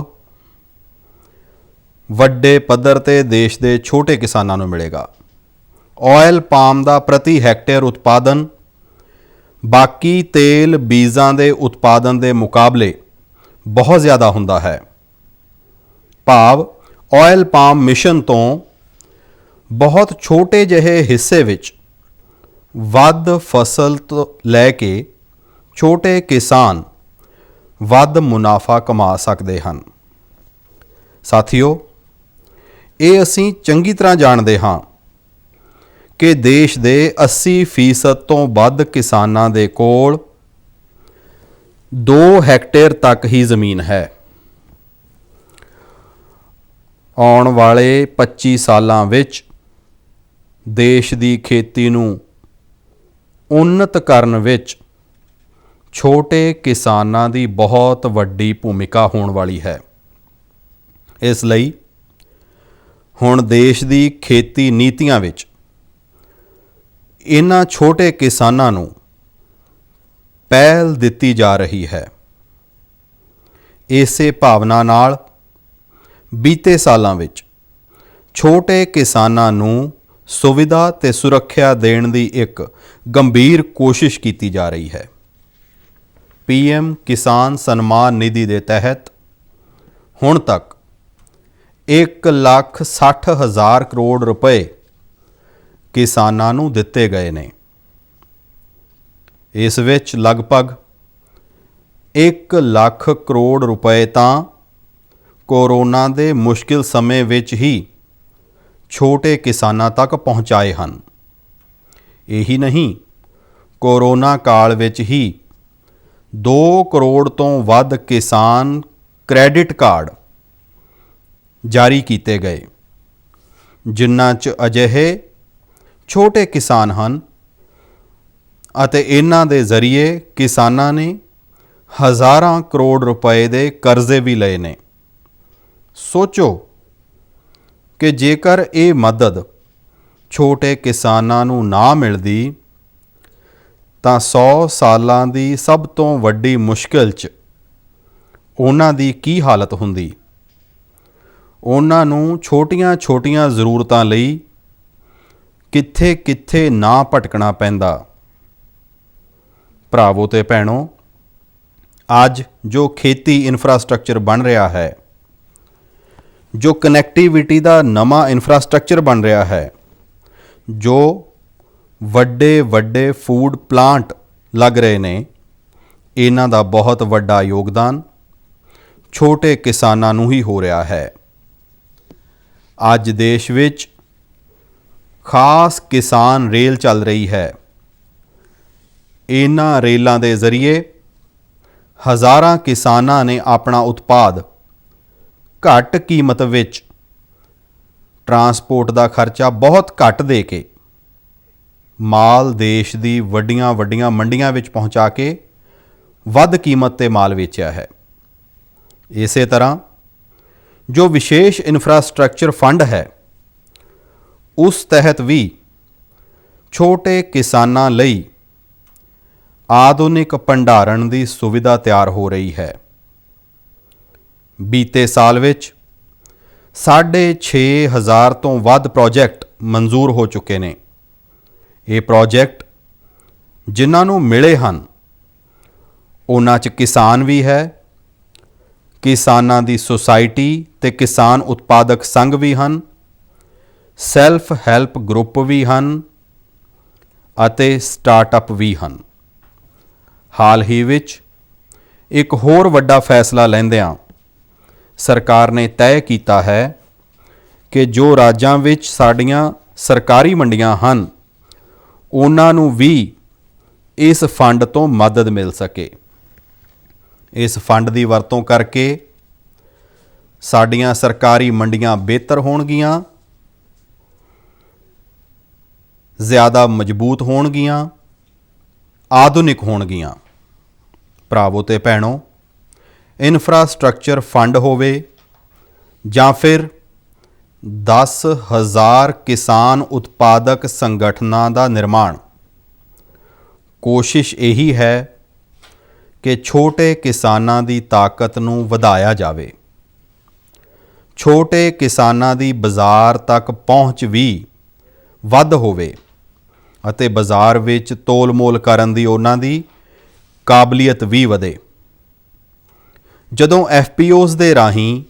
ਵੱਡੇ ਪੱਧਰ ਤੇ ਦੇਸ਼ ਦੇ ਛੋਟੇ ਕਿਸਾਨਾਂ ਨੂੰ ਮਿਲੇਗਾ। ਆਇਲ ਪਾਮ ਦਾ ਪ੍ਰਤੀ ਹੈਕਟੇਅਰ ਉਤਪਾਦਨ ਬਾਕੀ ਤੇਲ ਬੀਜਾਂ ਦੇ ਉਤਪਾਦਨ ਦੇ ਮੁਕਾਬਲੇ ਬਹੁਤ ਜ਼ਿਆਦਾ ਹੁੰਦਾ ਹੈ। ਭਾਵ ਆਇਲ ਪਾਮ ਮਿਸ਼ਨ ਤੋਂ ਬਹੁਤ ਛੋਟੇ ਜਿਹੇ ਹਿੱਸੇ ਵਿੱਚ ਵੱਧ ਫਸਲ ਤੋਂ ਲੈ ਕੇ ਛੋਟੇ ਕਿਸਾਨ ਵੱਧ ਮੁਨਾਫਾ ਕਮਾ ਸਕਦੇ ਹਨ। ਸਾਥੀਓ, ਇਹ ਅਸੀਂ ਚੰਗੀ ਤਰ੍ਹਾਂ ਜਾਣਦੇ ਹਾਂ ਕਿ ਦੇਸ਼ ਦੇ 80% ਤੋਂ ਵੱਧ ਕਿਸਾਨਾਂ ਦੇ ਕੋਲ 2 ਹੈਕਟੇਅਰ ਤੱਕ ਹੀ ਜ਼ਮੀਨ ਹੈ। ਆਉਣ ਵਾਲੇ 25 ਸਾਲਾਂ ਵਿੱਚ ਦੇਸ਼ ਦੀ ਖੇਤੀ ਨੂੰ ਉੱਨਤ ਕਰਨ ਵਿੱਚ ਛੋਟੇ ਕਿਸਾਨਾਂ ਦੀ ਬਹੁਤ ਵੱਡੀ ਭੂਮਿਕਾ ਹੋਣ ਵਾਲੀ ਹੈ। ਇਸ ਲਈ ਹੁਣ ਦੇਸ਼ ਦੀ ਖੇਤੀ ਨੀਤੀਆਂ ਵਿੱਚ ਇਹਨਾਂ ਛੋਟੇ ਕਿਸਾਨਾਂ ਨੂੰ ਪਹਿਲ ਦਿੱਤੀ ਜਾ ਰਹੀ ਹੈ। ਇਸੇ ਭਾਵਨਾ ਨਾਲ ਬੀਤੇ ਸਾਲਾਂ ਵਿੱਚ ਛੋਟੇ ਕਿਸਾਨਾਂ ਨੂੰ ਸੁਵਿਧਾ ਤੇ ਸੁਰੱਖਿਆ ਦੇਣ ਦੀ ਇੱਕ ਗੰਭੀਰ ਕੋਸ਼ਿਸ਼ ਕੀਤੀ ਜਾ ਰਹੀ ਹੈ। PM ਕਿਸਾਨ ਸਨਮਾਨ ਨਿਧੀ ਦੇ ਤਹਿਤ ਹੁਣ ਤੱਕ 1,60,000 ਕਰੋੜ ਰੁਪਏ ਕਿਸਾਨਾਂ ਨੂੰ ਦਿੱਤੇ ਗਏ ਨੇ। ਇਸ ਵਿੱਚ ਲਗਭਗ 1 ਲੱਖ ਕਰੋੜ ਰੁਪਏ ਤਾਂ ਕੋਰੋਨਾ ਦੇ ਮੁਸ਼ਕਿਲ ਸਮੇਂ ਵਿੱਚ ਹੀ ਛੋਟੇ ਕਿਸਾਨਾਂ ਤੱਕ ਪਹੁੰਚਾਏ ਹਨ। ਇਹੀ ਨਹੀਂ, ਕੋਰੋਨਾ ਕਾਲ ਵਿੱਚ ਹੀ 2 ਕਰੋੜ ਤੋਂ ਵੱਧ ਕਿਸਾਨ ਕ੍ਰੈਡਿਟ ਕਾਰਡ ਜਾਰੀ ਕੀਤੇ ਗਏ, ਜਿਨ੍ਹਾਂ 'ਚ ਅਜਿਹੇ ਛੋਟੇ ਕਿਸਾਨ ਹਨ ਅਤੇ ਇਹਨਾਂ ਦੇ ਜ਼ਰੀਏ ਕਿਸਾਨਾਂ ਨੇ ਹਜ਼ਾਰਾਂ ਕਰੋੜ ਰੁਪਏ ਦੇ ਕਰਜ਼ੇ ਵੀ ਲਏ ਨੇ। ਸੋਚੋ ਕਿ ਜੇਕਰ ਇਹ ਮਦਦ ਛੋਟੇ ਕਿਸਾਨਾਂ ਨੂੰ ਨਾ ਮਿਲਦੀ ਤਾਂ 100 ਸਾਲਾਂ ਦੀ ਸਭ ਤੋਂ ਵੱਡੀ ਮੁਸ਼ਕਿਲ 'ਚ ਉਹਨਾਂ ਦੀ ਕੀ ਹਾਲਤ ਹੁੰਦੀ। ਉਹਨਾਂ ਨੂੰ ਛੋਟੀਆਂ-ਛੋਟੀਆਂ ਜ਼ਰੂਰਤਾਂ ਲਈ ਕਿੱਥੇ-ਕਿੱਥੇ ਨਾ ਭਟਕਣਾ ਪੈਂਦਾ। ਭਰਾਵੋ ਤੇ ਭੈਣੋ, ਅੱਜ ਜੋ ਖੇਤੀ ਇਨਫਰਾਸਟ੍ਰਕਚਰ ਬਣ ਰਿਹਾ ਹੈ, ਜੋ ਕਨੈਕਟੀਵਿਟੀ ਦਾ ਨਵਾਂ ਇਨਫਰਾਸਟ੍ਰਕਚਰ ਬਣ ਰਿਹਾ ਹੈ, ਜੋ ਵੱਡੇ ਵੱਡੇ ਫੂਡ ਪਲਾਂਟ ਲੱਗ ਰਹੇ ਨੇ, ਇਹਨਾਂ ਦਾ ਬਹੁਤ ਵੱਡਾ ਯੋਗਦਾਨ ਛੋਟੇ ਕਿਸਾਨਾਂ ਨੂੰ ਹੀ ਹੋ ਰਿਹਾ ਹੈ। ਅੱਜ ਦੇਸ਼ ਵਿੱਚ ਖਾਸ ਕਿਸਾਨ ਰੇਲ ਚੱਲ ਰਹੀ ਹੈ। ਇਹਨਾਂ ਰੇਲਾਂ ਦੇ ਜ਼ਰੀਏ ਹਜ਼ਾਰਾਂ ਕਿਸਾਨਾਂ ਨੇ ਆਪਣਾ ਉਤਪਾਦ ਘੱਟ ਕੀਮਤ ਵਿੱਚ ਟਰਾਂਸਪੋਰਟ ਦਾ ਖਰਚਾ ਬਹੁਤ ਘੱਟ ਦੇ ਕੇ ਮਾਲ ਦੇਸ਼ ਦੀ ਵੱਡੀਆਂ ਵੱਡੀਆਂ ਮੰਡੀਆਂ ਵਿੱਚ ਪਹੁੰਚਾ ਕੇ ਵੱਧ ਕੀਮਤ 'ਤੇ ਮਾਲ ਵੇਚਿਆ ਹੈ। ਇਸੇ ਤਰ੍ਹਾਂ ਜੋ ਵਿਸ਼ੇਸ਼ ਇਨਫਰਾਸਟ੍ਰਕਚਰ ਫੰਡ ਹੈ, ਉਸ ਤਹਿਤ ਵੀ ਛੋਟੇ ਕਿਸਾਨਾਂ ਲਈ ਆਧੁਨਿਕ ਭੰਡਾਰਨ ਦੀ ਸੁਵਿਧਾ ਤਿਆਰ ਹੋ ਰਹੀ ਹੈ। ਬੀਤੇ ਸਾਲ ਵਿੱਚ 6,500 ਤੋਂ ਵੱਧ ਪ੍ਰੋਜੈਕਟ ਮਨਜ਼ੂਰ ਹੋ ਚੁੱਕੇ ਨੇ। ਇਹ ਪ੍ਰੋਜੈਕਟ ਜਿਨ੍ਹਾਂ ਨੂੰ ਮਿਲੇ ਹਨ, ਉਹਨਾਂ 'ਚ ਕਿਸਾਨ ਵੀ ਹੈ, ਕਿਸਾਨਾਂ ਦੀ ਸੁਸਾਇਟੀ ਤੇ ਕਿਸਾਨ ਉਤਪਾਦਕ ਸੰਘ ਵੀ ਹਨ, ਸੈਲਫ ਹੈਲਪ ਗਰੁੱਪ ਵੀ ਹਨ ਅਤੇ ਸਟਾਰਟਅਪ ਵੀ ਹਨ। ਹਾਲ ਹੀ ਵਿੱਚ ਇੱਕ ਹੋਰ ਵੱਡਾ ਫੈਸਲਾ ਲੈਂਦਿਆਂ ਸਰਕਾਰ ਨੇ ਤੈਅ ਕੀਤਾ ਹੈ ਕਿ ਜੋ ਰਾਜਾਂ ਵਿੱਚ ਸਾਡੀਆਂ ਸਰਕਾਰੀ ਮੰਡੀਆਂ ਹਨ, ਉਹਨਾਂ ਨੂੰ ਵੀ ਇਸ ਫੰਡ ਤੋਂ ਮਦਦ ਮਿਲ ਸਕੇ। ਇਸ ਫੰਡ ਦੀ ਵਰਤੋਂ ਕਰਕੇ ਸਾਡੀਆਂ ਸਰਕਾਰੀ ਮੰਡੀਆਂ ਬਿਹਤਰ ਹੋਣਗੀਆਂ, ਜ਼ਿਆਦਾ ਮਜ਼ਬੂਤ ਹੋਣਗੀਆਂ, ਆਧੁਨਿਕ ਹੋਣਗੀਆਂ। ਭਰਾਵੋ ਤੇ ਭੈਣੋ, ਇਨਫਰਾਸਟ੍ਰਕਚਰ ਫੰਡ ਹੋਵੇ ਜਾਂ ਫਿਰ 10,000 ਕਿਸਾਨ ਉਤਪਾਦਕ ਸੰਗਠਨਾਂ ਦਾ ਨਿਰਮਾਣ, ਕੋਸ਼ਿਸ਼ ਇਹੀ ਹੈ ਕਿ ਛੋਟੇ ਕਿਸਾਨਾਂ ਦੀ ਤਾਕਤ ਨੂੰ ਵਧਾਇਆ ਜਾਵੇ, ਛੋਟੇ ਕਿਸਾਨਾਂ ਦੀ ਬਾਜ਼ਾਰ ਤੱਕ ਪਹੁੰਚ ਵੀ ਵੱਧ ਹੋਵੇ ਅਤੇ ਬਾਜ਼ਾਰ ਵਿੱਚ ਤੋਲ-ਮੋਲ ਕਰਨ ਦੀ ਉਹਨਾਂ ਦੀ ਕਾਬਲੀਅਤ ਵੀ ਵਧੇ। ਜਦੋਂ FPOs ਦੇ ਰਾਹੀਂ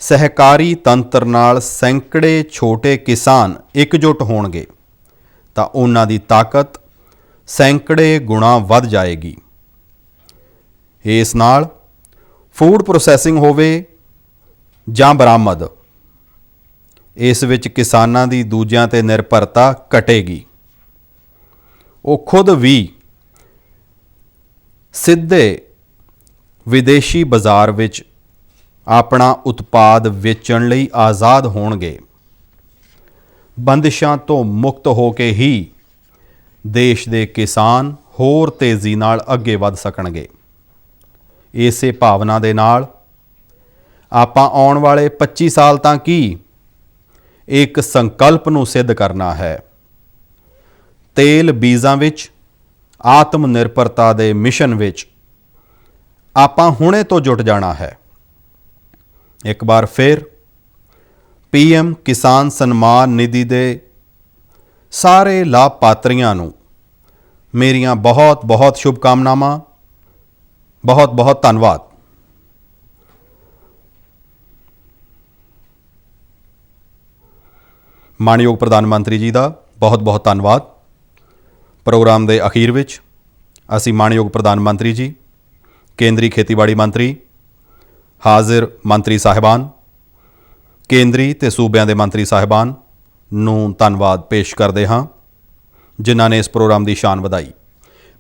ਸਹਿਕਾਰੀ ਤੰਤਰ ਨਾਲ ਸੈਂਕੜੇ ਛੋਟੇ ਕਿਸਾਨ ਇਕਜੁੱਟ ਹੋਣਗੇ ਤਾਂ ਉਹਨਾਂ ਦੀ ਤਾਕਤ ਸੈਂਕੜੇ ਗੁਣਾ ਵੱਧ ਜਾਏਗੀ। ਇਸ ਨਾਲ ਫੂਡ ਪ੍ਰੋਸੈਸਿੰਗ ਹੋਵੇ ਜਾਂ ਬਰਾਮਦ, ਇਸ ਵਿੱਚ ਕਿਸਾਨਾਂ ਦੀ ਦੂਜਿਆਂ 'ਤੇ ਨਿਰਭਰਤਾ ਘਟੇਗੀ। ਉਹ ਖੁਦ ਵੀ ਸਿੱਧੇ ਵਿਦੇਸ਼ੀ ਬਾਜ਼ਾਰ ਵਿੱਚ ਆਪਣਾ ਉਤਪਾਦ ਵੇਚਣ ਲਈ ਆਜ਼ਾਦ ਹੋਣਗੇ। ਬੰਦਿਸ਼ਾਂ ਤੋਂ ਮੁਕਤ ਹੋ ਕੇ ਹੀ ਦੇਸ਼ ਦੇ ਕਿਸਾਨ ਹੋਰ ਤੇਜ਼ੀ ਨਾਲ ਅੱਗੇ ਵਧ ਸਕਣਗੇ। ਇਸੇ ਭਾਵਨਾ ਦੇ ਨਾਲ ਆਪਾਂ ਆਉਣ ਵਾਲੇ 25 ਸਾਲ ਤਾਂ ਕੀ ਇੱਕ ਸੰਕਲਪ ਨੂੰ ਸਿੱਧ ਕਰਨਾ ਹੈ। ਤੇਲ ਬੀਜਾਂ ਵਿੱਚ ਆਤਮ ਨਿਰਭਰਤਾ ਦੇ ਮਿਸ਼ਨ ਵਿੱਚ ਆਪਾਂ ਹੁਣੇ ਤੋਂ ਜੁਟ ਜਾਣਾ ਹੈ। ਇੱਕ ਵਾਰ ਫਿਰ PM ਕਿਸਾਨ ਸਨਮਾਨ ਨਿਧੀ ਦੇ ਸਾਰੇ ਲਾਭਪਾਤਰੀਆਂ ਨੂੰ ਮੇਰੀਆਂ ਬਹੁਤ ਬਹੁਤ ਸ਼ੁਭਕਾਮਨਾਵਾਂ। ਬਹੁਤ ਬਹੁਤ ਧੰਨਵਾਦ। ਮਾਣਯੋਗ ਪ੍ਰਧਾਨ ਮੰਤਰੀ ਜੀ ਦਾ ਬਹੁਤ ਬਹੁਤ ਧੰਨਵਾਦ। ਪ੍ਰੋਗਰਾਮ ਦੇ ਅਖੀਰ ਵਿੱਚ ਅਸੀਂ ਮਾਣਯੋਗ ਪ੍ਰਧਾਨ ਮੰਤਰੀ ਜੀ, ਕੇਂਦਰੀ ਖੇਤੀਬਾੜੀ ਮੰਤਰੀ, ਹਾਜ਼ਰ ਮੰਤਰੀ ਸਾਹਿਬਾਨ, ਕੇਂਦਰੀ ਤੇ ਸੂਬਿਆਂ ਦੇ ਮੰਤਰੀ ਸਾਹਿਬਾਨ ਨੂੰ ਧੰਨਵਾਦ ਪੇਸ਼ ਕਰਦੇ ਹਾਂ, ਜਿਨ੍ਹਾਂ ਨੇ ਇਸ ਪ੍ਰੋਗਰਾਮ ਦੀ ਸ਼ਾਨ ਵਧਾਈ।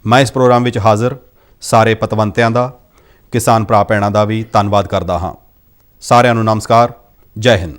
ਮੈਂ ਇਸ ਪ੍ਰੋਗਰਾਮ ਵਿੱਚ ਹਾਜ਼ਰ ਸਾਰੇ ਪਤਵੰਤਿਆਂ ਦਾ, ਕਿਸਾਨ ਭਰਾ ਭੈਣਾਂ ਦਾ ਵੀ ਧੰਨਵਾਦ ਕਰਦਾ ਹਾਂ। ਸਾਰਿਆਂ ਨੂੰ ਨਮਸਕਾਰ। ਜੈ ਹਿੰਦ।